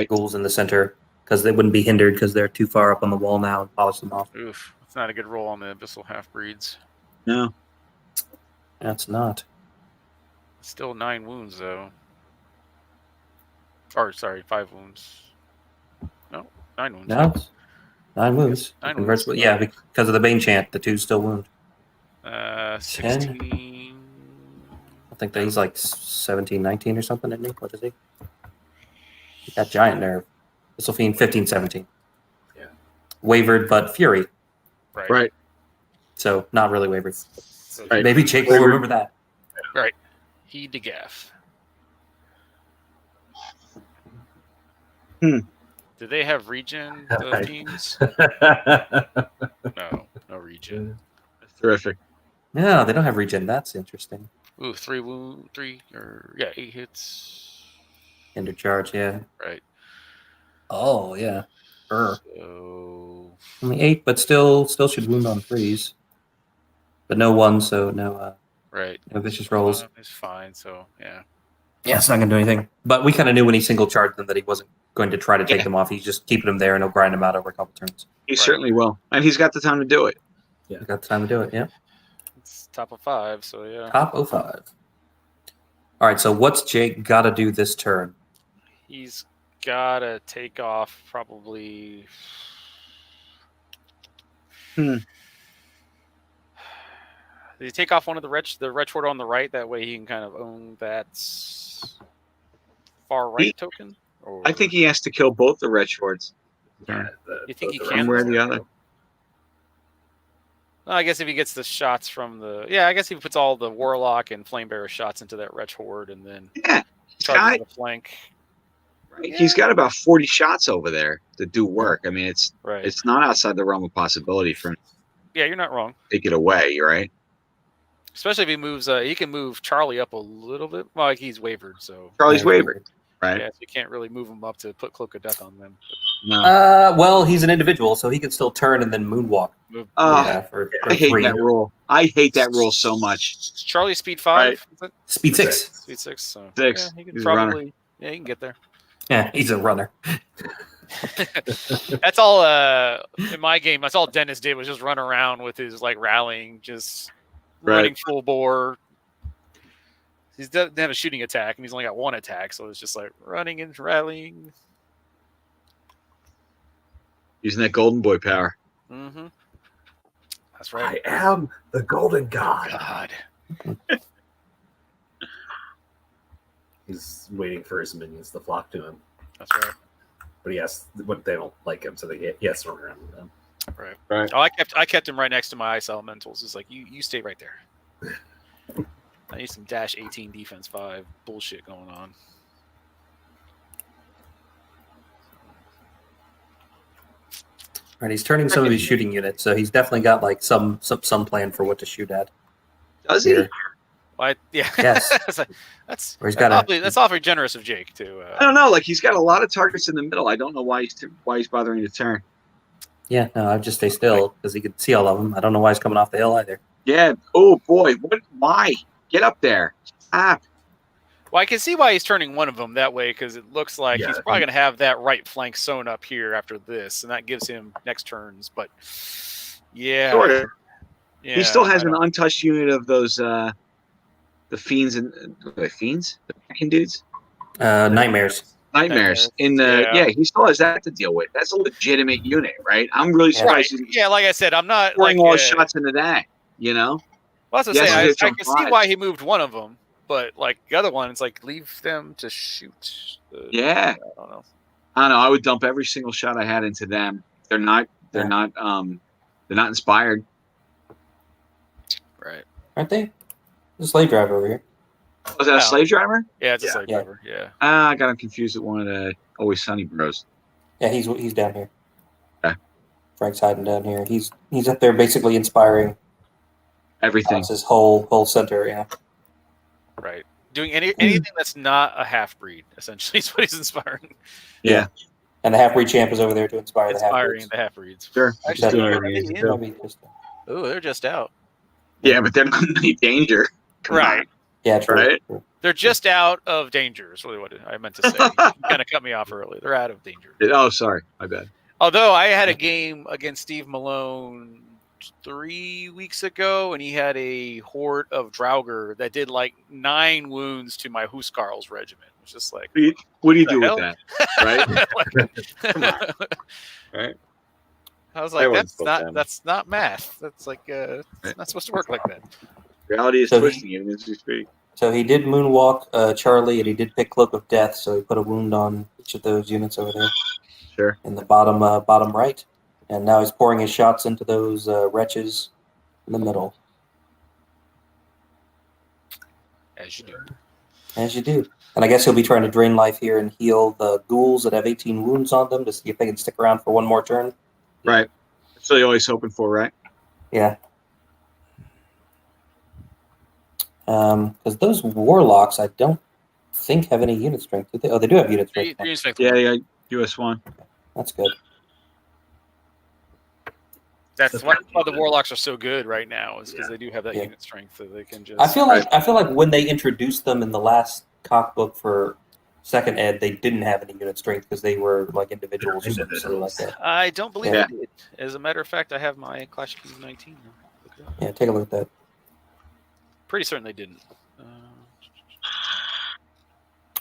[SPEAKER 1] ghouls in the center, because they wouldn't be hindered because they're too far up on the wall now, and polish them off.
[SPEAKER 5] Oof. It's not a good roll on the abyssal half-breeds.
[SPEAKER 6] No.
[SPEAKER 1] That's not.
[SPEAKER 5] Still 9 wounds, though. Or, sorry, 5 wounds. No, 9 wounds.
[SPEAKER 1] No, it's 9 wounds.
[SPEAKER 5] 9
[SPEAKER 1] Converts,
[SPEAKER 5] wounds.
[SPEAKER 1] yeah, because of the Bane Chant, the 2 still wound.
[SPEAKER 5] 16.
[SPEAKER 1] I think that he's like 17, 19 or something, isn't he? What is he? He got giant nerve. This will fiend 15, 17.
[SPEAKER 7] Yeah.
[SPEAKER 1] Wavered, but Fury.
[SPEAKER 6] Right.
[SPEAKER 1] So not really wavered.
[SPEAKER 6] Right.
[SPEAKER 1] Maybe Jake will remember that.
[SPEAKER 5] Right. Heed to gaff.
[SPEAKER 6] Hmm.
[SPEAKER 5] Do they have regen, those
[SPEAKER 7] Right.
[SPEAKER 5] teams? No regen.
[SPEAKER 6] That's terrific.
[SPEAKER 1] No, they don't have regen. That's interesting.
[SPEAKER 5] Ooh, 8 hits.
[SPEAKER 1] Hinder charge, yeah.
[SPEAKER 5] Right.
[SPEAKER 1] Oh, yeah.
[SPEAKER 5] So
[SPEAKER 1] Only 8, but still should wound on 3s. But no 1, so no
[SPEAKER 5] Right.
[SPEAKER 1] No vicious rolls.
[SPEAKER 5] It's fine. So yeah.
[SPEAKER 1] Yeah, it's not going to do anything. But we kind of knew when he single charged them that he wasn't going to try to take them off. He's just keeping them there and he'll grind them out over a couple turns.
[SPEAKER 6] He certainly will, and he's got the time to do it.
[SPEAKER 1] He's got the time to do it, yeah.
[SPEAKER 5] It's top of 5, so yeah.
[SPEAKER 1] Top 05. All right, so what's Jake got to do this turn?
[SPEAKER 5] He's gotta take off probably. Did he take off one of the wretch horde on the right? That way he can kind of own that far right token. Or...
[SPEAKER 6] I think he has to kill both the wretch hordes.
[SPEAKER 4] Yeah,
[SPEAKER 5] You think he
[SPEAKER 4] the
[SPEAKER 5] can?
[SPEAKER 6] One way or the other.
[SPEAKER 5] Well, I guess if he gets the shots from the I guess he puts all the warlock and flamebearer shots into that wretch horde and then
[SPEAKER 6] Yeah,
[SPEAKER 5] charges the flank.
[SPEAKER 6] right.
[SPEAKER 5] Yeah.
[SPEAKER 6] He's got about 40 shots over there to do work. I mean, it's not outside the realm of possibility for him
[SPEAKER 5] Yeah, you're not wrong.
[SPEAKER 6] to take it away, right?
[SPEAKER 5] Especially if he moves, he can move Charlie up a little bit. Well, like he's wavered, so
[SPEAKER 6] Charlie's wavered, right?
[SPEAKER 5] yeah, so you can't really move him up to put Cloak of Death on them.
[SPEAKER 6] No.
[SPEAKER 1] Well, he's an individual, so he can still turn and then moonwalk. For
[SPEAKER 6] I hate
[SPEAKER 1] 3.
[SPEAKER 6] that rule. I hate that rule so much.
[SPEAKER 5] Charlie speed 5. Is it?
[SPEAKER 1] Speed 6.
[SPEAKER 5] Speed 6. So
[SPEAKER 6] 6.
[SPEAKER 5] Yeah, he can
[SPEAKER 6] He's a runner.
[SPEAKER 5] probably. Yeah, he can get there.
[SPEAKER 1] Yeah, he's a runner.
[SPEAKER 5] That's all. In my game, that's all Dennis did was just run around with his like rallying, just running full bore. He doesn't have a shooting attack, and he's only got 1 attack, so it's just like running and rallying.
[SPEAKER 6] Using that golden boy power.
[SPEAKER 5] Mm-hmm. That's right.
[SPEAKER 7] I am the golden god.
[SPEAKER 5] God.
[SPEAKER 7] He's waiting for his minions to flock to him.
[SPEAKER 5] That's right.
[SPEAKER 7] But they don't like him, so he has to run around with them.
[SPEAKER 5] Right. Oh, I kept him right next to my ice elementals. It's like you stay right there. I need some dash 18 defense 5 bullshit going on.
[SPEAKER 1] Right, he's turning some of his shooting units, so he's definitely got like some plan for what to shoot at.
[SPEAKER 6] Does he?
[SPEAKER 5] Yeah.
[SPEAKER 1] Yes.
[SPEAKER 5] that's
[SPEAKER 1] Or he's got
[SPEAKER 5] that's awfully generous of Jake too.
[SPEAKER 6] I don't know. Like he's got a lot of targets in the middle. I don't know why he's bothering to turn.
[SPEAKER 1] Yeah, no, I'd just stay still because he could see all of them. I don't know why he's coming off the hill either.
[SPEAKER 6] Yeah. Oh boy. What? Why? Get up there. Stop.
[SPEAKER 5] Well, I can see why he's turning one of them that way because it looks like he's probably going to have that right flank sewn up here after this, and that gives him next turns. But yeah,
[SPEAKER 6] Sort of.
[SPEAKER 5] Yeah,
[SPEAKER 6] He still has an untouched unit of those the fiends and the fiends, the fucking dudes,
[SPEAKER 1] Nightmares.
[SPEAKER 6] in the he still has that to deal with. That's a legitimate unit, right? I'm really surprised.
[SPEAKER 5] Yeah, like I said, I'm not
[SPEAKER 6] pouring
[SPEAKER 5] like
[SPEAKER 6] all his shots into that. You know,
[SPEAKER 5] well, that's what I'm saying. I can see why he moved one of them, but like the other one, it's like leave them to shoot.
[SPEAKER 6] Yeah,
[SPEAKER 5] I don't know.
[SPEAKER 6] I would dump every single shot I had into them. They're not inspired.
[SPEAKER 5] Right.
[SPEAKER 1] Aren't they? The slave driver over here.
[SPEAKER 6] Was that a slave driver?
[SPEAKER 5] Yeah, it's a slave driver. Yeah.
[SPEAKER 6] I got him confused with one of the Always Sunny bros.
[SPEAKER 1] Yeah, he's down here.
[SPEAKER 6] Okay.
[SPEAKER 1] Frank's hiding down here. He's up there basically inspiring
[SPEAKER 6] everything.
[SPEAKER 1] That's his whole center, yeah.
[SPEAKER 5] Right. Doing anything that's not a half breed, essentially, is what he's inspiring.
[SPEAKER 6] Yeah.
[SPEAKER 1] And the half breed champ is over there to inspire the half breeds.
[SPEAKER 5] Inspiring the half breeds.
[SPEAKER 6] Sure.
[SPEAKER 5] Oh, they're just out.
[SPEAKER 6] Yeah, but they're not in any danger. Come on.
[SPEAKER 1] Yeah, true.
[SPEAKER 6] Right?
[SPEAKER 5] They're just out of danger, is really what I meant to say. You kind of cut me off early. They're out of danger.
[SPEAKER 6] Oh, sorry. My bad.
[SPEAKER 5] Although I had a game against Steve Malone 3 weeks ago, and he had a horde of Draugr that did like 9 wounds to my Huskarl's regiment. It was just like,
[SPEAKER 6] what do you do with that? Right?
[SPEAKER 5] Come on.
[SPEAKER 6] Right?
[SPEAKER 5] I was like, that's not math. That's like it's not supposed to work like that.
[SPEAKER 6] Reality is twisting you as you speak.
[SPEAKER 1] So he did moonwalk Charlie, and he did pick Cloak of Death, so he put a wound on each of those units over there.
[SPEAKER 6] Sure.
[SPEAKER 1] In the bottom right. And now he's pouring his shots into those wretches in the middle.
[SPEAKER 5] As you do.
[SPEAKER 1] As you do. And I guess he'll be trying to drain life here and heal the ghouls that have 18 wounds on them to see if they can stick around for one more turn.
[SPEAKER 6] Right. That's what you're always hoping for, right?
[SPEAKER 1] Yeah. Because those warlocks, I don't think have any unit strength. Do they? Oh, they do have unit strength.
[SPEAKER 6] Yeah, US1.
[SPEAKER 1] That's good.
[SPEAKER 5] That's why the Warlocks are so good right now, is because they do have that
[SPEAKER 1] Yeah.
[SPEAKER 5] unit strength that they can just.
[SPEAKER 1] I feel like when they introduced them in the last cockbook for second ed, they didn't have any unit strength because they were like individuals or something like that.
[SPEAKER 5] I don't believe
[SPEAKER 1] Yeah.
[SPEAKER 5] they did. As a matter of fact, I have my Clash of Kings 19 now. Look it up.
[SPEAKER 1] Yeah, take a look at that.
[SPEAKER 5] Pretty certain they didn't.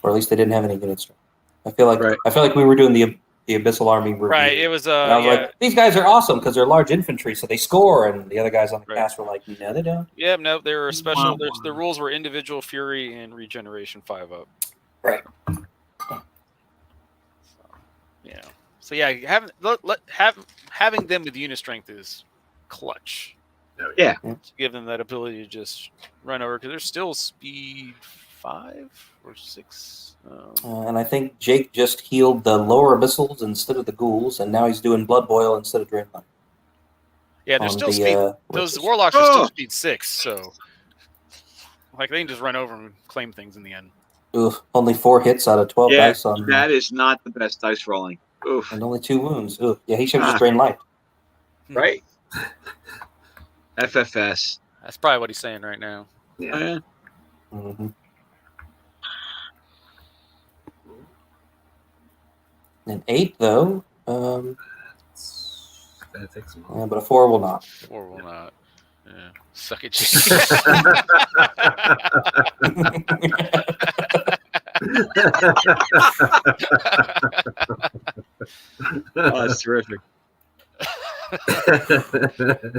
[SPEAKER 1] Or at least they didn't have any unit strength. I feel like
[SPEAKER 6] Right.
[SPEAKER 1] we were doing the Abyssal Army review.
[SPEAKER 5] Right, it was.
[SPEAKER 1] And I was like, these guys are awesome because they're large infantry, so they score. And the other guys on the cast were like, no, they don't.
[SPEAKER 5] Yeah, no, they were special. The rules were individual fury and regeneration 5-up.
[SPEAKER 1] Right.
[SPEAKER 5] Yeah. So yeah, having them with unit strength is clutch.
[SPEAKER 6] Yeah.
[SPEAKER 5] To give them that ability to just run over, because they're still speed 5 or 6.
[SPEAKER 1] And I think Jake just healed the lower abyssals instead of the ghouls, and now he's doing blood boil instead of drain line.
[SPEAKER 5] Yeah, they're still speed. Those warlocks are still speed 6, so like they can just run over and claim things in the end.
[SPEAKER 1] Oof, only 4 hits out of 12 dice on
[SPEAKER 6] that is not the best dice rolling. Oof.
[SPEAKER 1] And only 2 wounds. Oof. Yeah, he should have just drained life.
[SPEAKER 6] Right. FFS.
[SPEAKER 5] That's probably what he's saying right now.
[SPEAKER 6] Yeah.
[SPEAKER 1] Mm-hmm. An 8 though.
[SPEAKER 4] That takes some
[SPEAKER 1] But a 4 will not.
[SPEAKER 5] 4 will not. Yeah. Suck it, Jake.
[SPEAKER 6] Oh, that's terrific.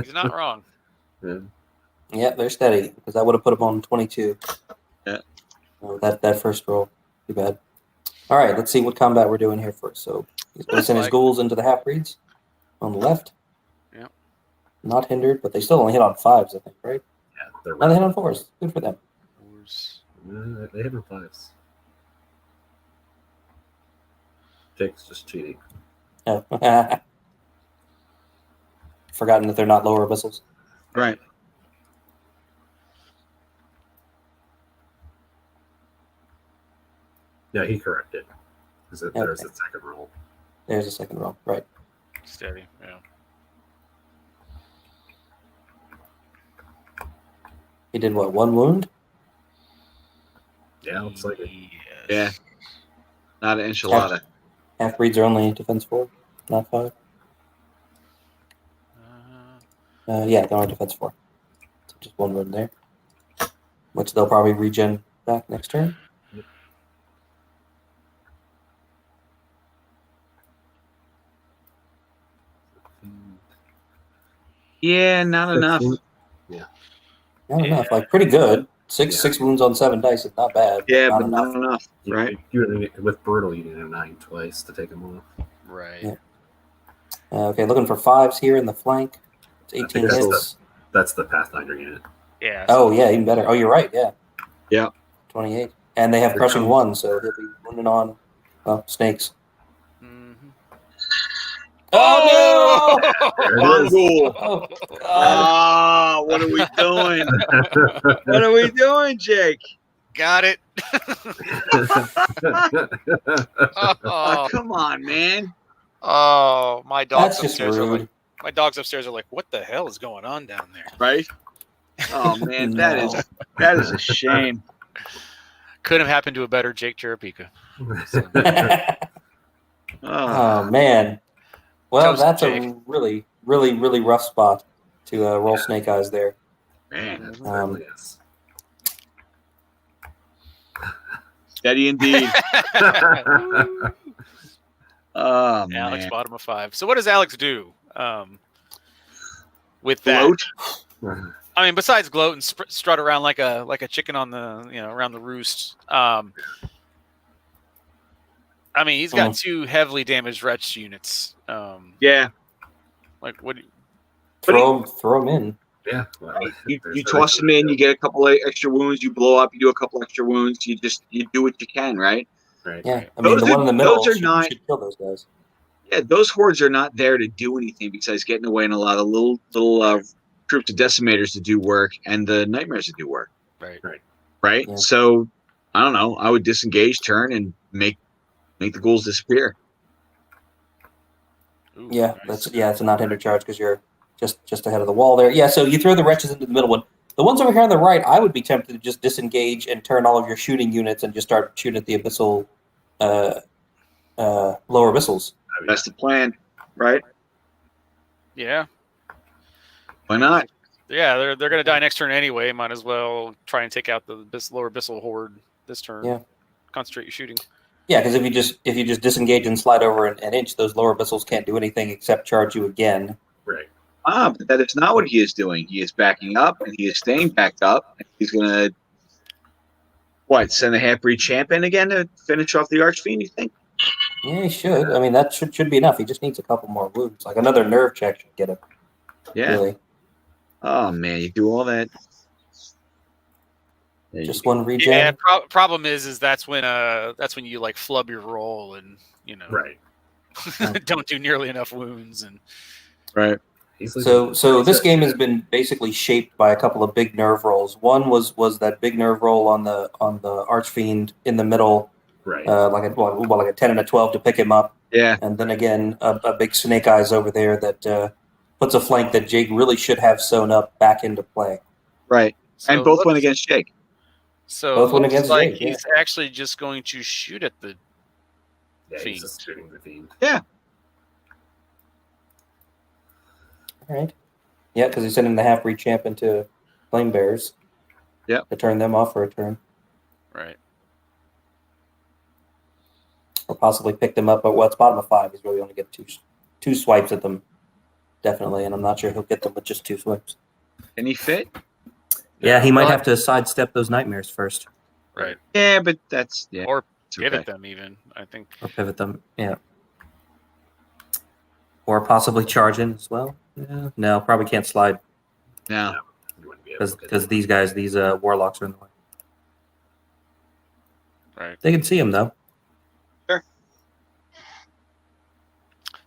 [SPEAKER 5] He's not wrong.
[SPEAKER 1] Yeah, they're steady because I would have put them on 22.
[SPEAKER 6] Yeah.
[SPEAKER 1] That first roll. Too bad. All right, let's see what combat we're doing here first. So he's going to send his ghouls into the half-breeds on the left.
[SPEAKER 5] Yeah.
[SPEAKER 1] Not hindered, but they still only hit on 5s, I think, right?
[SPEAKER 4] Yeah, they're
[SPEAKER 1] no, they hit on 4s. Good for them.
[SPEAKER 4] They hit on 5s. Jake's just cheating.
[SPEAKER 1] Oh. Forgotten that they're not lower abyssals.
[SPEAKER 6] Right.
[SPEAKER 4] Yeah, he corrected. There's a second roll.
[SPEAKER 1] There's a second roll. Right.
[SPEAKER 5] Steady, yeah.
[SPEAKER 1] He did what? 1 wound?
[SPEAKER 4] Yeah, looks like it.
[SPEAKER 6] Yeah. Not an enchilada.
[SPEAKER 1] Half-breeds are only defense 4, not 5. Yeah, they're only defense 4. So just 1 wound there. Which they'll probably regen back next turn.
[SPEAKER 4] Yep.
[SPEAKER 6] Yeah, not enough.
[SPEAKER 4] Yeah.
[SPEAKER 1] Not enough. Like, pretty good. 6 wounds on 7 dice is not bad.
[SPEAKER 6] Yeah,
[SPEAKER 1] not
[SPEAKER 6] but
[SPEAKER 1] enough.
[SPEAKER 6] not enough. Right.
[SPEAKER 4] With brutal, you need a 9 twice to take him off.
[SPEAKER 5] Right.
[SPEAKER 1] Yeah. Okay, looking for 5s here in the flank. It's 18 hits.
[SPEAKER 4] That's the Pathfinder unit.
[SPEAKER 5] Yeah.
[SPEAKER 1] Oh, yeah, even better. Oh, you're right. Yeah.
[SPEAKER 6] Yeah.
[SPEAKER 1] 28. And they have crushing 1, so he'll be wounded on snakes.
[SPEAKER 5] Mm-hmm.
[SPEAKER 1] Oh,
[SPEAKER 6] no! Ghoul.
[SPEAKER 1] Oh,
[SPEAKER 6] Ah, what are we doing? What are we doing, Jake?
[SPEAKER 5] Got it.
[SPEAKER 6] Oh, come on, man.
[SPEAKER 5] Oh, my dogs
[SPEAKER 1] That's just
[SPEAKER 5] upstairs are
[SPEAKER 1] rude.
[SPEAKER 5] like, my dogs upstairs are like, what the hell is going on down there?
[SPEAKER 6] Right? Oh man, that is a shame.
[SPEAKER 5] Couldn't have happened to a better Jake Chairapica.
[SPEAKER 1] Oh man. Well,
[SPEAKER 5] Toast
[SPEAKER 1] that's
[SPEAKER 5] Jake.
[SPEAKER 1] a really, really, really rough spot to roll snake eyes there.
[SPEAKER 6] Man,
[SPEAKER 4] Yes.
[SPEAKER 6] steady indeed. Oh man.
[SPEAKER 5] Alex, bottom of 5. So what does Alex do with that?
[SPEAKER 6] Float?
[SPEAKER 5] I mean, besides gloat and strut around like a chicken on the around the roost. I mean, he's got 2 heavily damaged wretch units.
[SPEAKER 6] Yeah.
[SPEAKER 5] Like what?
[SPEAKER 1] Throw him in.
[SPEAKER 4] Yeah. Well,
[SPEAKER 6] You toss them in. You get a couple of extra wounds. You blow up. You do a couple extra wounds. You do what you can, right?
[SPEAKER 4] Right.
[SPEAKER 1] Yeah, I mean,
[SPEAKER 6] Those
[SPEAKER 1] the one in the middle
[SPEAKER 6] those are
[SPEAKER 1] should,
[SPEAKER 6] not-
[SPEAKER 1] should kill those guys.
[SPEAKER 6] Yeah, those hordes are not there to do anything besides getting away in a lot of little troops of decimators to do work and the nightmares to do work. Right.
[SPEAKER 1] Yeah.
[SPEAKER 6] So I don't know. I would disengage, turn, and make the ghouls disappear.
[SPEAKER 5] Ooh,
[SPEAKER 1] Yeah,
[SPEAKER 5] nice.
[SPEAKER 1] it's a not hindered charge because you're just ahead of the wall there. Yeah, so you throw the wretches into the middle one. The ones over here on the right, I would be tempted to just disengage and turn all of your shooting units and just start shooting at the abyssal, lower abyssals.
[SPEAKER 6] That's the plan, right?
[SPEAKER 5] Yeah.
[SPEAKER 6] Why not?
[SPEAKER 5] Yeah, they're going to die next turn anyway. Might as well try and take out the lower abyssal horde this turn.
[SPEAKER 1] Yeah.
[SPEAKER 5] Concentrate your shooting.
[SPEAKER 1] Yeah, because if you just disengage and slide over an inch, those lower abyssals can't do anything except charge you again.
[SPEAKER 4] Right.
[SPEAKER 6] But that is not what he is doing. He is backing up, and he is staying backed up. And he's going to, send the half-breed champ in again to finish off the Archfiend, you think?
[SPEAKER 1] Yeah, he should. I mean, that should be enough. He just needs a couple more wounds. Like another nerve check should get him.
[SPEAKER 6] Yeah.
[SPEAKER 1] Really.
[SPEAKER 6] Oh, man, you do all that.
[SPEAKER 1] Just one regen.
[SPEAKER 5] Yeah, problem is that's when you like flub your roll and
[SPEAKER 4] Right.
[SPEAKER 5] don't do nearly enough wounds and
[SPEAKER 6] Right.
[SPEAKER 1] So this game has been basically shaped by a couple of big nerve rolls. One was that big nerve roll on the Archfiend in the middle,
[SPEAKER 4] Right.
[SPEAKER 1] like a 10 and a 12 to pick him up.
[SPEAKER 6] Yeah.
[SPEAKER 1] And then again a big snake eyes over there that puts a flank that Jake really should have sewn up back into play.
[SPEAKER 6] Right.
[SPEAKER 5] so
[SPEAKER 6] And both
[SPEAKER 5] looks-
[SPEAKER 6] went against Jake.
[SPEAKER 5] So
[SPEAKER 1] Both went
[SPEAKER 5] looks
[SPEAKER 1] against
[SPEAKER 5] like
[SPEAKER 1] Jake,
[SPEAKER 5] he's actually just going to shoot at the
[SPEAKER 4] Yeah,
[SPEAKER 5] Fiend.
[SPEAKER 4] he's just shooting the fiend.
[SPEAKER 1] All right. Yeah, because he's sending the half-breed champ into Flame Bears.
[SPEAKER 6] Yep.
[SPEAKER 1] To turn them off for a turn.
[SPEAKER 5] right.
[SPEAKER 1] Or possibly pick them up, but it's bottom of 5. He's really only get two swipes at them. Definitely, and I'm not sure he'll get them with just 2 swipes.
[SPEAKER 6] Can he fit?
[SPEAKER 1] Yeah, he might
[SPEAKER 5] Well,
[SPEAKER 1] have to sidestep those nightmares first.
[SPEAKER 5] Right.
[SPEAKER 6] Yeah, but that's
[SPEAKER 5] Or
[SPEAKER 6] it's
[SPEAKER 5] pivot
[SPEAKER 6] okay.
[SPEAKER 5] them even. I think.
[SPEAKER 1] Or pivot them, yeah. Or possibly charge in as well. Yeah. No, probably can't slide
[SPEAKER 6] No.
[SPEAKER 4] You wouldn't be able to
[SPEAKER 1] because these warlocks are in the way.
[SPEAKER 5] Right.
[SPEAKER 1] They can see him though.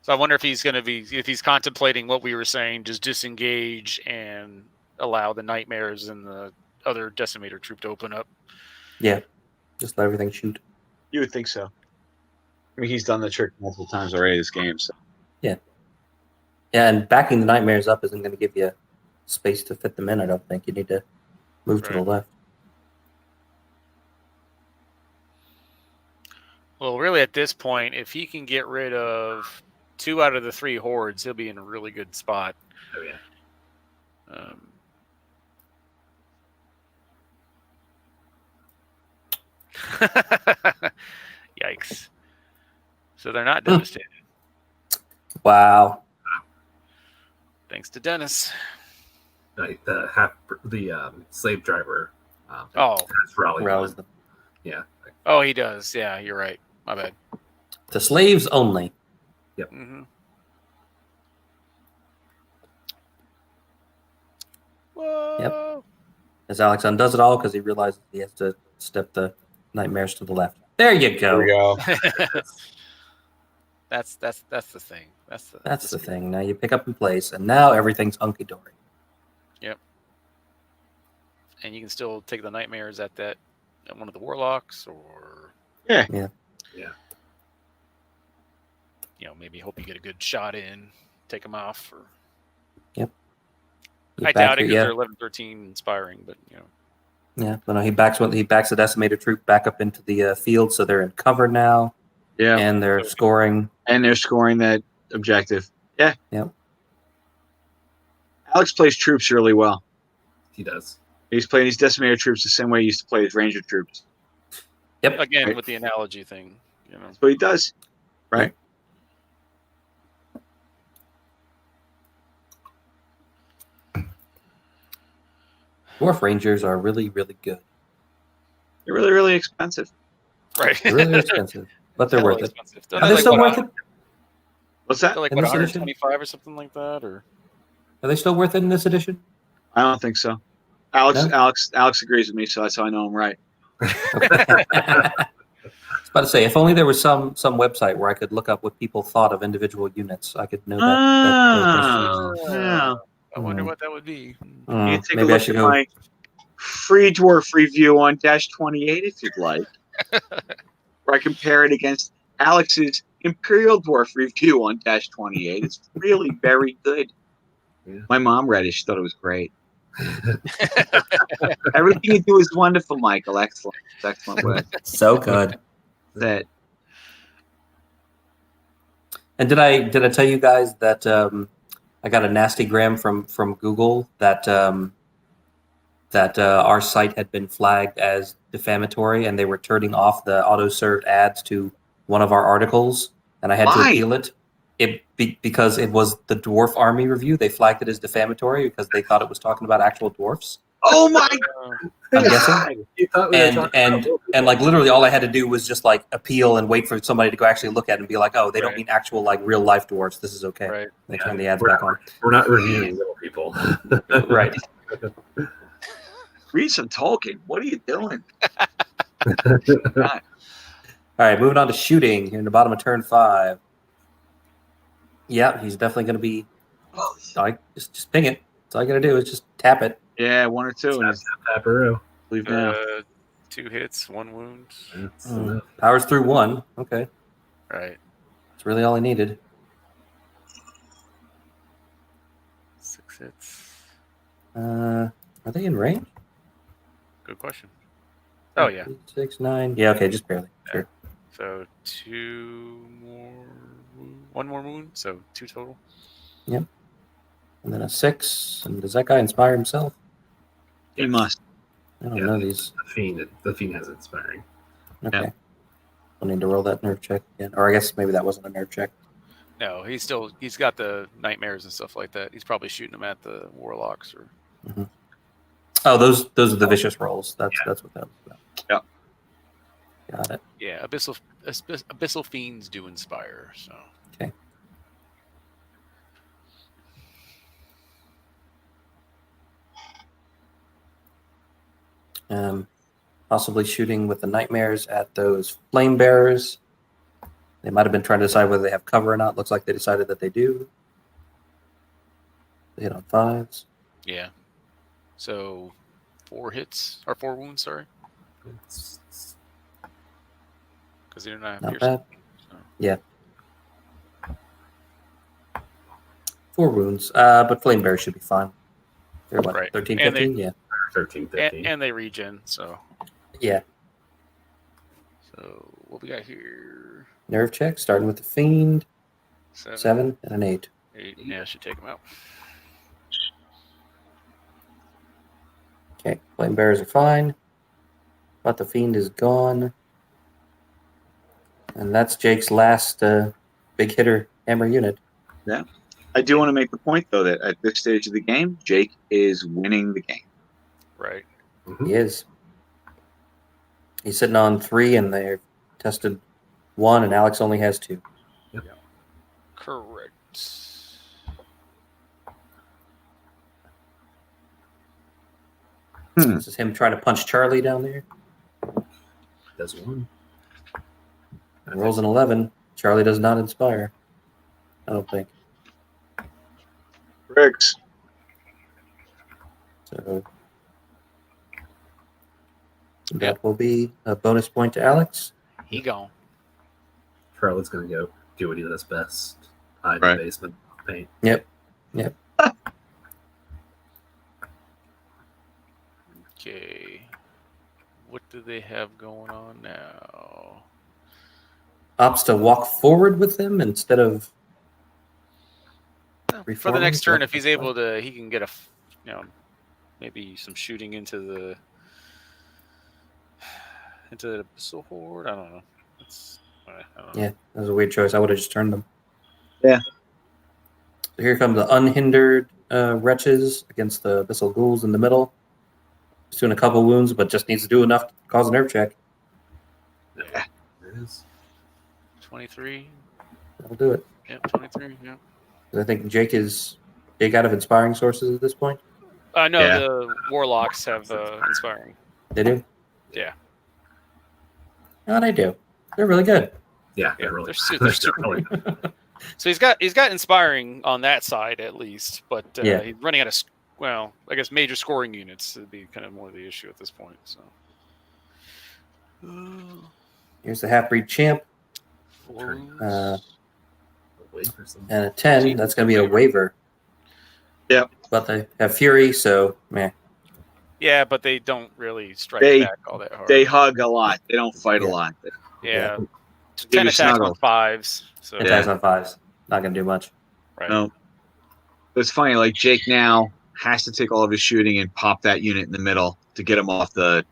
[SPEAKER 5] So I wonder if he's contemplating what we were saying, just disengage and allow the nightmares and the other decimator troop to open up.
[SPEAKER 1] Yeah, just let everything shoot.
[SPEAKER 6] You would think so. I mean, he's done the trick multiple times already this game. So.
[SPEAKER 1] Yeah, and backing the nightmares up isn't going to give you space to fit them in. I don't think you need to move to the
[SPEAKER 5] Right.
[SPEAKER 1] left.
[SPEAKER 5] Well, really, at this point, if he can get rid of 2 out of the 3 hordes, he'll be in a really good spot.
[SPEAKER 4] Oh yeah.
[SPEAKER 5] Yikes! So they're not devastated,
[SPEAKER 1] Wow.
[SPEAKER 5] thanks to Dennis.
[SPEAKER 4] Like the slave driver.
[SPEAKER 5] Oh,
[SPEAKER 4] Has rally.
[SPEAKER 1] Rallies them.
[SPEAKER 4] Yeah.
[SPEAKER 5] oh, he does. Yeah, you're right. My bad.
[SPEAKER 1] To slaves only.
[SPEAKER 5] Mm-hmm. Whoa!
[SPEAKER 1] As Alex undoes it all because he realizes he has to step the nightmares to the left. There you go.
[SPEAKER 6] There we go.
[SPEAKER 5] That's the thing.
[SPEAKER 1] That's the thing. Now you pick up in place, and now everything's hunky dory.
[SPEAKER 5] And you can still take the nightmares at one of the warlocks, or
[SPEAKER 6] Yeah.
[SPEAKER 5] Maybe hope you get a good shot in, take them off. Or
[SPEAKER 1] You
[SPEAKER 5] I
[SPEAKER 1] back
[SPEAKER 5] doubt it
[SPEAKER 1] your-
[SPEAKER 5] because
[SPEAKER 1] yeah,
[SPEAKER 5] they're 11-13 inspiring, but
[SPEAKER 1] yeah. No, he backs the decimator troop back up into the field, so they're in cover now,
[SPEAKER 6] Yeah.
[SPEAKER 1] and they're scoring.
[SPEAKER 6] And they're scoring that objective. Yeah.
[SPEAKER 1] Yep.
[SPEAKER 6] Alex plays troops really well.
[SPEAKER 4] He does.
[SPEAKER 6] He's playing these decimator troops the same way he used to play his ranger troops.
[SPEAKER 1] Yep.
[SPEAKER 5] again
[SPEAKER 6] Right.
[SPEAKER 5] with the analogy thing,
[SPEAKER 6] That's what he does. Right.
[SPEAKER 1] Dwarf Rangers are really, really good.
[SPEAKER 6] They're really, really expensive.
[SPEAKER 5] right?
[SPEAKER 1] They're really expensive, but they're worth it.
[SPEAKER 5] Expensive. Don't
[SPEAKER 1] Are they
[SPEAKER 5] like
[SPEAKER 1] still
[SPEAKER 5] what,
[SPEAKER 1] worth it?
[SPEAKER 6] What's that?
[SPEAKER 5] they're like
[SPEAKER 1] in
[SPEAKER 5] what,
[SPEAKER 1] this edition?
[SPEAKER 5] 125 or something like that, or
[SPEAKER 1] Are they still worth it in this edition?
[SPEAKER 6] I don't think so. Alex
[SPEAKER 1] No?
[SPEAKER 6] Alex agrees with me, so that's how I know I'm right.
[SPEAKER 1] Okay. I was about to say, if only there was some website where I could look up what people thought of individual units, I could know that.
[SPEAKER 6] Yeah.
[SPEAKER 5] I wonder
[SPEAKER 1] Hmm.
[SPEAKER 5] what that would be.
[SPEAKER 1] Hmm,
[SPEAKER 6] You can take
[SPEAKER 1] maybe
[SPEAKER 6] a
[SPEAKER 1] I
[SPEAKER 6] look
[SPEAKER 1] should
[SPEAKER 6] at
[SPEAKER 1] go.
[SPEAKER 6] my free dwarf review on -28 if you'd like, where I compare it against Alex's Imperial Dwarf review on -28. It's really very good. My mom read it. She thought it was great. Everything you do is wonderful, Michael. Excellent. Excellent work.
[SPEAKER 1] So good.
[SPEAKER 6] That
[SPEAKER 1] And did I tell you guys that I got a nasty gram from Google that our site had been flagged as defamatory, and they were turning off the auto-served ads to one of our articles, and I had to
[SPEAKER 6] Why?
[SPEAKER 1] appeal it. Because it was the dwarf army review. They flagged it as defamatory because they thought it was talking about actual dwarfs.
[SPEAKER 6] oh my
[SPEAKER 1] I'm
[SPEAKER 6] God.
[SPEAKER 1] guessing.
[SPEAKER 4] You thought we were talking
[SPEAKER 1] And
[SPEAKER 4] about
[SPEAKER 1] like literally all I had to do was just like appeal and wait for somebody to go actually look at it and be like, oh, they don't
[SPEAKER 5] Right.
[SPEAKER 1] mean actual like real life dwarfs. This is okay.
[SPEAKER 5] Right.
[SPEAKER 1] They
[SPEAKER 4] Yeah.
[SPEAKER 1] turn the ads
[SPEAKER 4] We're
[SPEAKER 1] back on.
[SPEAKER 4] we're not reviewing little people.
[SPEAKER 1] Right.
[SPEAKER 6] Read some Tolkien. What are you doing?
[SPEAKER 1] All right, moving on to shooting here in the bottom of turn 5. Yeah, he's definitely going to be. Just ping it. That's all you got to do is just tap it.
[SPEAKER 6] Yeah, 1 or 2, and he's
[SPEAKER 4] Paparoo.
[SPEAKER 6] leave now.
[SPEAKER 5] 2 hits, 1 wound.
[SPEAKER 4] That's
[SPEAKER 1] Mm.
[SPEAKER 4] enough.
[SPEAKER 1] Powers through 1. Okay,
[SPEAKER 5] Right.
[SPEAKER 1] that's really all he needed.
[SPEAKER 5] 6 hits.
[SPEAKER 1] Are they in range?
[SPEAKER 5] Good question. Oh yeah.
[SPEAKER 1] 6, 9. Yeah, okay, just barely. Sure.
[SPEAKER 5] So 1 more wound. So 2 total.
[SPEAKER 1] And then a 6. And does that guy inspire himself?
[SPEAKER 6] He must.
[SPEAKER 1] I don't
[SPEAKER 4] Yeah.
[SPEAKER 1] know these.
[SPEAKER 4] The fiend has inspiring.
[SPEAKER 1] Okay.
[SPEAKER 6] Yeah.
[SPEAKER 1] I'll need to roll that nerve check again. Or I guess maybe that wasn't a nerve check.
[SPEAKER 5] No, he's got the nightmares and stuff like that. He's probably shooting them at the warlocks or.
[SPEAKER 1] Oh, those are the vicious rolls. That's what that was about.
[SPEAKER 6] Yeah.
[SPEAKER 1] Got it.
[SPEAKER 5] Yeah, abyssal fiends do inspire. So.
[SPEAKER 1] Okay. Possibly shooting with the nightmares at those flame bearers. They might have been trying to decide whether they have cover or not. Looks like they decided that they do. They hit on 5s.
[SPEAKER 5] Yeah. So 4 hits or 4 wounds. Sorry, because they do not have
[SPEAKER 1] Not
[SPEAKER 5] piercing.
[SPEAKER 1] bad.
[SPEAKER 5] So.
[SPEAKER 1] Yeah. 4 wounds. But flame bearers should be fine. They're what,
[SPEAKER 5] Right.
[SPEAKER 1] 13,
[SPEAKER 5] And
[SPEAKER 1] 15? Yeah.
[SPEAKER 4] 13, 15.
[SPEAKER 5] And they regen. So.
[SPEAKER 1] Yeah.
[SPEAKER 5] So what we got here?
[SPEAKER 1] Nerve check, starting with the fiend.
[SPEAKER 5] 7,
[SPEAKER 1] 7 and an 8.
[SPEAKER 5] 8. Yeah, I should take them out.
[SPEAKER 1] Okay, flame bearers are fine. But the fiend is gone. And that's Jake's last big hitter hammer unit.
[SPEAKER 6] I do want to make the point, though, that at this stage of the game, Jake is winning the game.
[SPEAKER 5] Right.
[SPEAKER 4] Mhm.
[SPEAKER 1] He is. He's sitting on 3, and they've tested 1, and Alex only has 2.
[SPEAKER 5] Correct.
[SPEAKER 1] This is him trying to punch Charlie down there.
[SPEAKER 4] Does 1.
[SPEAKER 1] And rolls an 11. Charlie does not inspire. I don't think.
[SPEAKER 6] Briggs.
[SPEAKER 1] So that will be a bonus point to Alex.
[SPEAKER 5] He gone.
[SPEAKER 4] Charlotte's going to go do what he does best. Hide in
[SPEAKER 6] Right.
[SPEAKER 4] the basement. Paint.
[SPEAKER 5] Okay. What do they have going on now?
[SPEAKER 1] Opts to walk forward with them instead of
[SPEAKER 5] For the
[SPEAKER 1] reforming?
[SPEAKER 5] next turn, if he's able to, he can get maybe some shooting into the abyssal horde. I don't know. I don't know.
[SPEAKER 1] Yeah, that was a weird choice. I would have just turned them.
[SPEAKER 6] Yeah.
[SPEAKER 1] So here come the unhindered wretches against the abyssal ghouls in the middle. He's doing a couple wounds, but just needs to do enough to cause a nerve check.
[SPEAKER 4] There it is.
[SPEAKER 5] 23.
[SPEAKER 1] That'll do it.
[SPEAKER 5] Yep, 23. Yeah.
[SPEAKER 1] 'Cause I think Jake is big out of inspiring sources at this point.
[SPEAKER 5] No,
[SPEAKER 6] Yeah.
[SPEAKER 5] the warlocks have inspiring.
[SPEAKER 1] They do?
[SPEAKER 5] Yeah.
[SPEAKER 1] No, they do. They're really good.
[SPEAKER 4] Yeah,
[SPEAKER 5] Yeah,
[SPEAKER 4] they're really.
[SPEAKER 5] they're super
[SPEAKER 4] really-
[SPEAKER 5] So he's got inspiring on that side at least, but
[SPEAKER 1] Yeah.
[SPEAKER 5] he's running out of I guess major scoring units would be kind of more the issue at this point. So.
[SPEAKER 1] Here's the half-breed champ.
[SPEAKER 5] 4 wounds.
[SPEAKER 1] Uh,
[SPEAKER 4] Wait for some.
[SPEAKER 1] And a 10. That's going to be a waiver.
[SPEAKER 6] Yep.
[SPEAKER 1] But they have Fury, so meh.
[SPEAKER 5] Yeah, but they don't really strike
[SPEAKER 6] They-
[SPEAKER 5] back all that hard.
[SPEAKER 6] They hug a lot. They don't fight
[SPEAKER 1] Yeah.
[SPEAKER 6] a lot.
[SPEAKER 5] yeah.
[SPEAKER 6] They
[SPEAKER 5] 10
[SPEAKER 6] just
[SPEAKER 5] attacks
[SPEAKER 6] snuggle.
[SPEAKER 5] on 5s. So
[SPEAKER 1] Attacks on 5s. Not going to do much.
[SPEAKER 5] right.
[SPEAKER 6] No. It's funny, like Jake now has to take all of his shooting and pop that unit in the middle to get him off the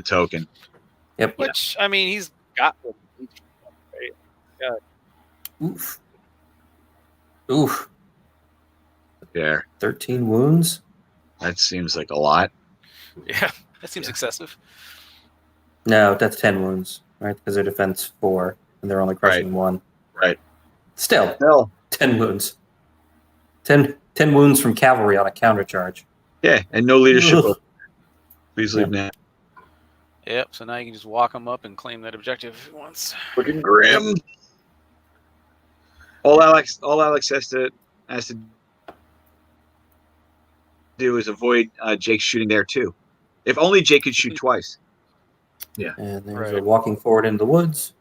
[SPEAKER 6] token.
[SPEAKER 1] Yep.
[SPEAKER 5] Which I mean, he's got one.
[SPEAKER 1] Oof. Oof.
[SPEAKER 6] There.
[SPEAKER 1] 13 wounds.
[SPEAKER 6] That seems like a lot.
[SPEAKER 5] Yeah, that seems excessive.
[SPEAKER 1] No, that's 10 wounds, right? Because they're defense 4, and they're only crushing 1.
[SPEAKER 6] Right.
[SPEAKER 1] Still,
[SPEAKER 6] No.
[SPEAKER 1] 10 wounds. 10 wounds from cavalry on a countercharge.
[SPEAKER 6] Yeah, and no leadership.
[SPEAKER 1] Ugh.
[SPEAKER 6] Please leave now.
[SPEAKER 5] Yep. So now you can just walk him up and claim that objective if he wants.
[SPEAKER 6] Looking grim. All Alex has to do is avoid Jake shooting there too. If only Jake could shoot twice.
[SPEAKER 1] And there's a
[SPEAKER 5] Right.
[SPEAKER 1] walking forward into the woods,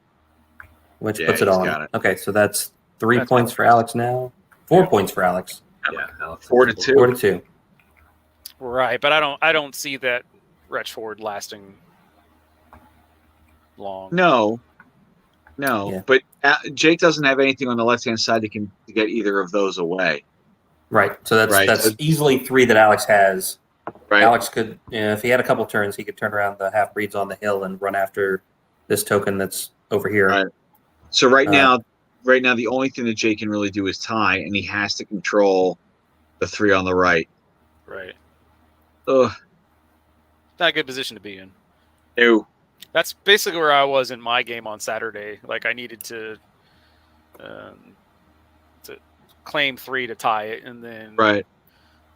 [SPEAKER 1] which
[SPEAKER 6] Yeah,
[SPEAKER 1] puts it
[SPEAKER 6] he's
[SPEAKER 1] on.
[SPEAKER 6] got it.
[SPEAKER 1] Okay, so that's 3
[SPEAKER 5] That's
[SPEAKER 1] points for Alex now. 4 points for Alex.
[SPEAKER 4] Yeah, Alex.
[SPEAKER 6] 4 to 2.
[SPEAKER 1] 4 to 2.
[SPEAKER 5] Right, but I don't see that Wretch Horde lasting long.
[SPEAKER 6] No,
[SPEAKER 1] Yeah.
[SPEAKER 6] but Jake doesn't have anything on the left-hand side that can get either of those away.
[SPEAKER 1] Right. So that's
[SPEAKER 6] Right.
[SPEAKER 1] that's easily 3 that Alex has.
[SPEAKER 6] Right.
[SPEAKER 1] Alex could, if he had a couple turns, he could turn around the half-breeds on the hill and run after this token that's over here.
[SPEAKER 6] Right. So right
[SPEAKER 1] Uh,
[SPEAKER 6] now, the only thing that Jake can really do is tie, and he has to control the 3 on the right.
[SPEAKER 5] Right.
[SPEAKER 6] Ugh.
[SPEAKER 5] Not a good position to be in.
[SPEAKER 6] No.
[SPEAKER 5] That's basically where I was in my game on Saturday. Like I needed to claim 3 to tie it, and then
[SPEAKER 6] Right.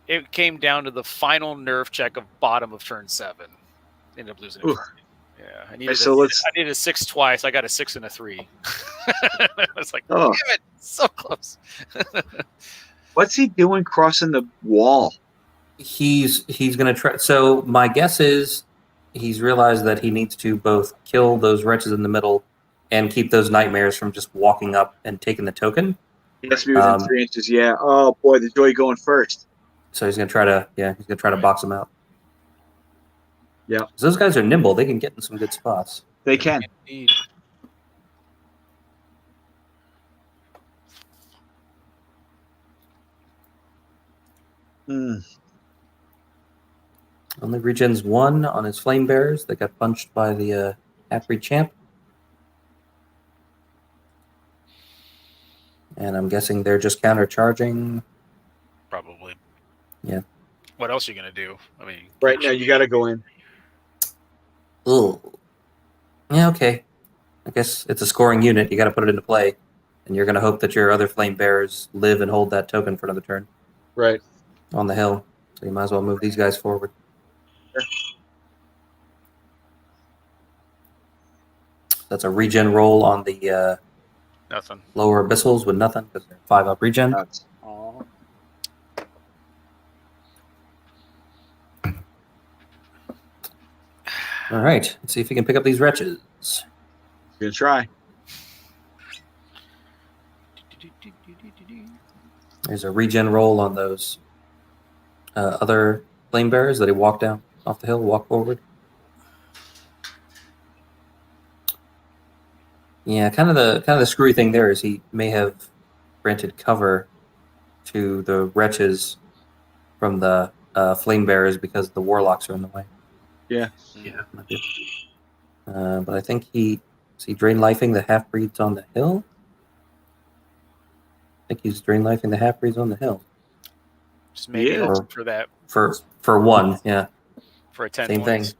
[SPEAKER 5] it came down to the final nerve check of bottom of turn 7. Ended up losing it.
[SPEAKER 6] Ooh.
[SPEAKER 5] Yeah, I needed.
[SPEAKER 6] So
[SPEAKER 5] I needed a 6 twice. I got a 6 and a 3. I was like,
[SPEAKER 6] Oh.
[SPEAKER 5] damn it, so close.
[SPEAKER 6] What's he doing crossing the wall?
[SPEAKER 1] He's going to try. So my guess is he's realized that he needs to both kill those wretches in the middle and keep those nightmares from just walking up and taking the token.
[SPEAKER 6] He has to be within 3 inches. Yeah. Oh boy, the joy going first.
[SPEAKER 1] So he's going to try to box him out.
[SPEAKER 6] Yeah.
[SPEAKER 1] 'Cause those guys are nimble. They can get in some good spots.
[SPEAKER 6] They can.
[SPEAKER 5] Indeed.
[SPEAKER 6] Hmm.
[SPEAKER 1] Only regens 1 on his flame bearers that got punched by the half-breed champ. And I'm guessing they're just countercharging.
[SPEAKER 5] Probably.
[SPEAKER 1] Yeah.
[SPEAKER 5] What else are you gonna do? I mean,
[SPEAKER 6] Right now, you got to go in.
[SPEAKER 1] Ugh. Yeah, okay. I guess it's a scoring unit. You got to put it into play. And you're going to hope that your other flame bearers live and hold that token for another turn
[SPEAKER 6] Right.
[SPEAKER 1] on the hill. So you might as well move these guys forward.
[SPEAKER 6] Sure.
[SPEAKER 1] That's a regen roll on the
[SPEAKER 5] nothing.
[SPEAKER 1] lower abyssals with nothing because they're 5 up regen.
[SPEAKER 6] Nuts.
[SPEAKER 5] Oh.
[SPEAKER 1] All right. Let's see if we can pick up these wretches.
[SPEAKER 6] Gonna try.
[SPEAKER 1] There's a regen roll on those other flame bearers that he walked down off the hill, walk forward. Yeah, kind of the screwy thing there is he may have granted cover to the wretches from the flame bearers because the warlocks are in the way.
[SPEAKER 6] Yeah.
[SPEAKER 4] Yeah.
[SPEAKER 1] But I think is he drain lifing the half breeds on the hill. I think he's drain lifing the half breeds on the hill
[SPEAKER 5] Just maybe
[SPEAKER 6] Yeah.
[SPEAKER 5] hoping for that
[SPEAKER 1] for 1. Yeah.
[SPEAKER 5] for a 10
[SPEAKER 1] Same
[SPEAKER 5] points.
[SPEAKER 1] thing.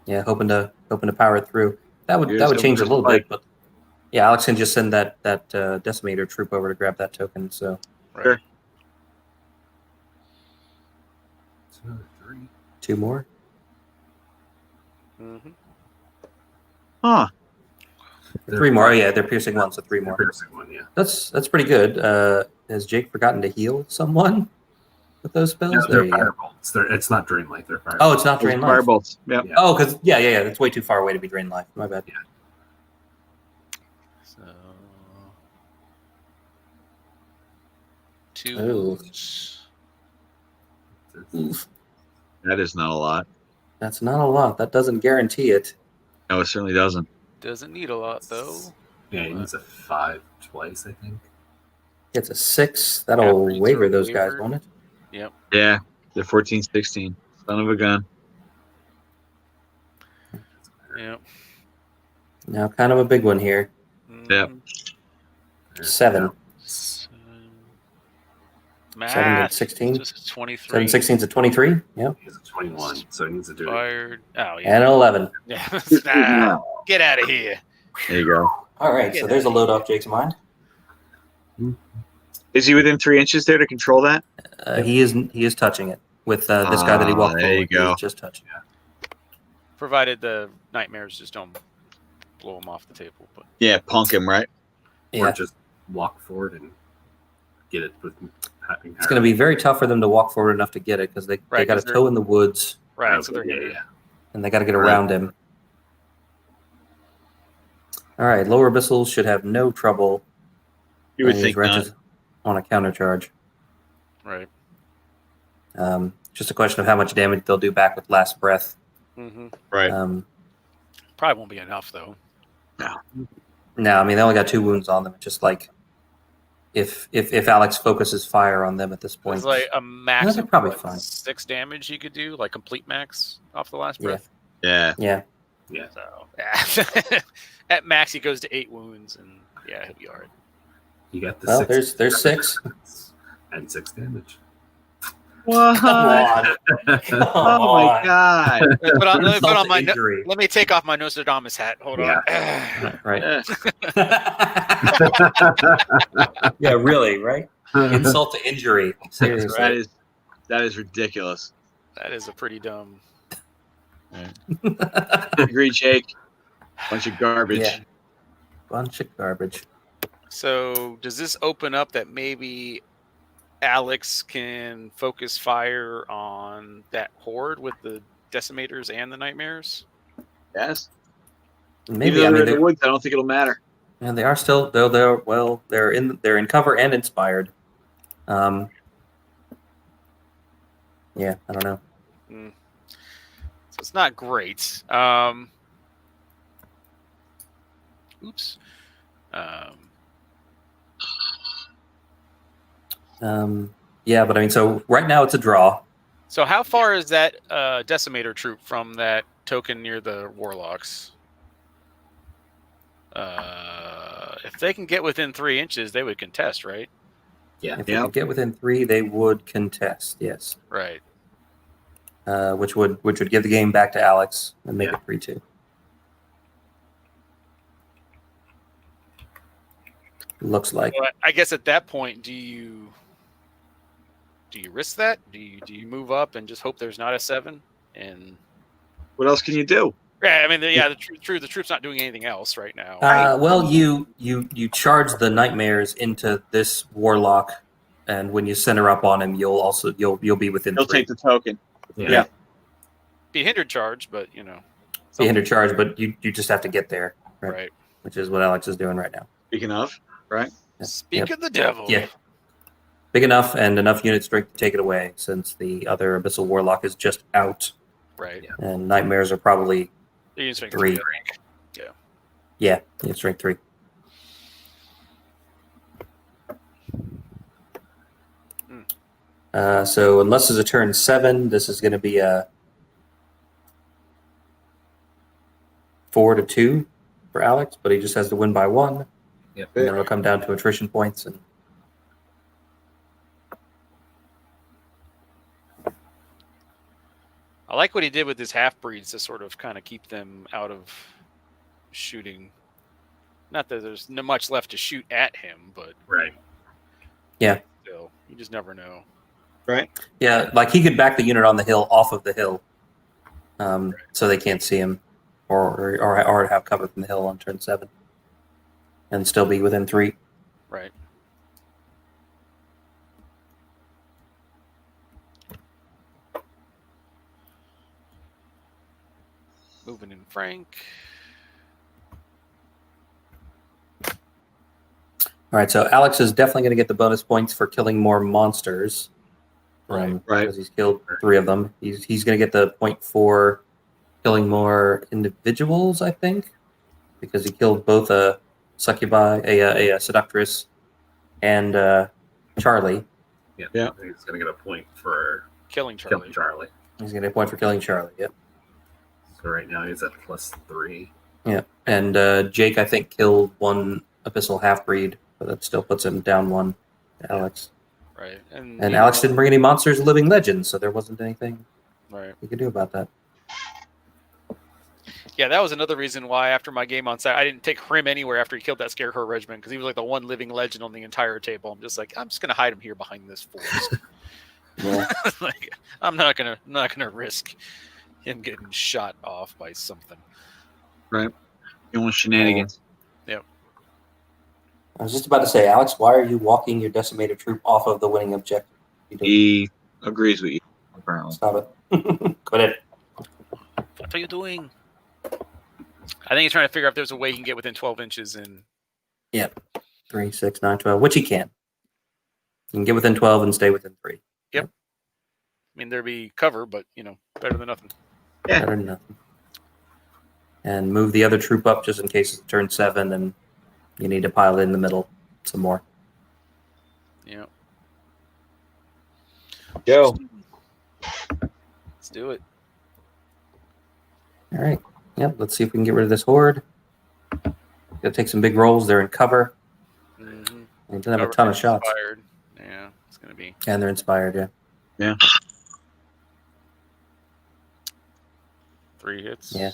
[SPEAKER 1] Yeah, hoping to power it through. That would
[SPEAKER 6] Here's
[SPEAKER 1] change a
[SPEAKER 6] the
[SPEAKER 1] little
[SPEAKER 6] spike.
[SPEAKER 1] bit, but yeah, Alex can just send that decimator troop over to grab that token. So
[SPEAKER 5] Right.
[SPEAKER 6] Sure.
[SPEAKER 4] 2, 3.
[SPEAKER 1] 2 more.
[SPEAKER 5] Mhm.
[SPEAKER 6] Huh.
[SPEAKER 1] 3 more. Oh yeah, they're piercing 1, so 3 more.
[SPEAKER 4] Piercing 1, yeah.
[SPEAKER 1] That's pretty good. Has Jake forgotten to heal someone with those spells?
[SPEAKER 4] No,
[SPEAKER 1] there
[SPEAKER 4] they're
[SPEAKER 1] you go.
[SPEAKER 4] firebolts. It's not drain light. They're firebolts.
[SPEAKER 1] Oh, it's not drain life.
[SPEAKER 6] Firebolts. Yep.
[SPEAKER 4] Yeah.
[SPEAKER 1] Oh, because yeah, it's way too far away to be drain life. My bad.
[SPEAKER 5] So 2
[SPEAKER 1] Ooh.
[SPEAKER 5] wounds.
[SPEAKER 1] Oof.
[SPEAKER 6] That is not a lot.
[SPEAKER 1] That's not a lot. That doesn't guarantee it.
[SPEAKER 6] No, it certainly doesn't.
[SPEAKER 5] Doesn't need a lot though.
[SPEAKER 4] Yeah, he needs a 5 twice, I think.
[SPEAKER 1] It's a 6. That'll
[SPEAKER 5] Half-breeds
[SPEAKER 1] waiver
[SPEAKER 5] are
[SPEAKER 1] those guys,
[SPEAKER 5] wavered.
[SPEAKER 1] won't it?
[SPEAKER 5] Yep.
[SPEAKER 6] Yeah, they're 14, 16. Son of a gun.
[SPEAKER 5] Yep.
[SPEAKER 1] Now, kind of a big one here.
[SPEAKER 6] Yep.
[SPEAKER 1] 7.
[SPEAKER 5] Math.
[SPEAKER 1] 7 and 16.
[SPEAKER 5] Just 23.
[SPEAKER 1] 7, 16 is a 23. Yep.
[SPEAKER 4] He has a 21, so he needs to do it.
[SPEAKER 5] Fired. Oh yeah.
[SPEAKER 1] And an 11.
[SPEAKER 5] Yeah. Get out of here.
[SPEAKER 6] There you go.
[SPEAKER 1] All right,
[SPEAKER 5] Get
[SPEAKER 1] so there's a
[SPEAKER 5] outta
[SPEAKER 1] load off Jake's mind.
[SPEAKER 6] Is he within 3 inches there to control that?
[SPEAKER 1] He is touching it with this guy that he walked
[SPEAKER 6] there you
[SPEAKER 1] forward.
[SPEAKER 6] go.
[SPEAKER 1] He's just touching it.
[SPEAKER 5] Provided the nightmares just don't blow him off the table. But
[SPEAKER 6] Yeah, punk him, right?
[SPEAKER 4] Or
[SPEAKER 1] Yeah.
[SPEAKER 4] just walk forward and get it with having
[SPEAKER 1] It's going to be very tough for them to walk forward enough to get it because they
[SPEAKER 5] Right,
[SPEAKER 1] got
[SPEAKER 5] 'cause
[SPEAKER 1] a toe in the woods
[SPEAKER 5] right, so they're
[SPEAKER 4] yeah,
[SPEAKER 5] hindered.
[SPEAKER 4] yeah.
[SPEAKER 1] and they got to get around him. All right, lower abyssals should have no trouble.
[SPEAKER 6] You would
[SPEAKER 1] these
[SPEAKER 6] think not.
[SPEAKER 1] wretches on a counter charge.
[SPEAKER 5] Right.
[SPEAKER 1] Just a question of how much damage they'll do back with last breath.
[SPEAKER 5] Mm-hmm.
[SPEAKER 6] Right.
[SPEAKER 5] Probably won't be enough though.
[SPEAKER 1] No, I mean they only got 2 wounds on them. It's just like if Alex focuses fire on them at this point,
[SPEAKER 5] It's like a max
[SPEAKER 1] No, they're
[SPEAKER 5] of
[SPEAKER 1] probably
[SPEAKER 5] what,
[SPEAKER 1] fine.
[SPEAKER 5] 6 damage he could do, like complete max off the last
[SPEAKER 1] Yeah.
[SPEAKER 5] breath.
[SPEAKER 6] Yeah.
[SPEAKER 1] yeah.
[SPEAKER 5] So yeah. At max he goes to 8 wounds and yeah, he'll be alright.
[SPEAKER 4] You got the
[SPEAKER 1] Well,
[SPEAKER 4] 6
[SPEAKER 1] there's 6.
[SPEAKER 4] and 6 damage.
[SPEAKER 6] What?
[SPEAKER 1] Come on, come
[SPEAKER 6] Oh my
[SPEAKER 1] on.
[SPEAKER 6] god.
[SPEAKER 5] Let me put on
[SPEAKER 1] Insult to
[SPEAKER 5] my
[SPEAKER 1] injury.
[SPEAKER 5] let me take off my Nostradamus hat. Hold on.
[SPEAKER 1] Right.
[SPEAKER 6] Yeah.
[SPEAKER 1] Yeah, really, right? Insult to injury. Seriously.
[SPEAKER 6] That is ridiculous.
[SPEAKER 5] That is a pretty dumb.
[SPEAKER 6] Agree, Jake. Bunch of garbage.
[SPEAKER 1] Yeah. Bunch of garbage.
[SPEAKER 5] So does this open up that maybe Alex can focus fire on that horde with the decimators and the nightmares?
[SPEAKER 6] Yes.
[SPEAKER 1] Maybe.
[SPEAKER 6] Even
[SPEAKER 1] I
[SPEAKER 6] though
[SPEAKER 1] mean,
[SPEAKER 6] they're in the woods, I don't think it'll matter.
[SPEAKER 1] and they are still. They're in cover and inspired. Yeah, I don't know.
[SPEAKER 5] So it's not great. Oops.
[SPEAKER 1] Yeah, but I mean, so right now it's a draw.
[SPEAKER 5] So how far is that decimator troop from that token near the warlocks? If they can get within 3 inches, they would contest, right?
[SPEAKER 1] If they could get within 3, they would contest. Yes,
[SPEAKER 5] Right.
[SPEAKER 1] which would give the game back to Alex and make it 3-2. Looks like.
[SPEAKER 5] Well, I guess at that point, do you risk that? Do you move up and just hope there's not a 7? And
[SPEAKER 6] What else can you do?
[SPEAKER 5] yeah, I mean, the troop's not doing anything else right now.
[SPEAKER 1] Well, you charge the nightmares into this warlock, and when you center up on him, you'll be within
[SPEAKER 6] He'll
[SPEAKER 1] 3.
[SPEAKER 6] take the token.
[SPEAKER 1] Yeah.
[SPEAKER 5] Be hindered charge, but
[SPEAKER 1] Be hindered charge, but you just have to get there,
[SPEAKER 5] right.
[SPEAKER 1] which is what Alex is doing right now.
[SPEAKER 6] Speaking of, right?
[SPEAKER 5] Speak of the devil.
[SPEAKER 1] Yeah. Big enough and enough unit strength to take it away, since the other Abyssal Warlock is just out,
[SPEAKER 5] Right.
[SPEAKER 1] and nightmares are probably
[SPEAKER 5] Unit strength
[SPEAKER 1] 3.
[SPEAKER 5] Yeah.
[SPEAKER 1] Yeah, unit strength 3. So unless there's a turn 7, this is going to be a 4-2 for Alex, but he just has to win by 1.
[SPEAKER 4] Yep.
[SPEAKER 1] And then it'll come down to attrition points. And
[SPEAKER 5] I like what he did with his half breeds to sort of kind of keep them out of shooting. Not that there's not much left to shoot at him, but
[SPEAKER 4] Right.
[SPEAKER 1] Yeah.
[SPEAKER 5] still, you just never know.
[SPEAKER 6] Right?
[SPEAKER 1] yeah, like he could back the unit on the hill off of the hill, so they can't see him, or have cover from the hill on turn 7, and still be within 3.
[SPEAKER 5] Right. Moving in Frank.
[SPEAKER 1] All right, so Alex is definitely going to get the bonus points for killing more monsters.
[SPEAKER 6] Right.
[SPEAKER 1] Because he's killed 3 of them. He's going to get the point for killing more individuals, I think, because he killed both a succubi, a seductress, and Charlie.
[SPEAKER 4] Yeah. He's going to get a point for
[SPEAKER 5] Killing Charlie.
[SPEAKER 4] killing Charlie.
[SPEAKER 1] He's going to get a point for killing Charlie. Yep.
[SPEAKER 4] So right now he's at +3.
[SPEAKER 1] Yeah. And Jake, I think, killed 1 abyssal half-breed, but that still puts him down 1 to Alex.
[SPEAKER 5] Right.
[SPEAKER 1] And Alex didn't bring any monsters or living legends, so there wasn't anything he could do about that.
[SPEAKER 5] Yeah, that was another reason why after my game on Saturday, I didn't take Hrim anywhere after he killed that Scarecrow Regiment, because he was like the one living legend on the entire table. I'm just like, I'm just gonna hide him here behind this forest.
[SPEAKER 1] Yeah.
[SPEAKER 5] Like, I'm not gonna risk him getting shot off by something.
[SPEAKER 6] You want shenanigans?
[SPEAKER 1] I was just about to say, Alex, why are you walking your decimated troop off of the winning objective?
[SPEAKER 6] He agrees with you, apparently.
[SPEAKER 1] Stop it. Quit it.
[SPEAKER 5] What are you doing? I think he's trying to figure out if there's a way he can get within 12 inches and
[SPEAKER 1] 3, 6, 9, 12, which he can. You can get within 12 and stay within 3.
[SPEAKER 5] I mean, there'd be cover, but better than nothing.
[SPEAKER 6] Yeah.
[SPEAKER 1] Better than nothing. And move the other troop up just in case it's turn 7 and you need to pile it in the middle some more.
[SPEAKER 5] Yeah.
[SPEAKER 6] Go.
[SPEAKER 5] Let's do it.
[SPEAKER 1] All right. Yep. Let's see if we can get rid of this horde. Gotta take some big rolls. They're in cover.
[SPEAKER 5] Mm-hmm.
[SPEAKER 1] They don't have a ton of shots.
[SPEAKER 5] Inspired. Yeah, it's gonna be.
[SPEAKER 1] And they're inspired, yeah.
[SPEAKER 6] Yeah.
[SPEAKER 5] 3 hits.
[SPEAKER 1] Yeah.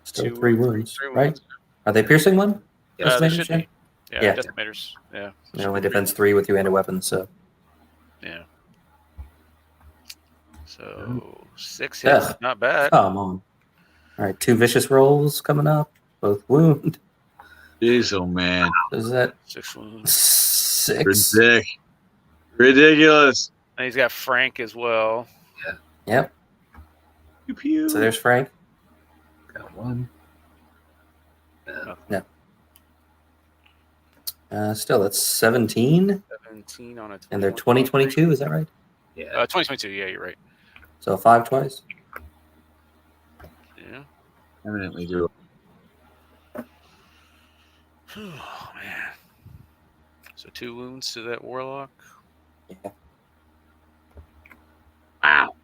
[SPEAKER 1] Still
[SPEAKER 5] 2
[SPEAKER 1] 3 wounds, right? Are they piercing 1?
[SPEAKER 5] They
[SPEAKER 1] Decimators,
[SPEAKER 5] should
[SPEAKER 1] yeah?
[SPEAKER 5] be. Yeah, decimators. Yeah.
[SPEAKER 1] It only defends 3 with 2-handed weapons, so.
[SPEAKER 5] Yeah. So 6 hits,
[SPEAKER 1] Ugh.
[SPEAKER 5] not bad.
[SPEAKER 1] Come on. All right, 2 vicious rolls coming up. Both wound.
[SPEAKER 6] Jeez, oh man.
[SPEAKER 1] Is that
[SPEAKER 5] 6 wounds.
[SPEAKER 1] 6?
[SPEAKER 6] Ridiculous.
[SPEAKER 5] And he's got Frank as well.
[SPEAKER 1] Yep.
[SPEAKER 6] Pew, pew.
[SPEAKER 1] So there's Frank.
[SPEAKER 4] Got 1.
[SPEAKER 1] Still, that's 17.
[SPEAKER 5] 17 on a 20.
[SPEAKER 1] And they're 2022, is that right?
[SPEAKER 4] Yeah.
[SPEAKER 5] 2022. Yeah, you're right.
[SPEAKER 1] So 5 twice.
[SPEAKER 5] Yeah.
[SPEAKER 6] Eminently do.
[SPEAKER 5] Oh man. So 2 wounds to that warlock.
[SPEAKER 1] Yeah.
[SPEAKER 6] Wow.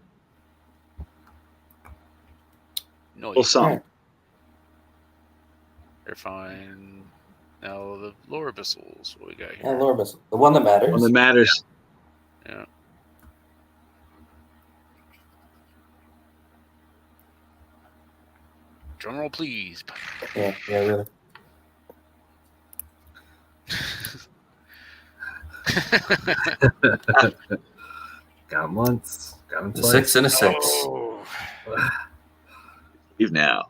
[SPEAKER 5] No,
[SPEAKER 6] Full song.
[SPEAKER 1] Right.
[SPEAKER 5] They're fine. Now the lower abyssals. What we got
[SPEAKER 1] Yeah,
[SPEAKER 5] here?
[SPEAKER 1] Lorbus, the one that matters.
[SPEAKER 6] One that matters.
[SPEAKER 5] Yeah. Drum roll, please.
[SPEAKER 1] Yeah, really.
[SPEAKER 4] Got him once. Got him
[SPEAKER 1] A
[SPEAKER 4] twice.
[SPEAKER 1] 6 and a 6.
[SPEAKER 5] Oh,
[SPEAKER 6] Leave now.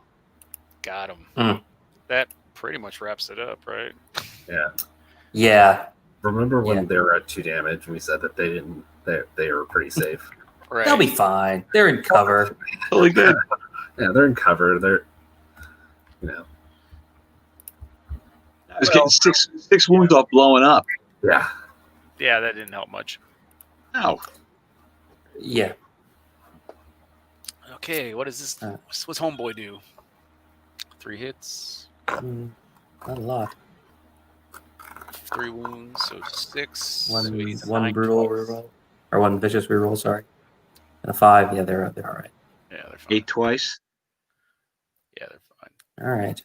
[SPEAKER 5] got him.
[SPEAKER 1] Mm.
[SPEAKER 5] That pretty much wraps it up, right?
[SPEAKER 4] Yeah.
[SPEAKER 1] Yeah.
[SPEAKER 4] Remember when
[SPEAKER 1] Yeah.
[SPEAKER 4] they were at 2 damage? We said that they didn't. They were pretty safe.
[SPEAKER 5] Right.
[SPEAKER 1] They'll be fine. They're in cover.
[SPEAKER 6] Totally good.
[SPEAKER 4] Yeah, they're in cover. They're,
[SPEAKER 6] I was getting six wounds off blowing up.
[SPEAKER 4] yeah.
[SPEAKER 5] Yeah, that didn't help much.
[SPEAKER 6] No.
[SPEAKER 1] Yeah.
[SPEAKER 5] Okay, what is this? What's Homeboy do? 3 hits,
[SPEAKER 1] Not a lot.
[SPEAKER 5] 3 wounds, so 6. So
[SPEAKER 1] One
[SPEAKER 5] he's
[SPEAKER 1] one
[SPEAKER 5] 9
[SPEAKER 1] brutal
[SPEAKER 5] twice.
[SPEAKER 1] reroll. Or 1 vicious reroll, sorry. And a 5. Yeah, they're all right.
[SPEAKER 5] Yeah, they're fine.
[SPEAKER 6] 8 twice.
[SPEAKER 5] Yeah, they're fine.
[SPEAKER 1] All right.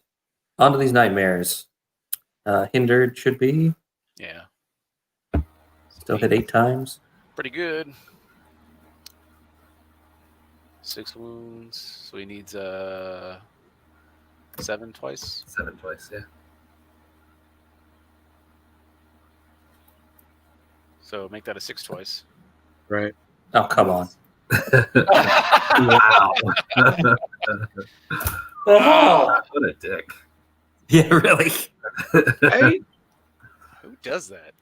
[SPEAKER 1] On to these nightmares. Hindered should be.
[SPEAKER 5] Yeah,
[SPEAKER 1] Still hit 8 times.
[SPEAKER 5] pretty good. 6 wounds, so he needs 7 twice.
[SPEAKER 4] 7 twice. Yeah.
[SPEAKER 5] So make that a 6 twice.
[SPEAKER 6] Right.
[SPEAKER 1] Oh, come on.
[SPEAKER 4] Wow.
[SPEAKER 1] Oh.
[SPEAKER 4] What a dick.
[SPEAKER 1] Yeah, really.
[SPEAKER 6] Hey,
[SPEAKER 5] Who does that?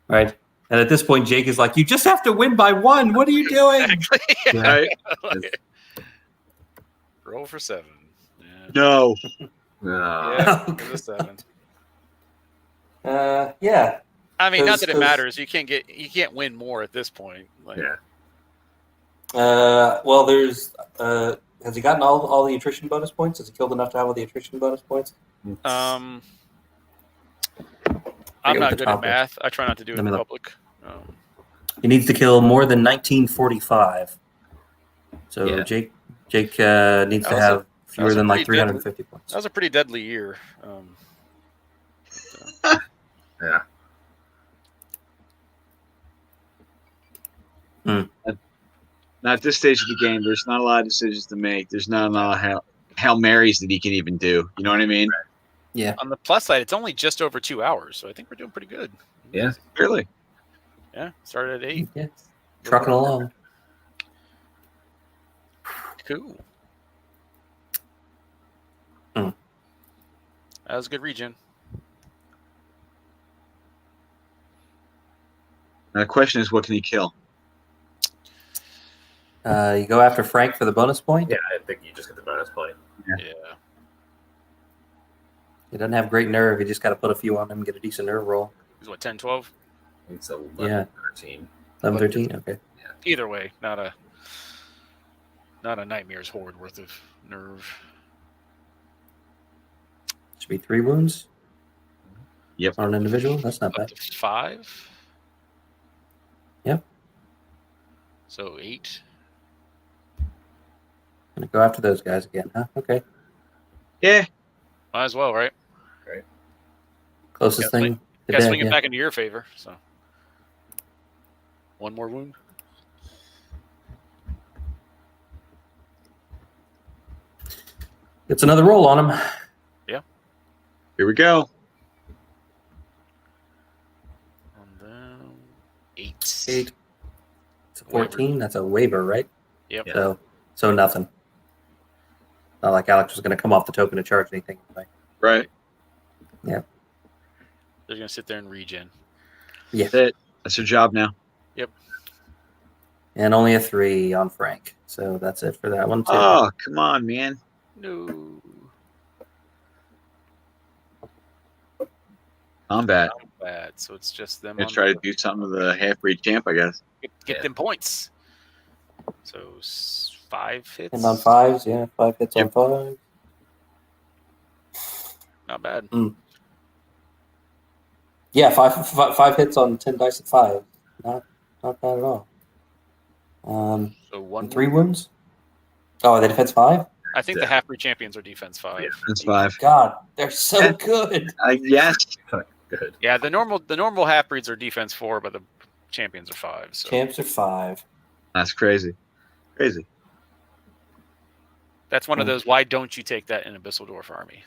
[SPEAKER 1] Right. And at this point, Jake is like, you just have to win by 1. What are you doing?
[SPEAKER 6] right.
[SPEAKER 5] Roll for 7. Yeah.
[SPEAKER 6] No.
[SPEAKER 4] No.
[SPEAKER 5] Yeah,
[SPEAKER 1] Oh,
[SPEAKER 5] give it a 7.
[SPEAKER 1] Yeah.
[SPEAKER 5] I mean, not that it
[SPEAKER 1] Those-
[SPEAKER 5] matters. You can't win more at this point. Like,
[SPEAKER 4] Yeah.
[SPEAKER 1] Well, there's. Has he gotten all the attrition bonus points? Has he killed enough to have all the attrition bonus points?
[SPEAKER 5] I'm
[SPEAKER 1] what
[SPEAKER 5] not
[SPEAKER 1] the
[SPEAKER 5] good
[SPEAKER 1] top
[SPEAKER 5] at math. I try not to do it
[SPEAKER 1] Let me
[SPEAKER 5] in
[SPEAKER 1] look.
[SPEAKER 5] public.
[SPEAKER 1] He needs to kill more than 1945. So
[SPEAKER 4] Yeah.
[SPEAKER 1] Jake needs to
[SPEAKER 5] was
[SPEAKER 1] have fewer
[SPEAKER 5] was a
[SPEAKER 1] than like
[SPEAKER 5] pretty deadly-
[SPEAKER 1] 350 points.
[SPEAKER 5] That was a pretty deadly year.
[SPEAKER 4] Yeah.
[SPEAKER 6] Now, at this stage of the game, there's not a lot of decisions to make. There's not a lot of Hail Marys that he can even do. You know what I mean?
[SPEAKER 1] Yeah.
[SPEAKER 5] On the plus side, it's only just over 2 hours, so I think we're doing pretty good.
[SPEAKER 4] Yeah.
[SPEAKER 6] Really?
[SPEAKER 5] Yeah, started at 8.
[SPEAKER 1] Yeah. Trucking along.
[SPEAKER 5] Cool.
[SPEAKER 1] Hmm.
[SPEAKER 5] That was a good region.
[SPEAKER 6] Now, the question is, what can he kill?
[SPEAKER 1] You go after Frank for the bonus point.
[SPEAKER 7] Yeah, I think you just get the bonus point.
[SPEAKER 5] Yeah.
[SPEAKER 1] He doesn't have great nerve. You just got to put a few on him and get a decent nerve roll.
[SPEAKER 5] He's what, 10, 12?
[SPEAKER 4] It's 11,
[SPEAKER 1] Yeah.
[SPEAKER 4] 13.
[SPEAKER 1] 11, 13? Okay.
[SPEAKER 5] Either way, not a Nightmare's Horde worth of nerve.
[SPEAKER 1] Should be 3 wounds.
[SPEAKER 6] Yep.
[SPEAKER 1] On an individual. That's not
[SPEAKER 5] Up
[SPEAKER 1] bad.
[SPEAKER 5] to 5.
[SPEAKER 1] Yep.
[SPEAKER 5] So 8.
[SPEAKER 1] Gonna go after those guys again, huh? Okay.
[SPEAKER 6] Yeah.
[SPEAKER 5] Might as well, right?
[SPEAKER 1] Closest
[SPEAKER 5] Gotta
[SPEAKER 1] thing. to
[SPEAKER 5] Gotta
[SPEAKER 1] dead,
[SPEAKER 5] swing it
[SPEAKER 1] yeah.
[SPEAKER 5] back into your favor. So 1 more wound.
[SPEAKER 1] Gets another roll on him.
[SPEAKER 6] Here we go.
[SPEAKER 5] And then 8.
[SPEAKER 1] 8. It's a 14. That's a waiver, right?
[SPEAKER 5] Yep.
[SPEAKER 4] Yeah.
[SPEAKER 1] So nothing. Not like Alex was going to come off the token to charge anything. Like,
[SPEAKER 6] Right.
[SPEAKER 5] They're gonna sit there and regen.
[SPEAKER 6] That's it. That's your job now.
[SPEAKER 1] and only a 3 on Frank. So that's it for that one, too.
[SPEAKER 6] Oh, come on, man.
[SPEAKER 5] No.
[SPEAKER 6] Combat.
[SPEAKER 5] Not bad. So it's just them.
[SPEAKER 6] Gonna
[SPEAKER 5] on
[SPEAKER 6] try
[SPEAKER 5] the-
[SPEAKER 6] to do something with the half-breed champ, I guess.
[SPEAKER 5] get them points. So 5 hits.
[SPEAKER 1] And on 5s, yeah. 5 hits on 5.
[SPEAKER 5] Not bad.
[SPEAKER 1] Yeah, five hits on 10 dice at 5. Not bad at all.
[SPEAKER 5] So 1
[SPEAKER 1] And 3 wounds? Oh, are they defense 5?
[SPEAKER 5] I think the half-breed champions are defense 5.
[SPEAKER 4] Yeah.
[SPEAKER 6] That's 5.
[SPEAKER 1] God, they're so good.
[SPEAKER 6] Yes.
[SPEAKER 4] Good.
[SPEAKER 5] Yeah, the normal half-breeds are defense 4, but the champions are 5. So
[SPEAKER 1] Champs are 5.
[SPEAKER 6] That's crazy. Crazy.
[SPEAKER 5] that's one of those. Why don't you take that in Abyssal Dwarf army?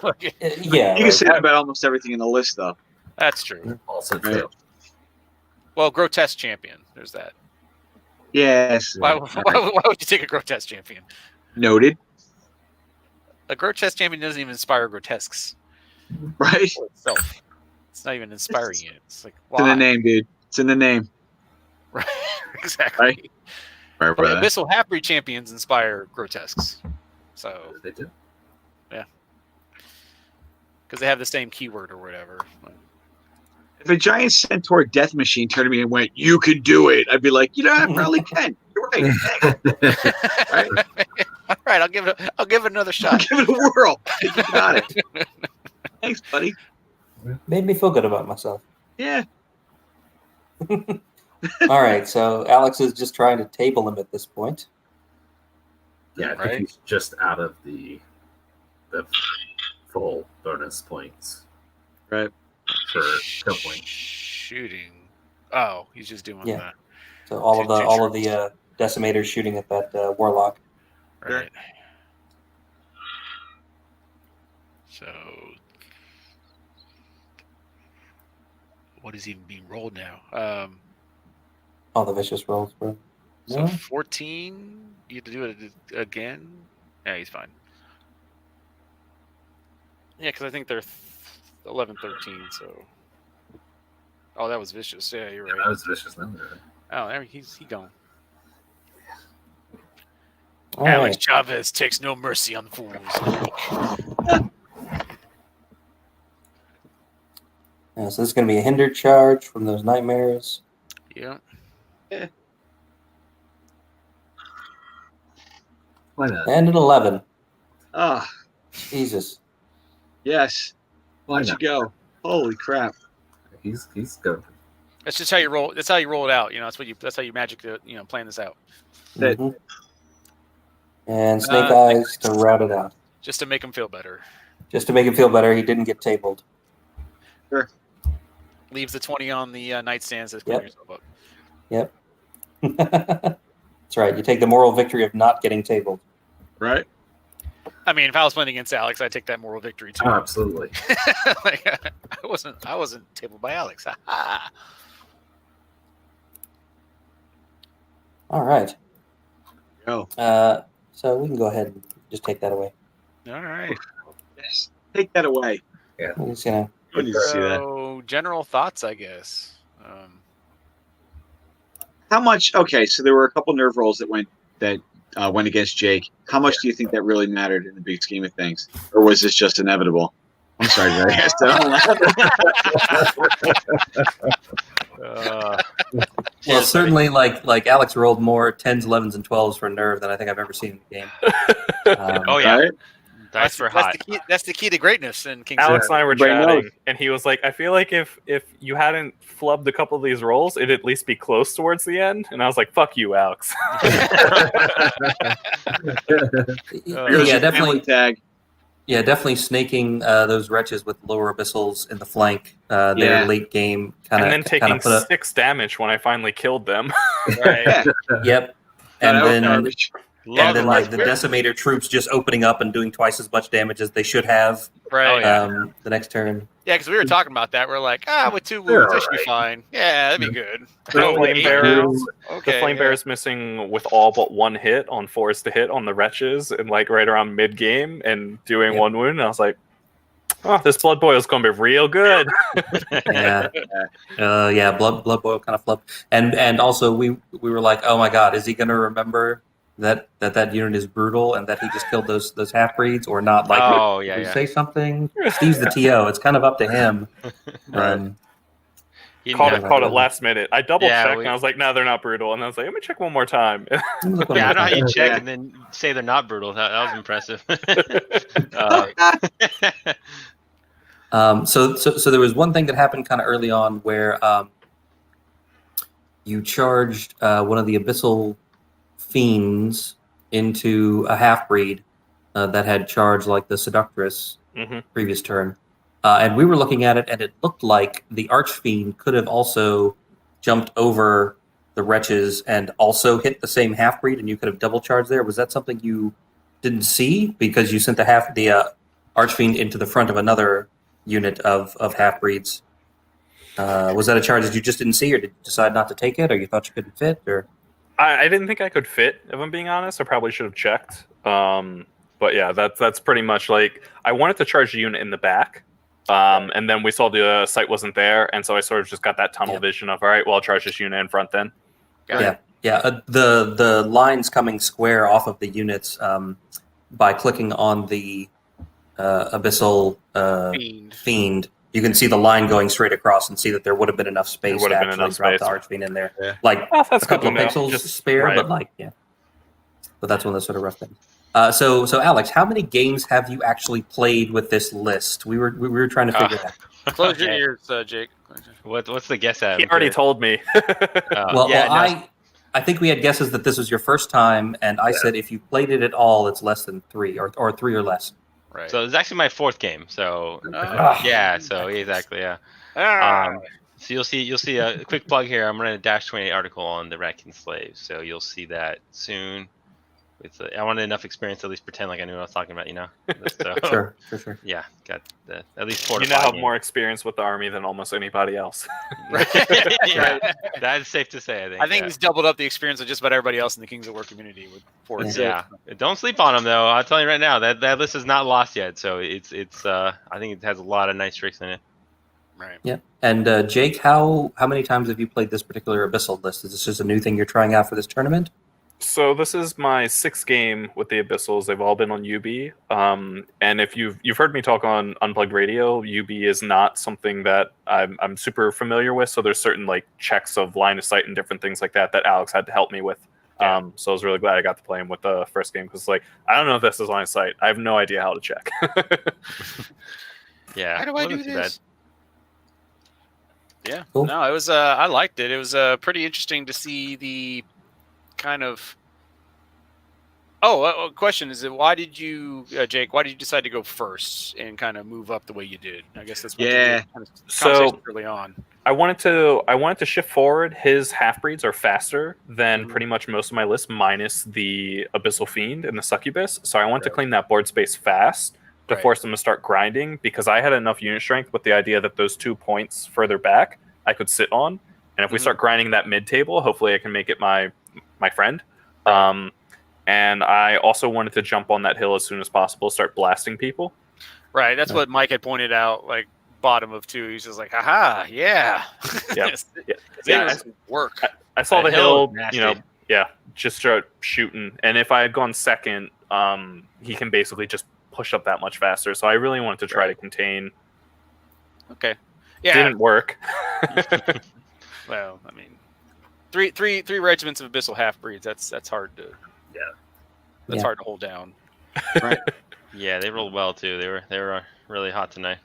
[SPEAKER 5] Like,
[SPEAKER 1] Yeah.
[SPEAKER 6] You can say that about almost everything in the list, though.
[SPEAKER 5] that's true.
[SPEAKER 4] Also,
[SPEAKER 6] Right.
[SPEAKER 4] too.
[SPEAKER 5] Well, grotesque champion. There's that.
[SPEAKER 6] Yes.
[SPEAKER 5] Why would you take a grotesque champion?
[SPEAKER 6] Noted.
[SPEAKER 5] A grotesque champion doesn't even inspire grotesques
[SPEAKER 6] Right?
[SPEAKER 5] for itself. It's not even inspiring it. It's like,
[SPEAKER 6] It's in the
[SPEAKER 5] why?
[SPEAKER 6] name, dude. It's in the name.
[SPEAKER 5] Right. Exactly.
[SPEAKER 6] Right. Remember
[SPEAKER 5] But
[SPEAKER 6] that.
[SPEAKER 5] Abyssal half-breed champions inspire grotesques. So,
[SPEAKER 4] They do.
[SPEAKER 5] because they have the same keyword or whatever.
[SPEAKER 6] If a giant centaur death machine turned to me and went, "You can do it," I'd be like, "You know, I probably can. You're right. Right?
[SPEAKER 5] All right, I'll give it another shot.
[SPEAKER 6] Give it a whirl. You got it. Thanks, buddy.
[SPEAKER 1] Made me feel good about myself.
[SPEAKER 6] Yeah.
[SPEAKER 1] All right, so Alex is just trying to table him at this point.
[SPEAKER 4] Yeah, I think
[SPEAKER 5] Right.
[SPEAKER 4] he's just out of the full bonus points
[SPEAKER 6] Right.
[SPEAKER 4] for kill points.
[SPEAKER 5] Shooting. Oh, he's just doing
[SPEAKER 1] Yeah.
[SPEAKER 5] that.
[SPEAKER 1] So all of the decimators shooting at that warlock.
[SPEAKER 5] Right. So, what is even being rolled now?
[SPEAKER 1] All the vicious rolls, bro.
[SPEAKER 5] So
[SPEAKER 1] No?
[SPEAKER 5] 14. You have to do it again. Yeah, he's fine. Yeah, because I think they're 11, 13. So, oh, that was vicious. Yeah, you're
[SPEAKER 4] Yeah,
[SPEAKER 5] right.
[SPEAKER 4] that was vicious number.
[SPEAKER 5] Oh, there he gone.
[SPEAKER 1] All
[SPEAKER 5] Alex
[SPEAKER 1] right.
[SPEAKER 5] Chavez takes no mercy on fools.
[SPEAKER 1] So this is going to be a hindered charge from those nightmares.
[SPEAKER 5] Yeah.
[SPEAKER 4] Why not?
[SPEAKER 1] And an 11.
[SPEAKER 6] Ah,
[SPEAKER 1] Jesus.
[SPEAKER 6] yes.
[SPEAKER 4] Why
[SPEAKER 6] Why'd you
[SPEAKER 4] not?
[SPEAKER 6] go? Holy crap.
[SPEAKER 4] He's good.
[SPEAKER 5] That's just how you roll. That's how you roll it out. That's how you magic the. Plan this out.
[SPEAKER 6] That-
[SPEAKER 1] Mhm. And Snake Eyes to route it out.
[SPEAKER 5] Just to make him feel better.
[SPEAKER 1] Just to make him feel better, he didn't get tabled.
[SPEAKER 6] Sure.
[SPEAKER 5] Leaves the 20 on the nightstand. Says clean yourself up.
[SPEAKER 1] Yep. That's right. You take the moral victory of not getting tabled.
[SPEAKER 6] Right?
[SPEAKER 5] I mean, if I was playing against Alex, I'd take that moral victory too.
[SPEAKER 4] Oh, absolutely.
[SPEAKER 5] I wasn't tabled by Alex.
[SPEAKER 1] All right.
[SPEAKER 6] Go.
[SPEAKER 1] So we can go ahead and just take that away.
[SPEAKER 5] All right.
[SPEAKER 6] Yes. Take that away.
[SPEAKER 1] I'm just gonna.
[SPEAKER 6] I need to see that.
[SPEAKER 5] So, general thoughts, I guess.
[SPEAKER 6] How much? Okay, so there were a couple nerve rolls that went against Jake. How much do you think that really mattered in the big scheme of things, or was this just inevitable? I'm sorry, Jerry. I
[SPEAKER 1] Well, certainly, like Alex rolled more 10s, 11s, and 12s for nerve than I think I've ever seen in the game.
[SPEAKER 3] Oh yeah,
[SPEAKER 6] Right?
[SPEAKER 3] dice for hot.
[SPEAKER 5] That's the key to greatness in King's
[SPEAKER 2] Alex and I were
[SPEAKER 6] Everybody
[SPEAKER 2] chatting,
[SPEAKER 6] knows.
[SPEAKER 2] and he was like, "I feel like if you hadn't flubbed a couple of these rolls, it'd at least be close towards the end." And I was like, "Fuck you, Alex."
[SPEAKER 6] Here's your family tag.
[SPEAKER 1] Yeah, definitely snaking those wretches with lower abyssals in the flank. Their
[SPEAKER 6] Yeah.
[SPEAKER 1] late game
[SPEAKER 2] And
[SPEAKER 1] kind
[SPEAKER 2] then
[SPEAKER 1] of
[SPEAKER 2] taking
[SPEAKER 1] put up.
[SPEAKER 2] 6 damage when I finally killed them.
[SPEAKER 5] Right.
[SPEAKER 6] Yeah.
[SPEAKER 1] Yep.
[SPEAKER 6] That
[SPEAKER 1] And
[SPEAKER 6] was
[SPEAKER 1] then
[SPEAKER 6] garbage.
[SPEAKER 1] and then like the decimator troops just opening up and doing twice as much damage as they should have.
[SPEAKER 5] Right.
[SPEAKER 3] Oh, yeah.
[SPEAKER 1] The next turn.
[SPEAKER 5] Yeah, because we were talking about that. We're like, with 2 wounds, that should be fine. Yeah, that'd be good.
[SPEAKER 2] The
[SPEAKER 5] Oh,
[SPEAKER 2] flame
[SPEAKER 5] eight
[SPEAKER 2] bearer,
[SPEAKER 5] wounds? Okay,
[SPEAKER 2] the flame
[SPEAKER 5] yeah.
[SPEAKER 2] bearer's missing with all but 1 hit on 4s to hit on the wretches, and like right around mid game and doing
[SPEAKER 1] Yep.
[SPEAKER 2] 1 wound. And I was like, "Oh, this blood boil's gonna be real good."
[SPEAKER 1] Yeah. Blood boil kind of flip. And also we were like, oh my god, is he gonna remember that unit is brutal and that he just killed those half breeds or not? Like,
[SPEAKER 3] Oh yeah,
[SPEAKER 1] did he
[SPEAKER 3] yeah.
[SPEAKER 1] say something? Steve's the TO. It's kind of up to him.
[SPEAKER 3] He didn't
[SPEAKER 2] Caught
[SPEAKER 3] have-
[SPEAKER 2] it last minute. I double
[SPEAKER 3] Yeah,
[SPEAKER 2] checked
[SPEAKER 3] we-
[SPEAKER 2] and I was like, "No, they're not brutal." And I was like, "Let me check one more time."
[SPEAKER 1] Look what
[SPEAKER 3] Yeah, I
[SPEAKER 1] I'm
[SPEAKER 3] know how you
[SPEAKER 1] looking
[SPEAKER 3] check
[SPEAKER 6] Yeah.
[SPEAKER 3] and then say they're not brutal. That was impressive.
[SPEAKER 1] So there was one thing that happened kind of early on where you charged one of the abyssal fiends into a half breed that had charged like the seductress
[SPEAKER 2] Mhm.
[SPEAKER 1] previous turn, and we were looking at it, and it looked like the archfiend could have also jumped over the wretches and also hit the same half breed, and you could have double charged there. Was that something you didn't see because you sent the archfiend into the front of another unit of half breeds? Was that a charge that you just didn't see, or did you decide not to take it, or you thought you couldn't fit, or?
[SPEAKER 2] I didn't think I could fit, if I'm being honest. I probably should have checked. But yeah, that's pretty much like I wanted to charge the unit in the back. And then we saw the site wasn't there, and so I sort of just got that tunnel vision of, all right, well, I'll charge this unit in front then.
[SPEAKER 1] Yeah. The lines coming square off of the units by clicking on the abyssal fiend. You can see the line going straight across and see that there would have been enough space
[SPEAKER 2] would
[SPEAKER 1] to
[SPEAKER 2] have been
[SPEAKER 1] actually
[SPEAKER 2] enough
[SPEAKER 1] drop the
[SPEAKER 2] space.
[SPEAKER 1] archfiend in there.
[SPEAKER 6] Yeah.
[SPEAKER 1] Like
[SPEAKER 2] Oh, that's
[SPEAKER 1] a couple of
[SPEAKER 2] good to know.
[SPEAKER 1] pixels
[SPEAKER 2] Just
[SPEAKER 1] spare,
[SPEAKER 2] right.
[SPEAKER 1] but like But that's one of those sort of rough things. So Alex, how many games have you actually played with this list? We were trying to figure that.
[SPEAKER 5] Close your
[SPEAKER 3] Okay.
[SPEAKER 5] ears, Jake.
[SPEAKER 3] What's the guess at?
[SPEAKER 2] He already told me.
[SPEAKER 1] Well,
[SPEAKER 3] yeah, no,
[SPEAKER 1] I think we had guesses that this was your first time, and I said if you played it at all, it's less than 3 or 3 or less.
[SPEAKER 5] Right.
[SPEAKER 3] So it's actually my 4th game. So yeah, so exactly, yeah. So you'll see a quick plug here. I'm running a Dash 28 article on the Rat King slaves, so you'll see that soon. I wanted enough experience to at least pretend like I knew what I was talking about, you know. So,
[SPEAKER 1] Sure.
[SPEAKER 3] yeah, got at least 4 to
[SPEAKER 2] You now
[SPEAKER 3] 5
[SPEAKER 2] have
[SPEAKER 3] games.
[SPEAKER 2] more experience with the army than almost anybody else.
[SPEAKER 3] Yeah, that is safe to say.
[SPEAKER 5] I think he's doubled up the experience of just about everybody else in the Kings of War community with 4
[SPEAKER 3] Yeah. Don't sleep on him though. I'll tell you right now that list is not lost yet. So it's I think it has a lot of nice tricks in it.
[SPEAKER 5] Right.
[SPEAKER 1] Yeah. And Jake, how many times have you played this particular abyssal list? Is this just a new thing you're trying out for this tournament?
[SPEAKER 2] So this is my 6th game with the Abyssals. They've all been on UB. And if you've heard me talk on Unplugged Radio, UB is not something that I'm super familiar with. So there's certain like checks of line of sight and different things like that Alex had to help me with.
[SPEAKER 5] Yeah.
[SPEAKER 2] So I was really glad I got to play him with the first game because like I don't know if this is line of sight. I have no idea how to check.
[SPEAKER 3] Yeah.
[SPEAKER 5] How do I
[SPEAKER 3] wasn't
[SPEAKER 5] do
[SPEAKER 3] too
[SPEAKER 5] this? Yeah.
[SPEAKER 1] Cool.
[SPEAKER 5] No, it was. I liked it. It was pretty interesting to see the kind of. Oh, question is it? Why did you, Jake? Why did you decide to go first and kind of move up the way you did? I guess that's what
[SPEAKER 6] Yeah.
[SPEAKER 5] kind of
[SPEAKER 2] So-
[SPEAKER 5] conversation early on.
[SPEAKER 2] I wanted to shift forward. His half breeds are faster than
[SPEAKER 5] Mhm.
[SPEAKER 2] pretty much most of my list, minus the Abyssal Fiend and the Succubus. So I want to claim that board space fast to
[SPEAKER 5] Right.
[SPEAKER 2] force them to start grinding because I had enough unit strength with the idea that those 2 points further back I could sit on, and if we
[SPEAKER 5] Mhm.
[SPEAKER 2] start grinding that mid table, hopefully I can make it my friend. And I also wanted to jump on that hill as soon as possible, start blasting people.
[SPEAKER 5] Right. That's what Mike had pointed out. Like bottom of 2, he's just like, haha, yeah.
[SPEAKER 2] Yeah.
[SPEAKER 5] Yes,
[SPEAKER 2] Yeah.
[SPEAKER 5] it
[SPEAKER 2] Yeah,
[SPEAKER 5] was work.
[SPEAKER 2] I saw
[SPEAKER 3] That
[SPEAKER 2] the
[SPEAKER 3] hill
[SPEAKER 2] hill,
[SPEAKER 3] is nasty.
[SPEAKER 2] you know, yeah, just start shooting. And if I had gone second, he can basically just push up that much faster. So I really wanted to try to contain.
[SPEAKER 5] Okay. Yeah.
[SPEAKER 2] Didn't work.
[SPEAKER 5] Well, I mean, three regiments of abyssal half breeds. That's hard to.
[SPEAKER 4] Yeah.
[SPEAKER 5] That's
[SPEAKER 1] Yeah.
[SPEAKER 5] hard to hold down.
[SPEAKER 3] Yeah, they rolled well too. They were really hot tonight.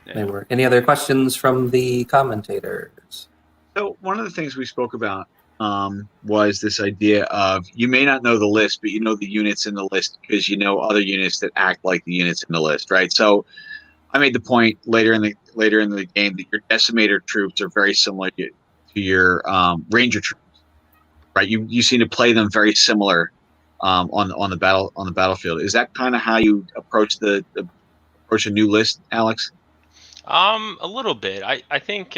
[SPEAKER 1] They were. Any other questions from the commentators?
[SPEAKER 6] So one of the things we spoke about was this idea of you may not know the list, but you know the units in the list because you know other units that act like the units in the list, right? So I made the point later in the game that your decimator troops are very similar to your ranger troops, right? You seem to play them very similar on the battlefield. Is that kind of how you approach approach a new list, Alex?
[SPEAKER 3] A little bit. I think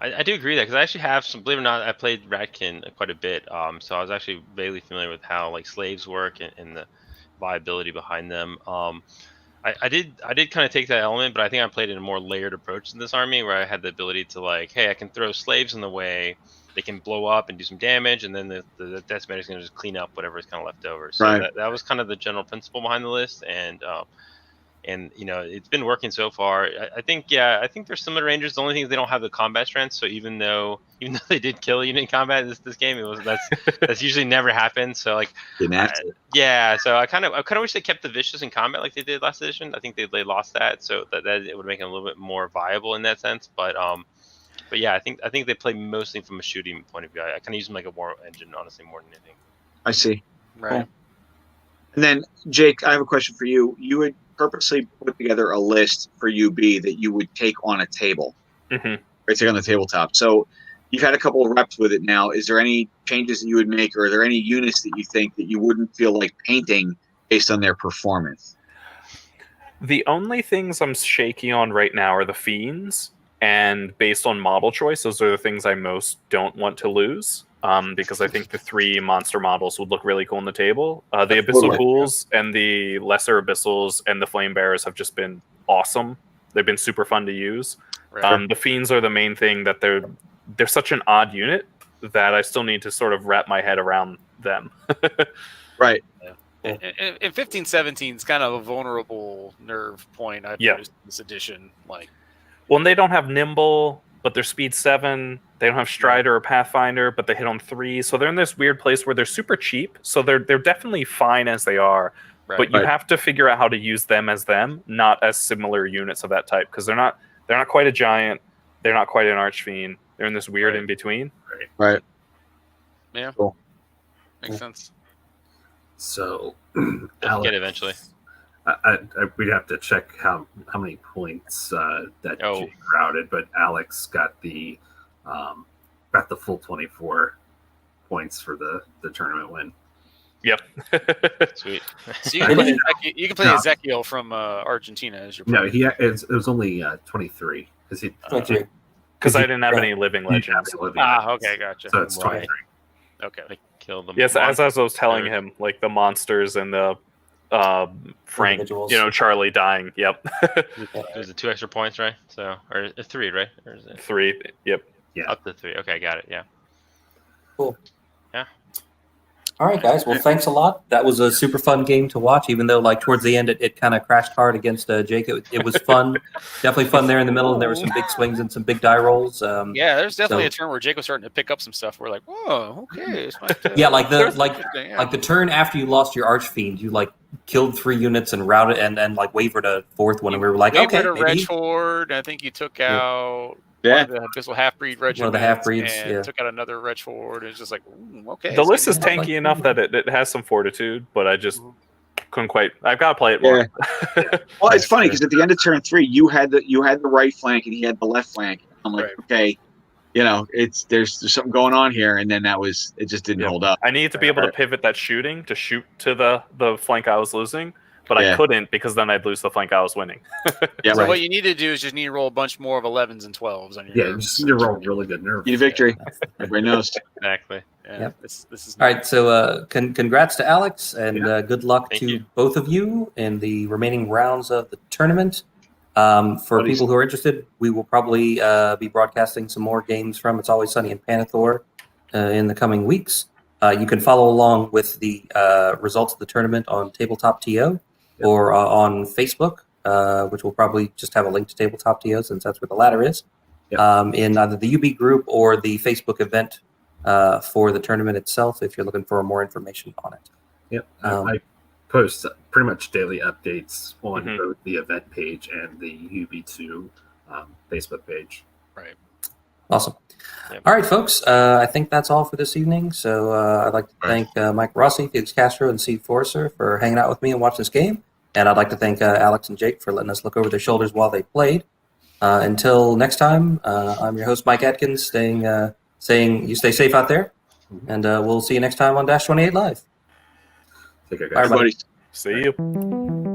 [SPEAKER 3] I do agree that because I actually have some. Believe it or not, I played Ratkin quite a bit. So I was actually vaguely familiar with how like slaves work and the viability behind them. I did kind of take that element, but I think I played in a more layered approach in this army where I had the ability to like, hey, I can throw slaves in the way, they can blow up and do some damage, and then the decimator is going to just clean up whatever is kind of left over. So
[SPEAKER 6] Right.
[SPEAKER 3] that was kind of the general principle behind the list, and you know it's been working so far. I think they're similar to Rangers. The only thing is they don't have the combat strength. So even though they did kill a unit in combat this game, that's usually never happened. So like
[SPEAKER 6] Didn't have to.
[SPEAKER 3] yeah, so I kind of wish they kept the vicious in combat like they did last edition. I think they lost that, so that it would make them a little bit more viable in that sense. But yeah, I think they play mostly from a shooting point of view. I kind of use them like a war engine, honestly, more than anything.
[SPEAKER 6] I see.
[SPEAKER 5] Right.
[SPEAKER 6] Cool. And then, Jake, I have a question for you. You would purposely put together a list for UB that you would take on a table,
[SPEAKER 2] Mhm.
[SPEAKER 6] right? Take on the tabletop. So you've had a couple of reps with it now. Is there any changes that you would make, or are there any units that you think that you wouldn't feel like painting based on their performance?
[SPEAKER 2] The only things I'm shaky on right now are the Fiends, and based on model choice, those are the things I most don't want to lose. Because I think the 3 monster models would look really cool on the table. The Abyssal
[SPEAKER 6] Absolutely.
[SPEAKER 2] Ghouls and the Lesser Abyssals and the Flame Bearers have just been awesome. They've been super fun to use.
[SPEAKER 5] Right.
[SPEAKER 2] The Fiends are the main thing that they're such an odd unit that I still need to sort of wrap my head around them.
[SPEAKER 6] Right.
[SPEAKER 5] And 15-17 is kind of a vulnerable nerve point I've
[SPEAKER 2] Yeah.
[SPEAKER 5] noticed in this edition. Like,
[SPEAKER 2] Well, and they don't have Nimble, but they're Speed 7. They don't have Strider or Pathfinder, but they hit on 3. So they're in this weird place where they're super cheap. So they're definitely fine as they are.
[SPEAKER 5] right.
[SPEAKER 2] But you
[SPEAKER 6] Right.
[SPEAKER 2] have to figure out how to use them as them, not as similar units of that type, because they're not quite a giant. They're not quite an Archfiend. They're in this weird
[SPEAKER 5] Right.
[SPEAKER 2] in between.
[SPEAKER 6] Right.
[SPEAKER 5] Yeah.
[SPEAKER 6] Cool.
[SPEAKER 5] Makes sense.
[SPEAKER 4] So,
[SPEAKER 3] They'll get
[SPEAKER 4] Alex,
[SPEAKER 3] it eventually.
[SPEAKER 4] we'd have to check how many points that
[SPEAKER 3] Oh.
[SPEAKER 4] Jake routed, but Alex got the full 24 points for the tournament win.
[SPEAKER 2] Yep.
[SPEAKER 3] Sweet.
[SPEAKER 5] So you can play, you can play
[SPEAKER 4] No.
[SPEAKER 5] Ezekiel from Argentina as your
[SPEAKER 4] No,
[SPEAKER 5] player.
[SPEAKER 4] it was only 23 because he.
[SPEAKER 2] Because I didn't have any living
[SPEAKER 4] he didn't have
[SPEAKER 2] legends.
[SPEAKER 4] the living
[SPEAKER 5] Ah,
[SPEAKER 4] legends.
[SPEAKER 5] okay, gotcha.
[SPEAKER 4] So it's
[SPEAKER 3] Right.
[SPEAKER 4] 23.
[SPEAKER 5] Okay.
[SPEAKER 3] Kill them.
[SPEAKER 2] Yes, as I was telling him, like the monsters and the Frank,
[SPEAKER 1] Individuals.
[SPEAKER 2] Charlie dying. Yep.
[SPEAKER 3] There's the 2 extra points, right? So or 3, right? Or is it
[SPEAKER 2] 3. Yep.
[SPEAKER 3] up to 3? Okay, got it. Yeah.
[SPEAKER 1] Cool.
[SPEAKER 3] Yeah.
[SPEAKER 1] All right, guys. Well, thanks a lot. That was a super fun game to watch, even though like towards the end it kind of crashed hard against Jake. It was fun. Definitely fun there in the middle, and there were some big swings and some big die rolls.
[SPEAKER 5] Yeah, there's definitely
[SPEAKER 1] so-
[SPEAKER 5] a turn where Jake was starting to pick up some stuff. We're like, whoa, okay. It's nice to-
[SPEAKER 1] Yeah, like
[SPEAKER 5] that's
[SPEAKER 1] the
[SPEAKER 5] interesting, yeah.
[SPEAKER 1] like the turn after you lost your Archfiend, you like killed 3 units and routed and like wavered a 4th one, and we were like,
[SPEAKER 5] Wavered
[SPEAKER 1] okay,
[SPEAKER 5] a
[SPEAKER 1] maybe
[SPEAKER 5] Retchford. I think you took out
[SPEAKER 6] Yeah.
[SPEAKER 5] one of the Abyssal Half-Breed regiments.
[SPEAKER 1] One of the half-breeds,
[SPEAKER 5] and
[SPEAKER 1] yeah.
[SPEAKER 5] took out another Retchford. It's just like, okay.
[SPEAKER 2] The
[SPEAKER 5] it's
[SPEAKER 2] list
[SPEAKER 5] gonna
[SPEAKER 2] is
[SPEAKER 5] be fun.
[SPEAKER 2] tanky enough that it has some fortitude, but I just couldn't quite. I've got to play it more.
[SPEAKER 6] Well, it's funny because at the end of turn 3, you had the right flank and he had the left flank. I'm like,
[SPEAKER 5] Right.
[SPEAKER 6] okay, there's something going on here, and then it just didn't
[SPEAKER 2] Yep.
[SPEAKER 6] hold up.
[SPEAKER 2] I needed to be able to pivot that shooting to shoot to the flank I was losing, but I
[SPEAKER 6] Yeah.
[SPEAKER 2] couldn't because then I'd lose the flank I was winning.
[SPEAKER 6] Yeah,
[SPEAKER 5] So
[SPEAKER 1] Right.
[SPEAKER 5] what you need to do is just need to roll a bunch more of 11s and 12s on your
[SPEAKER 4] Yeah, you just need to roll really good nerve.
[SPEAKER 6] Need a victory. Everybody knows.
[SPEAKER 3] Exactly.
[SPEAKER 5] Yeah,
[SPEAKER 1] Yep.
[SPEAKER 5] this is
[SPEAKER 1] All right, so congrats to Alex, and good luck
[SPEAKER 3] Thank
[SPEAKER 1] to
[SPEAKER 3] you.
[SPEAKER 1] both of you in the remaining rounds of the tournament. For
[SPEAKER 6] Buddies.
[SPEAKER 1] people who are interested, we will probably be broadcasting some more games from It's Always Sunny in Pannithor in the coming weeks. You can follow along with the results of the tournament on Tabletop TO or on Facebook, which will probably just have a link to Tabletop TO since that's where the ladder is, in either the UB group or the Facebook event for the tournament itself if you're looking for more information on it.
[SPEAKER 4] Yep.
[SPEAKER 1] Um,
[SPEAKER 4] I post pretty much daily updates on
[SPEAKER 2] Mhm.
[SPEAKER 4] both the event page and the UB2 Facebook page.
[SPEAKER 5] right.
[SPEAKER 1] Awesome.
[SPEAKER 3] Yep.
[SPEAKER 1] All right, folks. I think that's all for this evening. So I'd like to thank Mike Rossi, Felix Castro, and Steve Forrester for hanging out with me and watching this game. And I'd like to thank Alex and Jake for letting us look over their shoulders while they played. Until next time, I'm your host, Mike Atkins, saying you stay safe out there. And we'll see you next time on Dash 28 Live.
[SPEAKER 4] Take care,
[SPEAKER 1] Bye,
[SPEAKER 4] guys.
[SPEAKER 1] everybody.
[SPEAKER 2] See you.